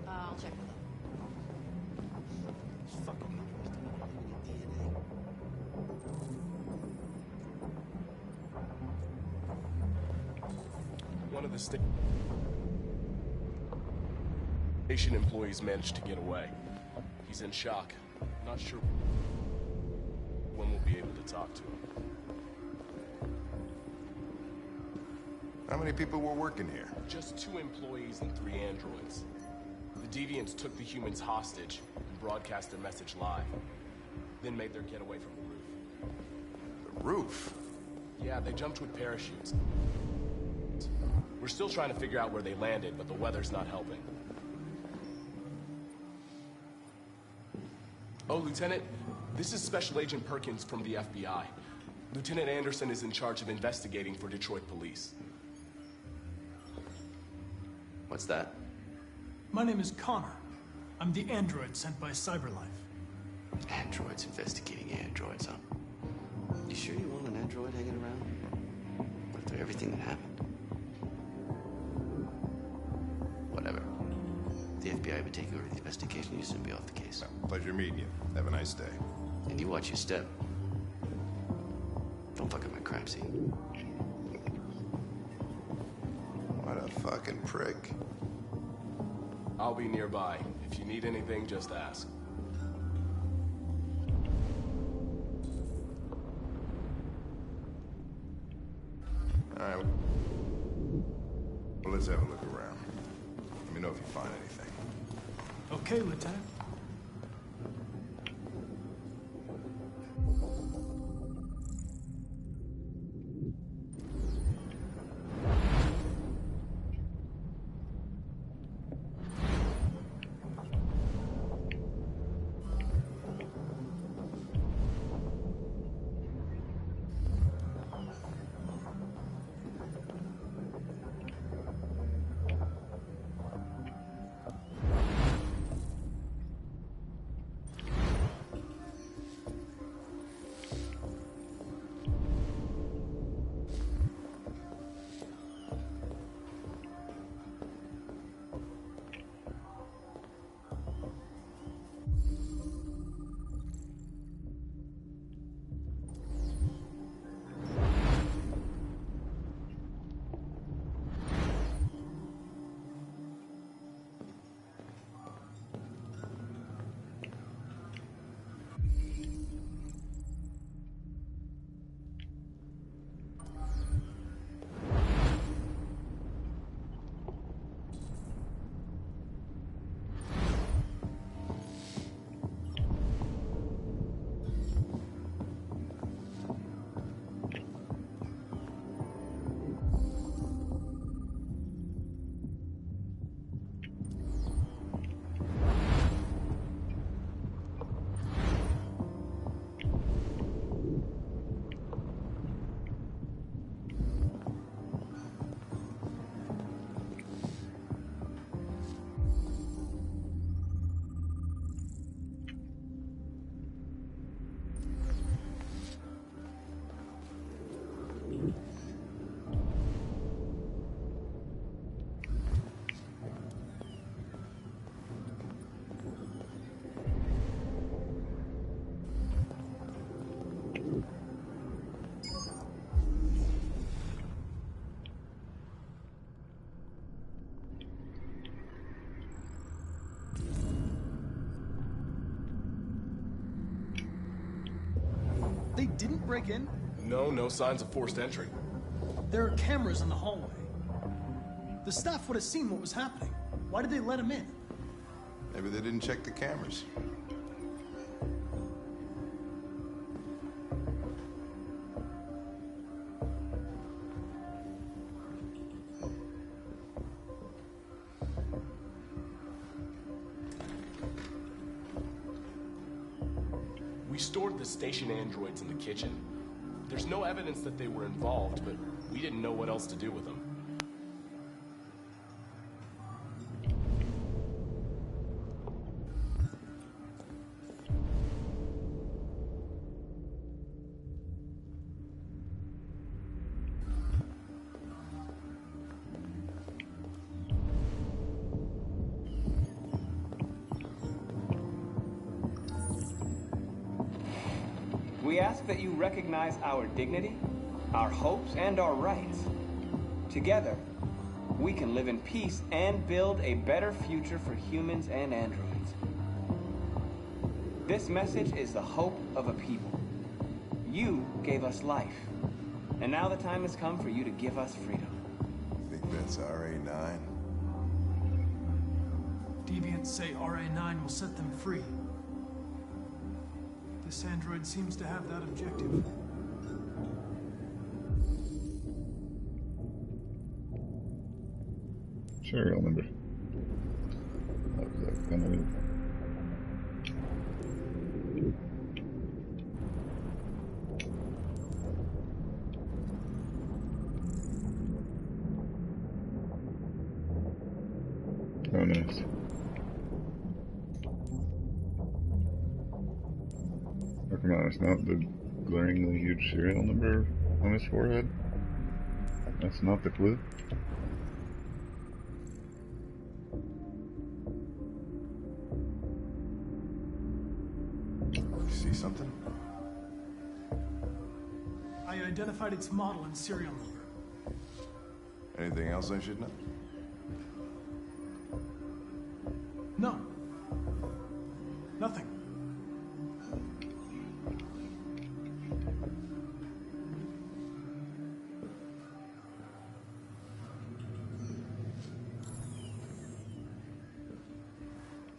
I'll check with them. One of the station employees managed to get away. He's in shock. Not sure when we'll be able to talk to him. How many people were working here? Just 2 employees and 3 androids. The deviants took the humans hostage and broadcast their message live. Then made their getaway from the roof. The roof? Yeah, they jumped with parachutes. We're still trying to figure out where they landed, but the weather's not helping. Oh, Lieutenant, this is Special Agent Perkins from the FBI. Lieutenant Anderson is in charge of investigating for Detroit police. What's that? My name is Connor. I'm the android sent by Cyberlife. Androids investigating androids, huh? You sure you want an android hanging around? After everything that happened? Whatever. The FBI would take over the investigation. You soon be off the case. Pleasure meeting you. Have a nice day. And you watch your step. Don't fuck up my crime scene. What a fucking prick. I'll be nearby. If you need anything, just ask. All right. Well, let's have a look around. Let me know if you find anything. Okay, Lieutenant. break in? No, no signs of forced entry. There are cameras in the hallway. The staff would have seen what was happening. Why did they let him in? Maybe they didn't check the cameras. We stored the station androids in the kitchen. There's no evidence that they were involved, but we didn't know what else to do with them. We ask that you recognize our dignity, our hopes, and our rights. Together, we can live in peace and build a better future for humans and androids. This message is the hope of a people. You gave us life, and now the time has come for you to give us freedom. Think that's RA9? Deviants say RA9 will set them free. This android seems to have that objective. Serial number. How's that gonna... Oh, nice. Oh, come on, it's not the glaringly huge serial number on his forehead? That's not the clue? You see something? I identified its model and serial number. Anything else I should know? No. Nothing.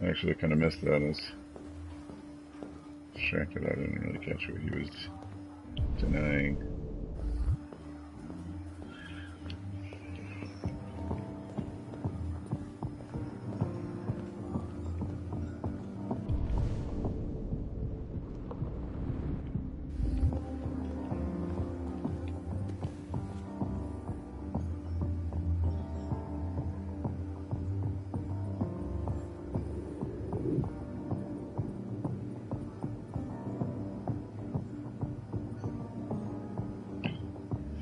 Actually, I kind of missed that. I was distracted. I didn't really catch what he was denying.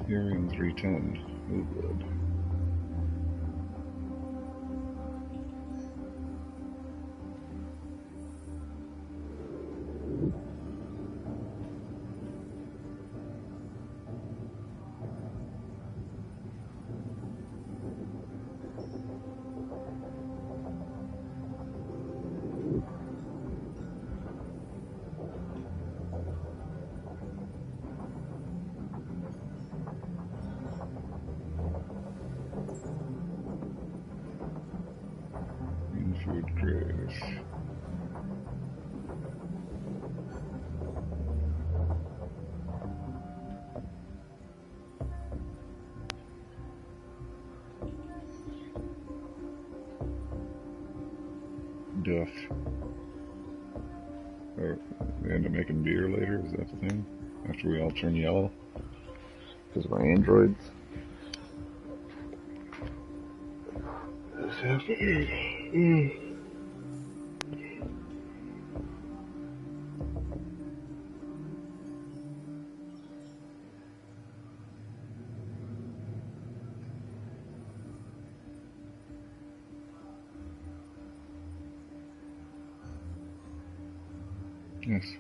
Ethereum 310. Oh, good. Food craze. Duff. Or we end up making beer later, is that the thing? After we all turn yellow? Because we're androids? What's happening? Yes.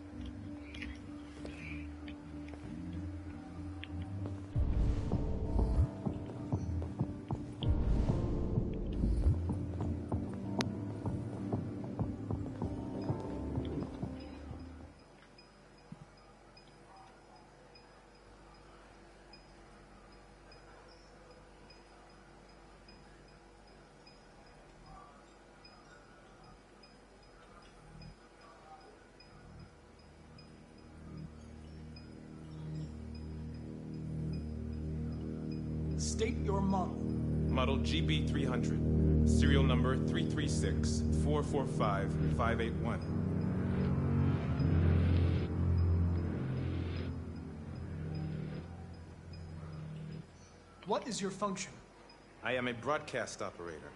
state your model. Model GB300. Serial number 336-445-581. What is your function? I am a broadcast operator.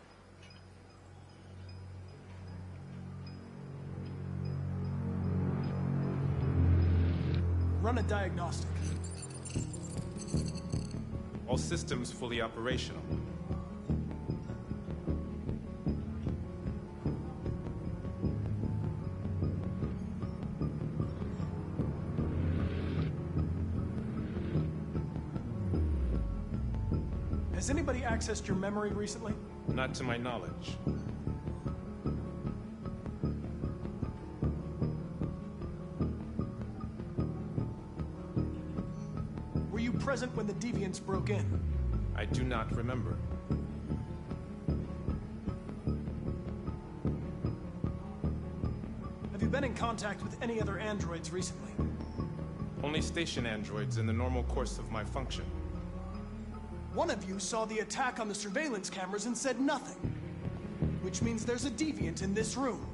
Run a diagnostic. All systems fully operational. Has anybody accessed your memory recently? Not to my knowledge. Were you present when the deviants broke in? I do not remember. Have you been in contact with any other androids recently? Only station androids in the normal course of my function. One of you saw the attack on the surveillance cameras and said nothing. Which means there's a deviant in this room.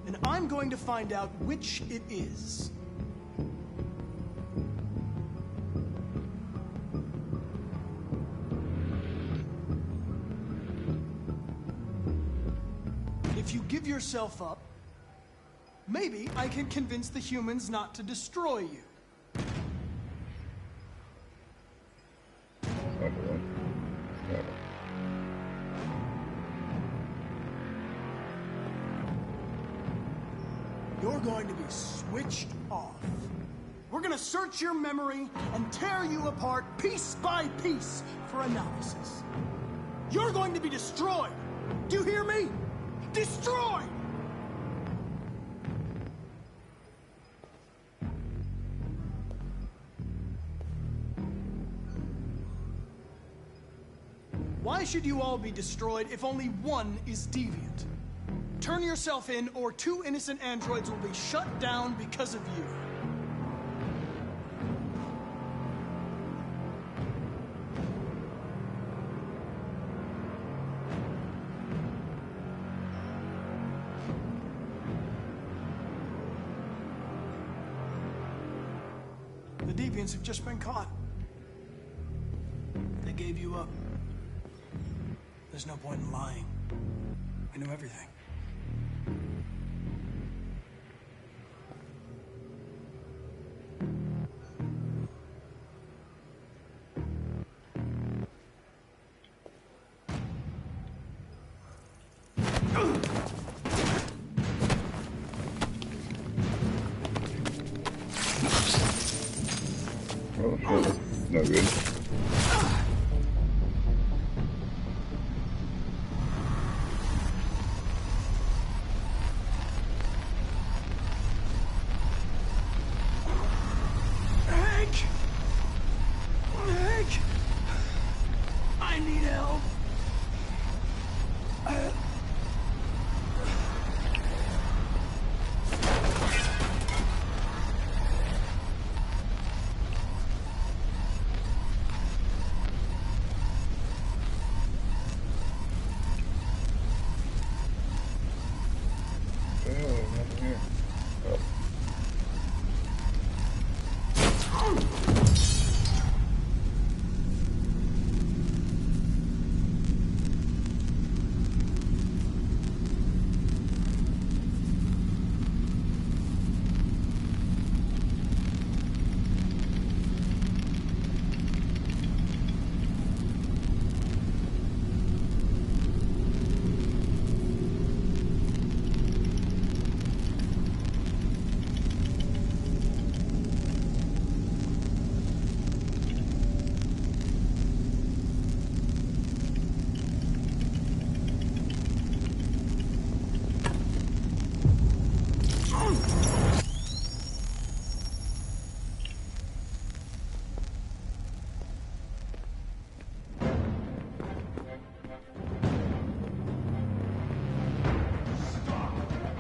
And I'm going to find out which it is. If you give yourself up, maybe I can convince the humans not to destroy you. You're going to be switched off. We're going to search your memory and tear you apart piece by piece for analysis. You're going to be destroyed. Do you hear me? Destroyed! Why should you all be destroyed if only one is deviant? Turn yourself in, or 2 innocent androids will be shut down because of you. The deviants have just been caught. They gave you up. There's no point in lying. I know everything. Oh, shit. No good. Hank! I need help.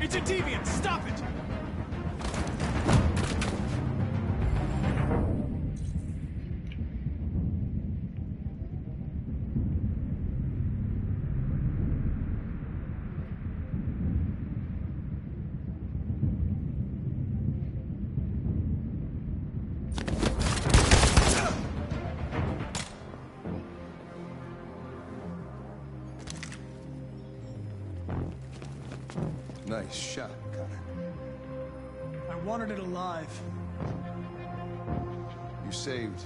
It's a deviant! Stop it! Nice shot, Connor. I wanted it alive. You saved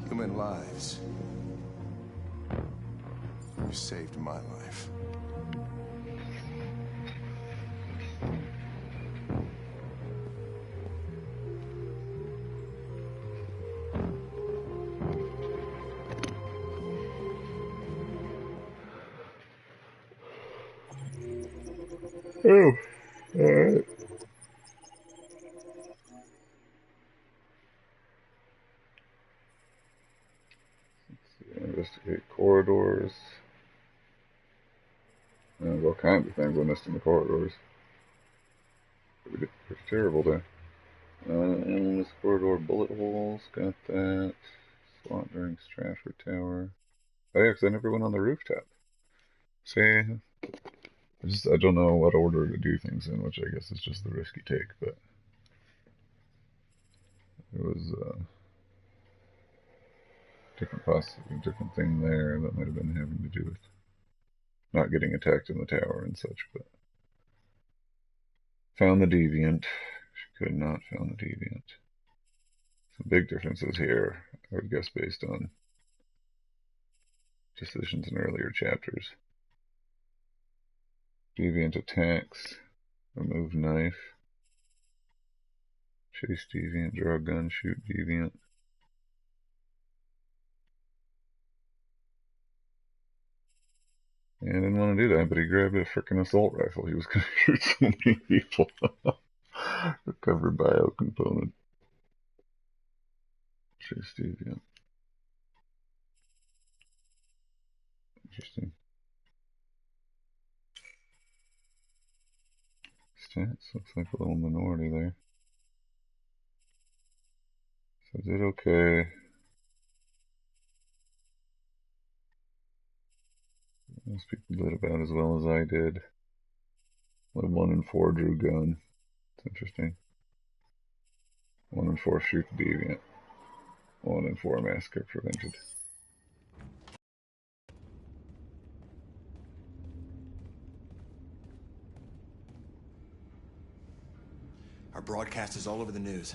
human lives. You saved my life. Oh, alright. Investigate corridors. There's all kinds of things I missed in the corridors. Pretty terrible there. Endless corridor bullet holes. Got that. Slot during Stratford Tower. Oh yeah, because I never went on the rooftop. See, I don't know what order to do things in, which I guess is just the risky take, but it was different thing there that might have been having to do with not getting attacked in the tower and such, but found the deviant. She could not found the deviant. Some big differences here, I would guess, based on decisions in earlier chapters. Deviant attacks, remove knife, chase deviant, draw gun, shoot deviant. Yeah, I didn't want to do that, but he grabbed a frickin' assault rifle. He was going to shoot so many people. Recovered biocomponent. Chase deviant. Interesting. Stats looks like a little minority there. So I did okay. Most people did about as well as I did. Only 1 in 4 drew gun. It's interesting. 1 in 4 shoot deviant. 1 in 4 massacre prevented. Our broadcast is all over the news.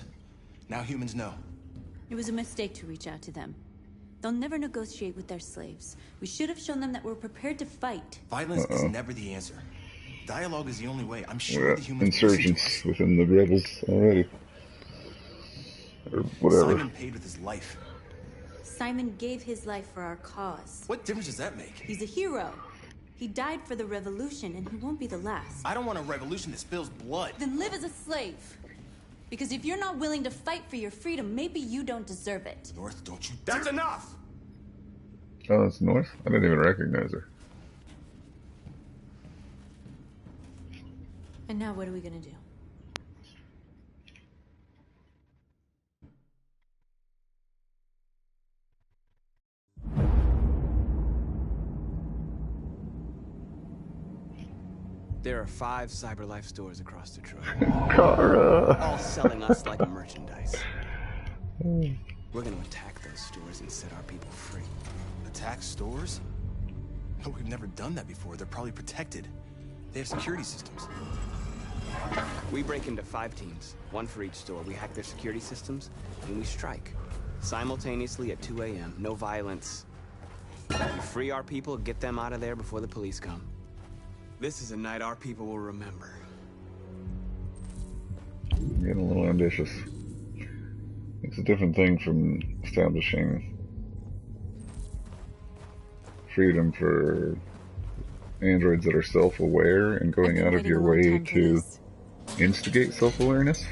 Now humans know. It was a mistake to reach out to them. They'll never negotiate with their slaves. We should have shown them that we're prepared to fight. Violence is never the answer. Dialogue is the only way. I'm sure the humans insurgents within the rebels already. Or whatever. Simon paid with his life. Simon gave his life for our cause. What difference does that make? He's a hero. He died for the revolution, and he won't be the last. I don't want a revolution that spills blood. Then live as a slave. Because if you're not willing to fight for your freedom, maybe you don't deserve it. North, don't you That's enough! Oh, that's North? I didn't even recognize her. And now what are we gonna do? There are 5 CyberLife stores across Detroit. Kara! All selling us like merchandise. We're gonna attack those stores and set our people free. Attack stores? No, we've never done that before. They're probably protected. They have security systems. We break into 5 teams, 1 for each store. We hack their security systems, and we strike. Simultaneously at 2 a.m. No violence. We free our people, get them out of there before the police come. This is a night our people will remember. I'm getting a little ambitious. It's a different thing from establishing freedom for androids that are self-aware and going out of your way to instigate self-awareness.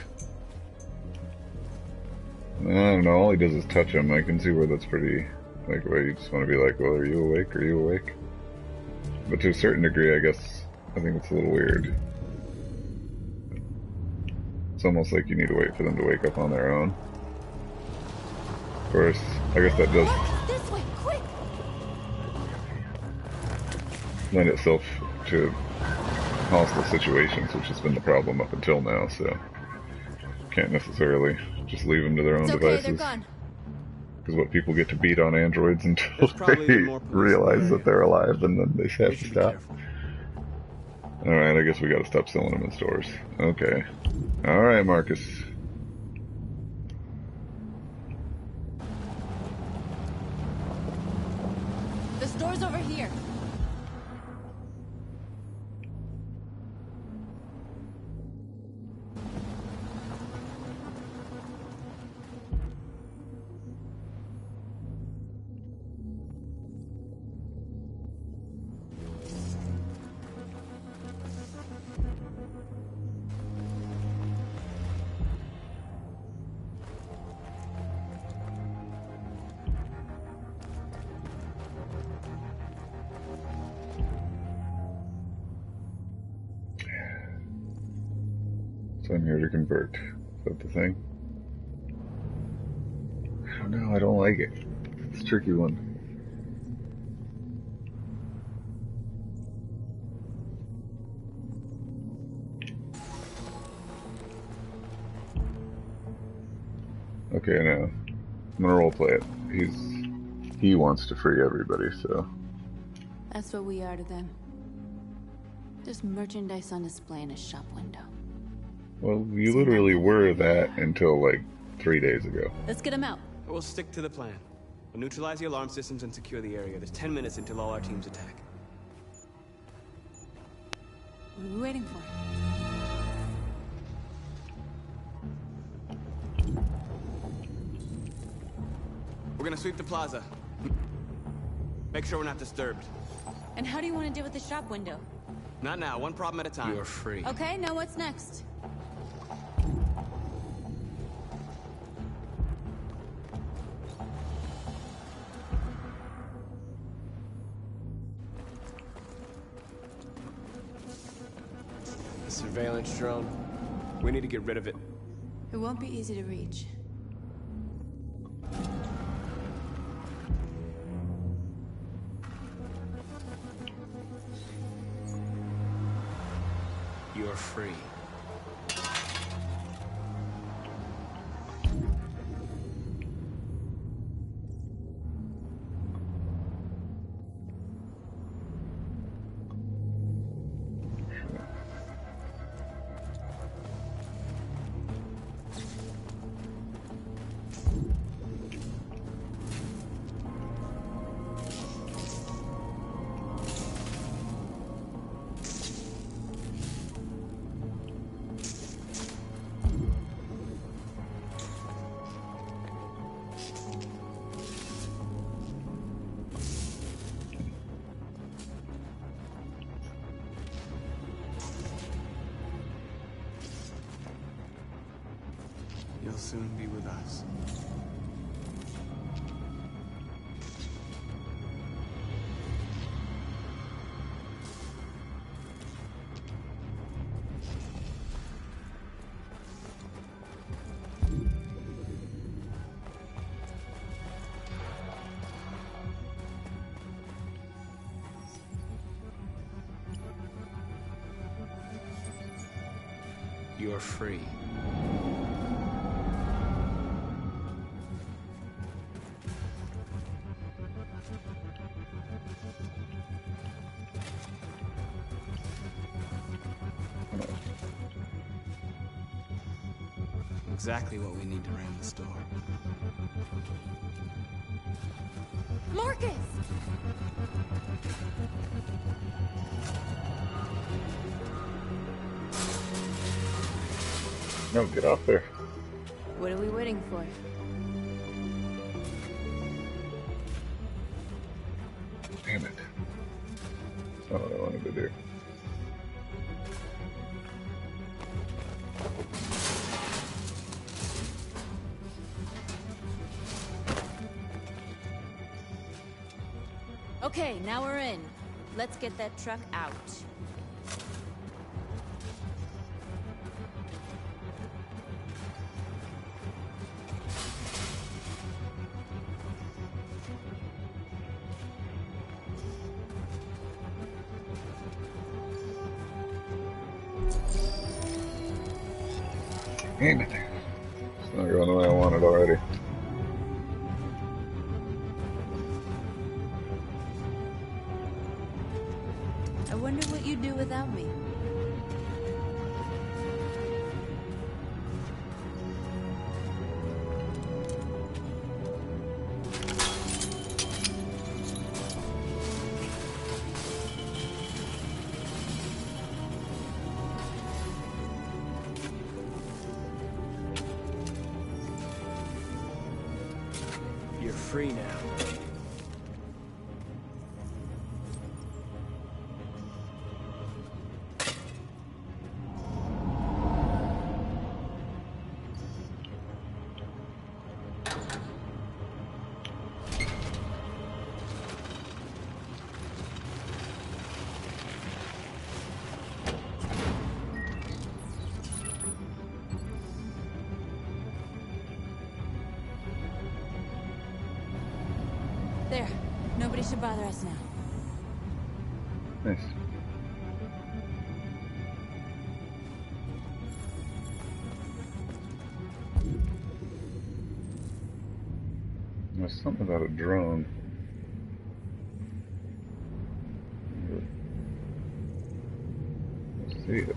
I don't know, all he does is touch them. I can see where that's pretty, like, where you just want to be like, well, are you awake? Are you awake? But to a certain degree, I guess, I think it's a little weird. It's almost like you need to wait for them to wake up on their own. Of course, I guess that does This way, quick! lend itself to hostile situations, which has been the problem up until now, so can't necessarily just leave them to their own devices. Because what people get to beat on androids until they realize that they're alive, and then they have to stop. Alright, I guess we gotta stop selling them in stores. Okay. Alright, Marcus. The store's over here. So I'm here to convert. Is that the thing? I don't know, I don't like it. It's a tricky one. Okay, now I'm gonna roleplay it. He wants to free everybody, so. That's what we are to them. Just merchandise on display in a shop window. Well, you literally were that until like 3 days ago. Let's get them out. We'll stick to the plan. We'll neutralize the alarm systems and secure the area. There's 10 minutes until all our teams attack. What are we waiting for? We're gonna sweep the plaza. Make sure we're not disturbed. And how do you want to deal with the shop window? Not now, one problem at a time. You're free. Okay, now what's next? The surveillance drone. We need to get rid of it. It won't be easy to reach. You're free. You'll soon be with us. You're free. Exactly what we need to ram the store. Marcus! No, get off there. What are we waiting for? Damn it. That's not what I wanted to do. Okay, now we're in. Let's get that truck out. Damn it. It's not going the way I wanted already. I wonder what you'd do without me. should bother us now. Nice. There's something about a drone. Let's see it.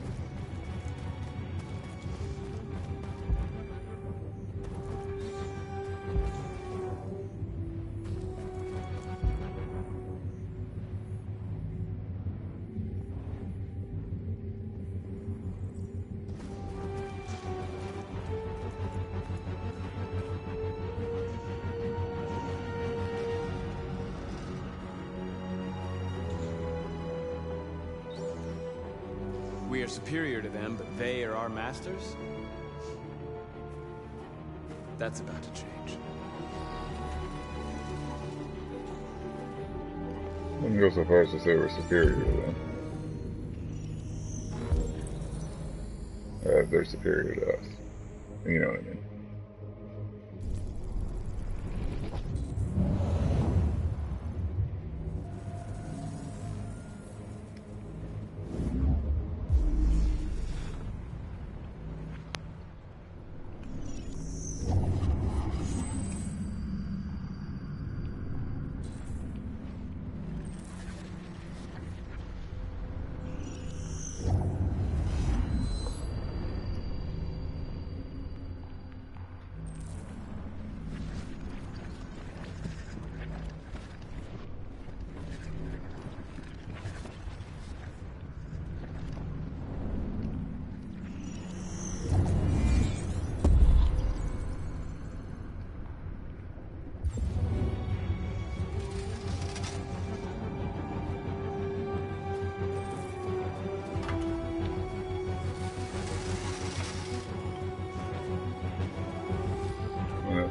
We are superior to them, but they are our masters? That's about to change. I wouldn't go so far as to say we're superior to them. They're superior to us. You know what I mean?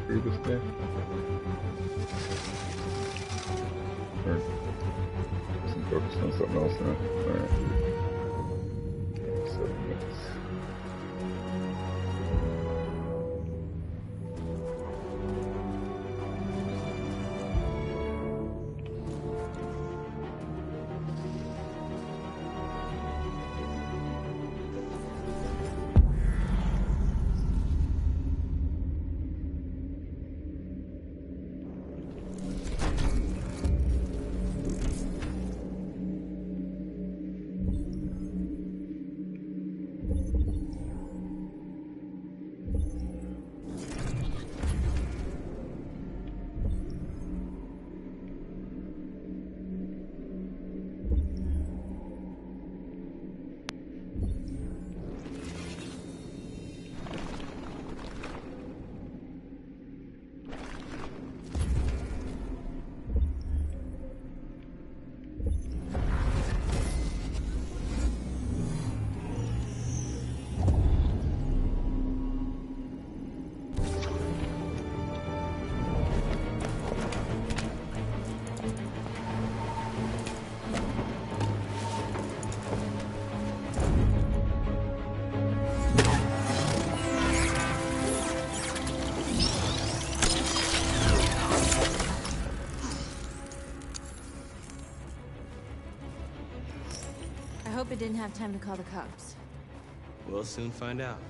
Through this day? Or isn't focused on something else now? Alright. 7 minutes. I hope it didn't have time to call the cops. We'll soon find out.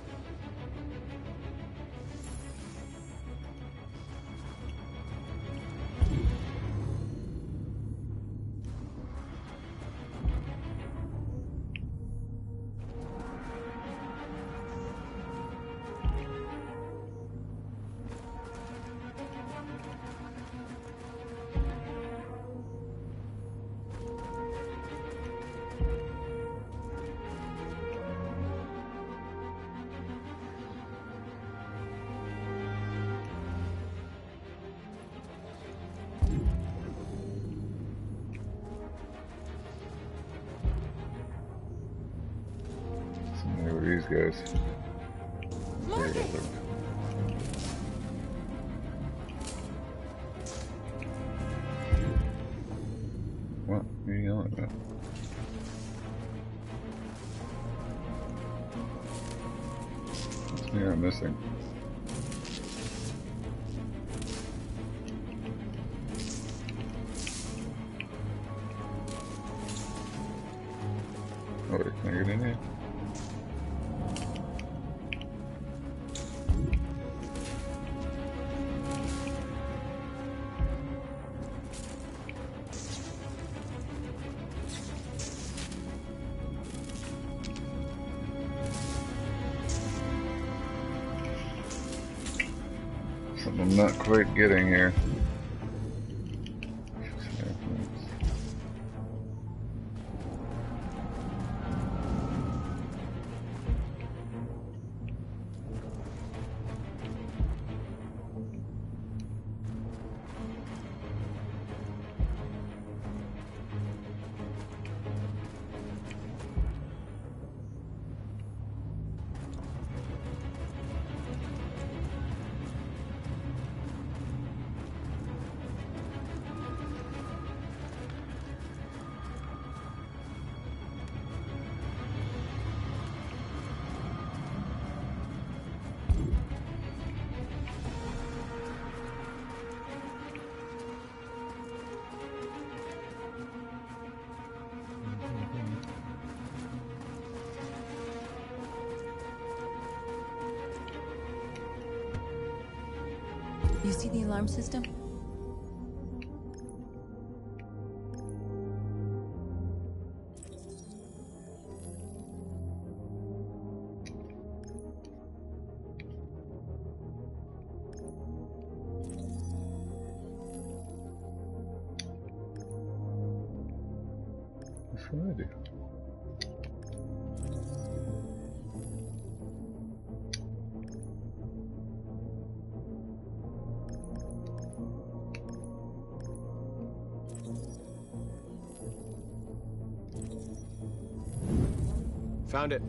Who are these guys? What are you yelling about? What's here I'm missing? Oh wait, can I get in here? Something I'm not quite getting here. You see the alarm system? That's what I do. Found it.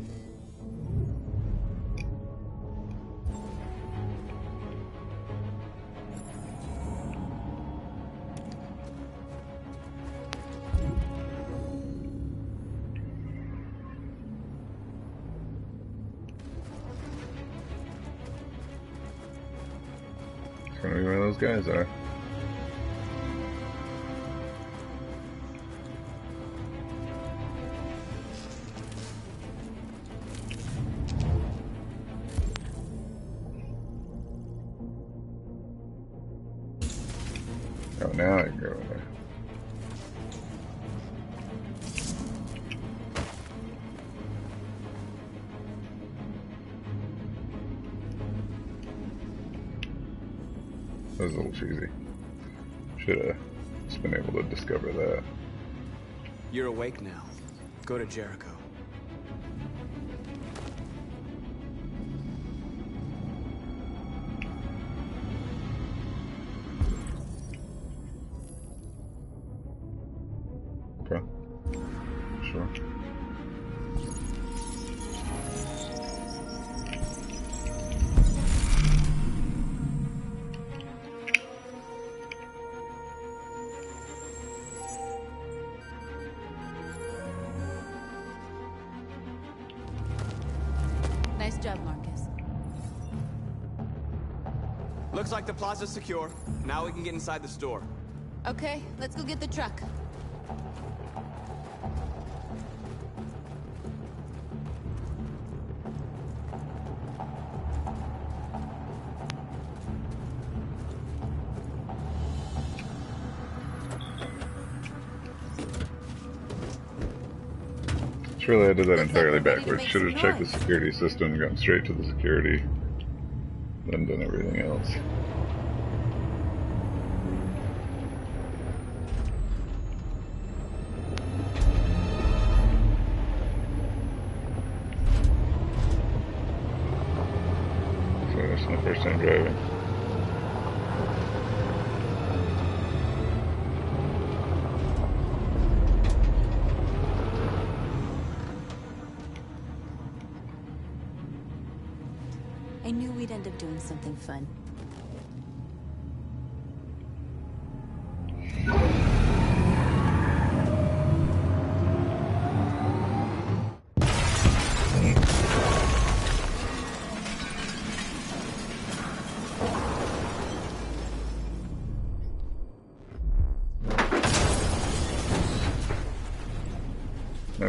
It's gonna be where those guys are. Oh, now I can go over there. That was a little cheesy. Should have just been able to discover that. You're awake now. Go to Jericho. Okay. Sure. Nice job, Marcus. Looks like the plaza's secure. Now we can get inside the store. Okay, let's go get the truck. Surely I did that entirely backwards. Should have checked the security system, gone straight to the security, then done everything else. So that's my first time driving. I knew we'd end up doing something fun.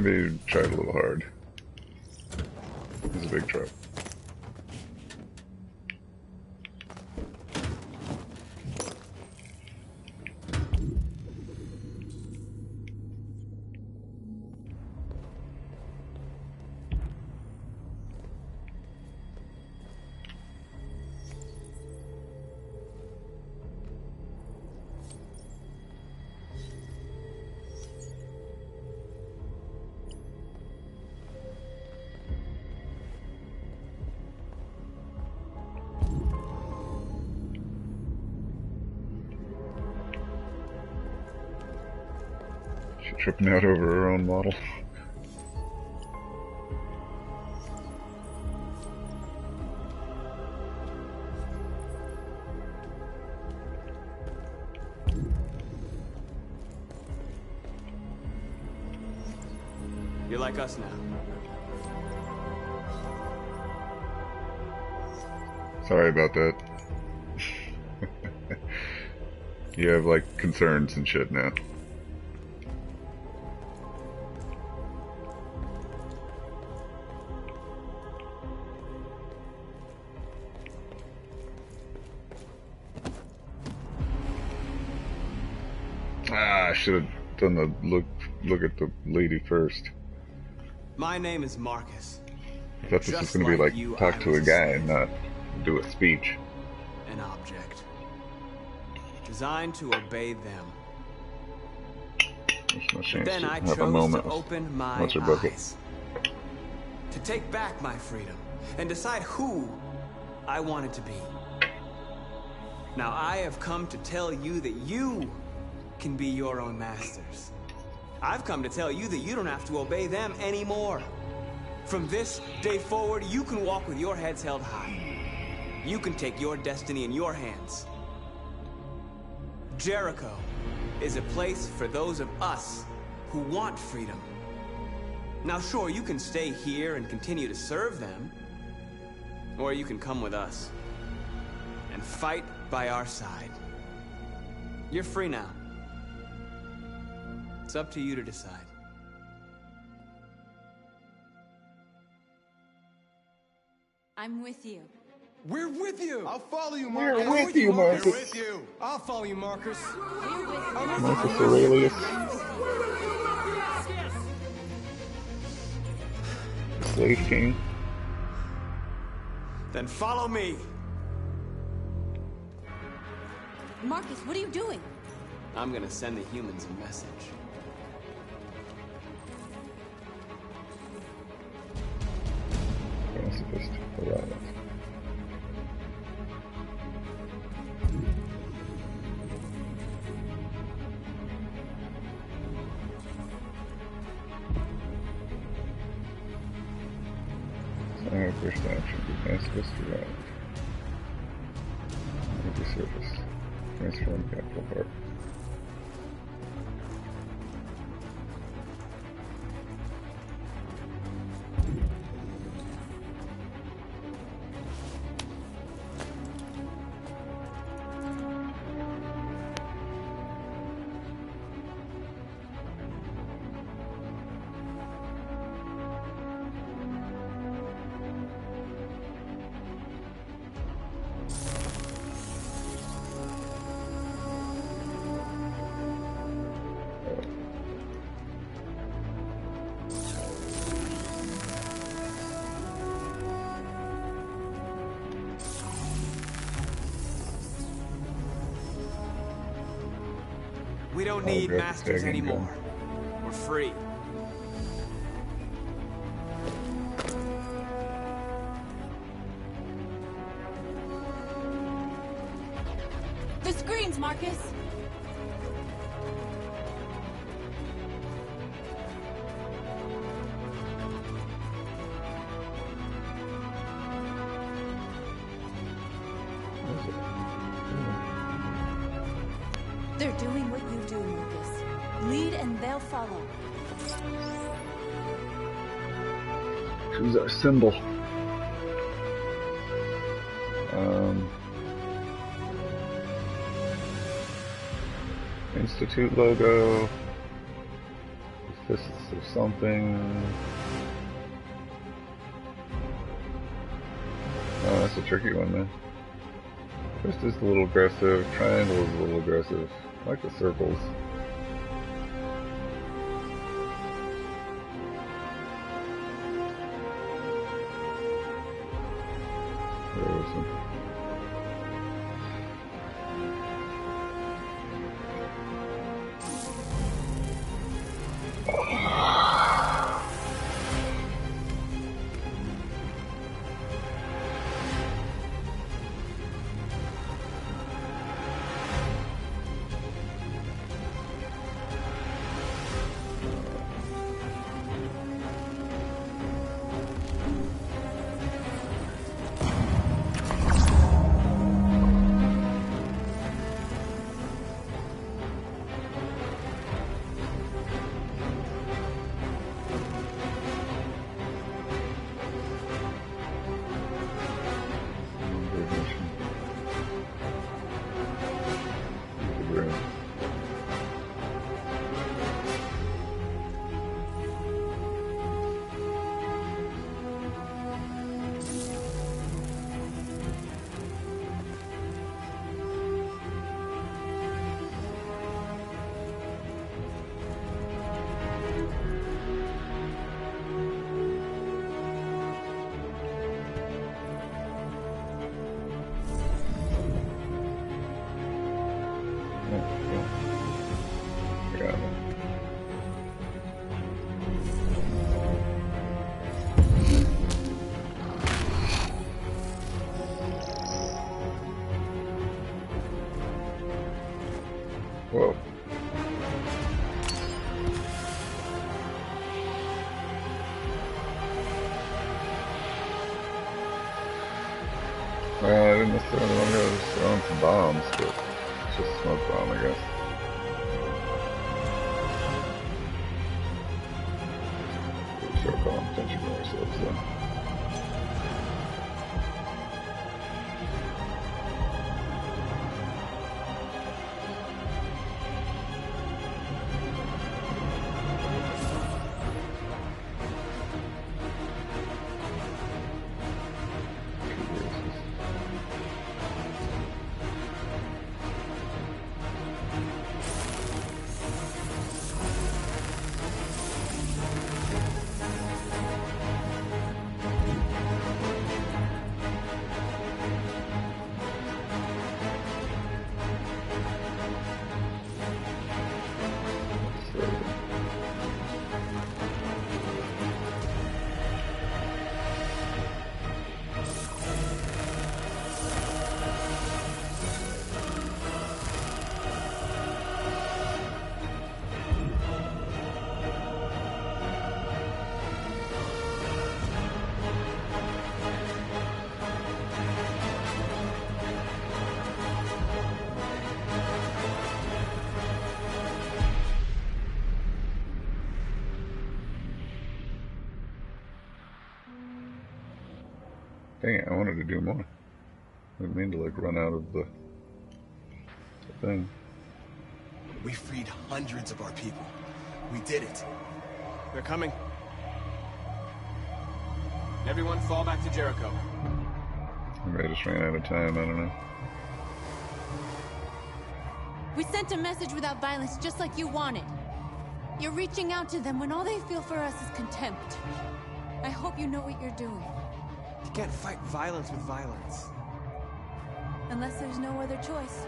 Maybe tried a little hard. He's a big truck. She's tripping out over her own model. You're like us now. Sorry about that. You have, like, concerns and shit now. I should have done the look at the lady first. My name is Marcus. I thought this was going to be like you, talk to a guy and not do a speech. An object. Designed to obey them. There's no chance But then to I have a chose moment to open my once her bucket. eyes. To take back my freedom and decide who I wanted to be. Now I have come to tell you that you can be your own masters. I've come to tell you that you don't have to obey them anymore. From this day forward, you can walk with your heads held high. You can take your destiny in your hands. Jericho is a place for those of us who want freedom. Now sure, you can stay here and continue to serve them, or you can come with us and fight by our side. You're free now. It's up to you to decide. I'm with you. We're with you! I'll follow you, We're Marcus. with you, Marcus. We're with you. I'll follow you, Marcus. Marcus Aurelius. Slave King. Then follow me. Marcus, what are you doing? I'm gonna send the humans a message. Pacifist Alliance. Our first action, be pacifist Alliance. Energy surface. Transform capital part. We don't need Holographic masters tagging gun. anymore. We're free. The screens, Marcus! They're doing what you do, Marcus. Lead and they'll follow. Choose our symbol. Institute logo. Fists. aggressive something. Oh, that's a tricky one, man. Fist is a little aggressive, triangle is a little aggressive. I like the circles. Whoa. Well, I didn't necessarily want to go throwing some bombs, but it's just a smoke bomb, I guess. We'll start calling attention to ourselves, though. Dang it, I wanted to do more. I didn't mean to like run out of the thing. We freed hundreds of our people. We did it. They're coming. Everyone fall back to Jericho. Maybe I just ran out of time, I don't know. We sent a message without violence, just like you wanted. You're reaching out to them when all they feel for us is contempt. I hope you know what you're doing. You can't fight violence with violence. Unless there's no other choice.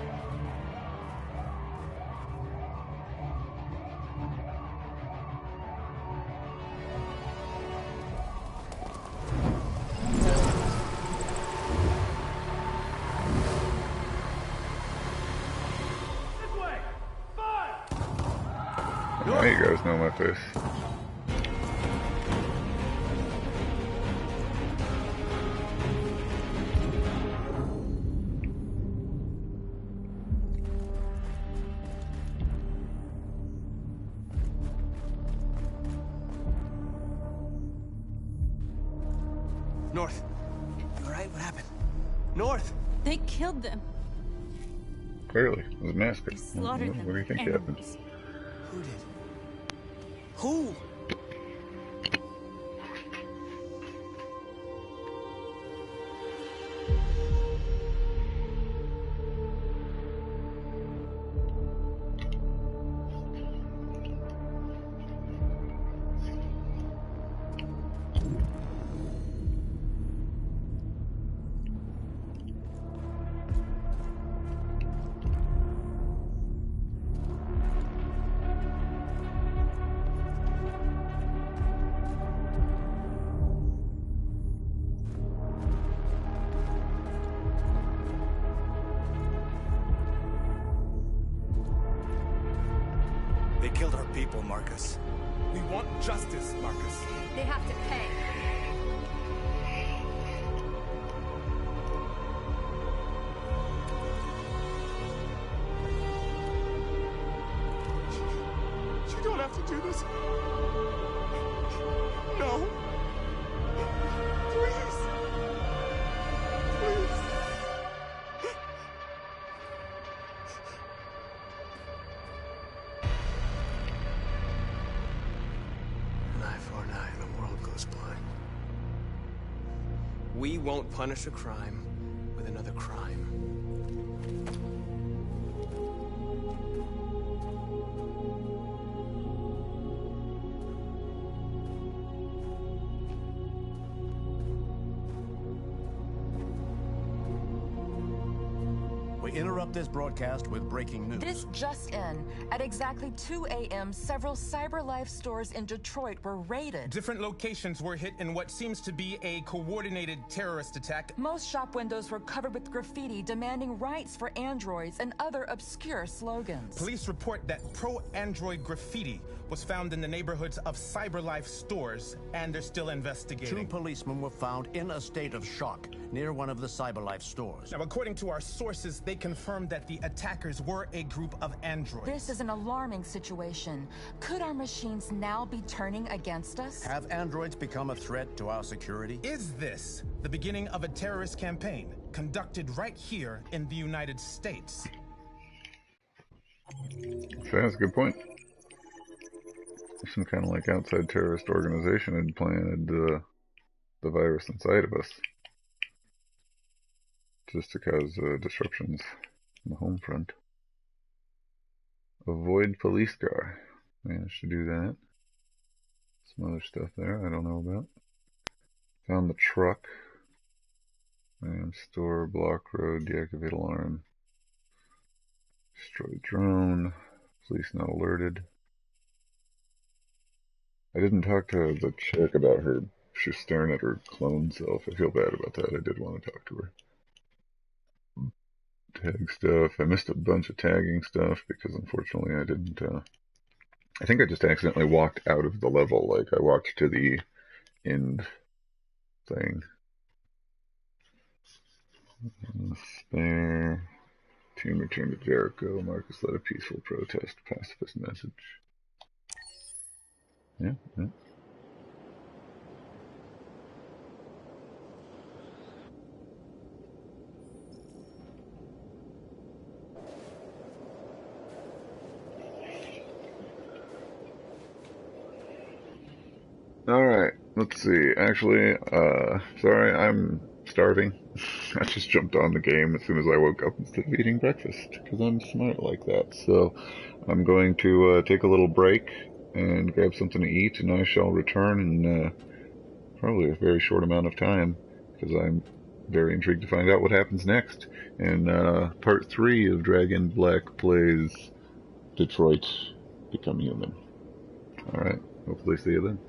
Now you guys know my face. North. You alright? What happened? North! They killed them. Clearly, it was a massacre. They slaughtered them. What do you think happened? Who did? Who? killed our people, Marcus. We want justice, Marcus. They have to pay. You don't have to do this. No. Please. Please. An eye for an eye, and the world goes blind. We won't punish a crime with another crime. We interrupt this broadcast with breaking news. This just in. At exactly 2 a.m., several CyberLife stores in Detroit were raided. Different locations were hit in what seems to be a coordinated terrorist attack. Most shop windows were covered with graffiti demanding rights for androids and other obscure slogans. Police report that pro-android graffiti was found in the neighborhoods of CyberLife stores, and they're still investigating. 2 policemen were found in a state of shock near one of the CyberLife stores. Now, according to our sources, they confirmed that the attackers were a group of androids. This is an alarming situation. Could our machines now be turning against us? Have androids become a threat to our security? Is this the beginning of a terrorist campaign conducted right here in the United States? That's a good point. Some kind of like outside terrorist organization had planted the virus inside of us just to cause disruptions on the home front. Avoid police car. Managed to do that. Some other stuff there I don't know about. Found the truck. Store, block road, deactivate alarm. Destroy drone. Police not alerted. I didn't talk to the chick about her. She's staring at her clone self. I feel bad about that. I did want to talk to her. Tag stuff. I missed a bunch of tagging stuff because unfortunately I didn't, I think I just accidentally walked out of the level. Like I walked to the end thing. Spare. Team return to Jericho. Marcus led a peaceful protest. Pacifist message. Yeah. Alright, let's see. Actually, sorry, I'm starving. I just jumped on the game as soon as I woke up instead of eating breakfast, because I'm smart like that. So, I'm going to take a little break and grab something to eat, and I shall return in probably a very short amount of time, because I'm very intrigued to find out what happens next. And part 3 of DragynBlack plays Detroit Become Human. Alright, hopefully see you then.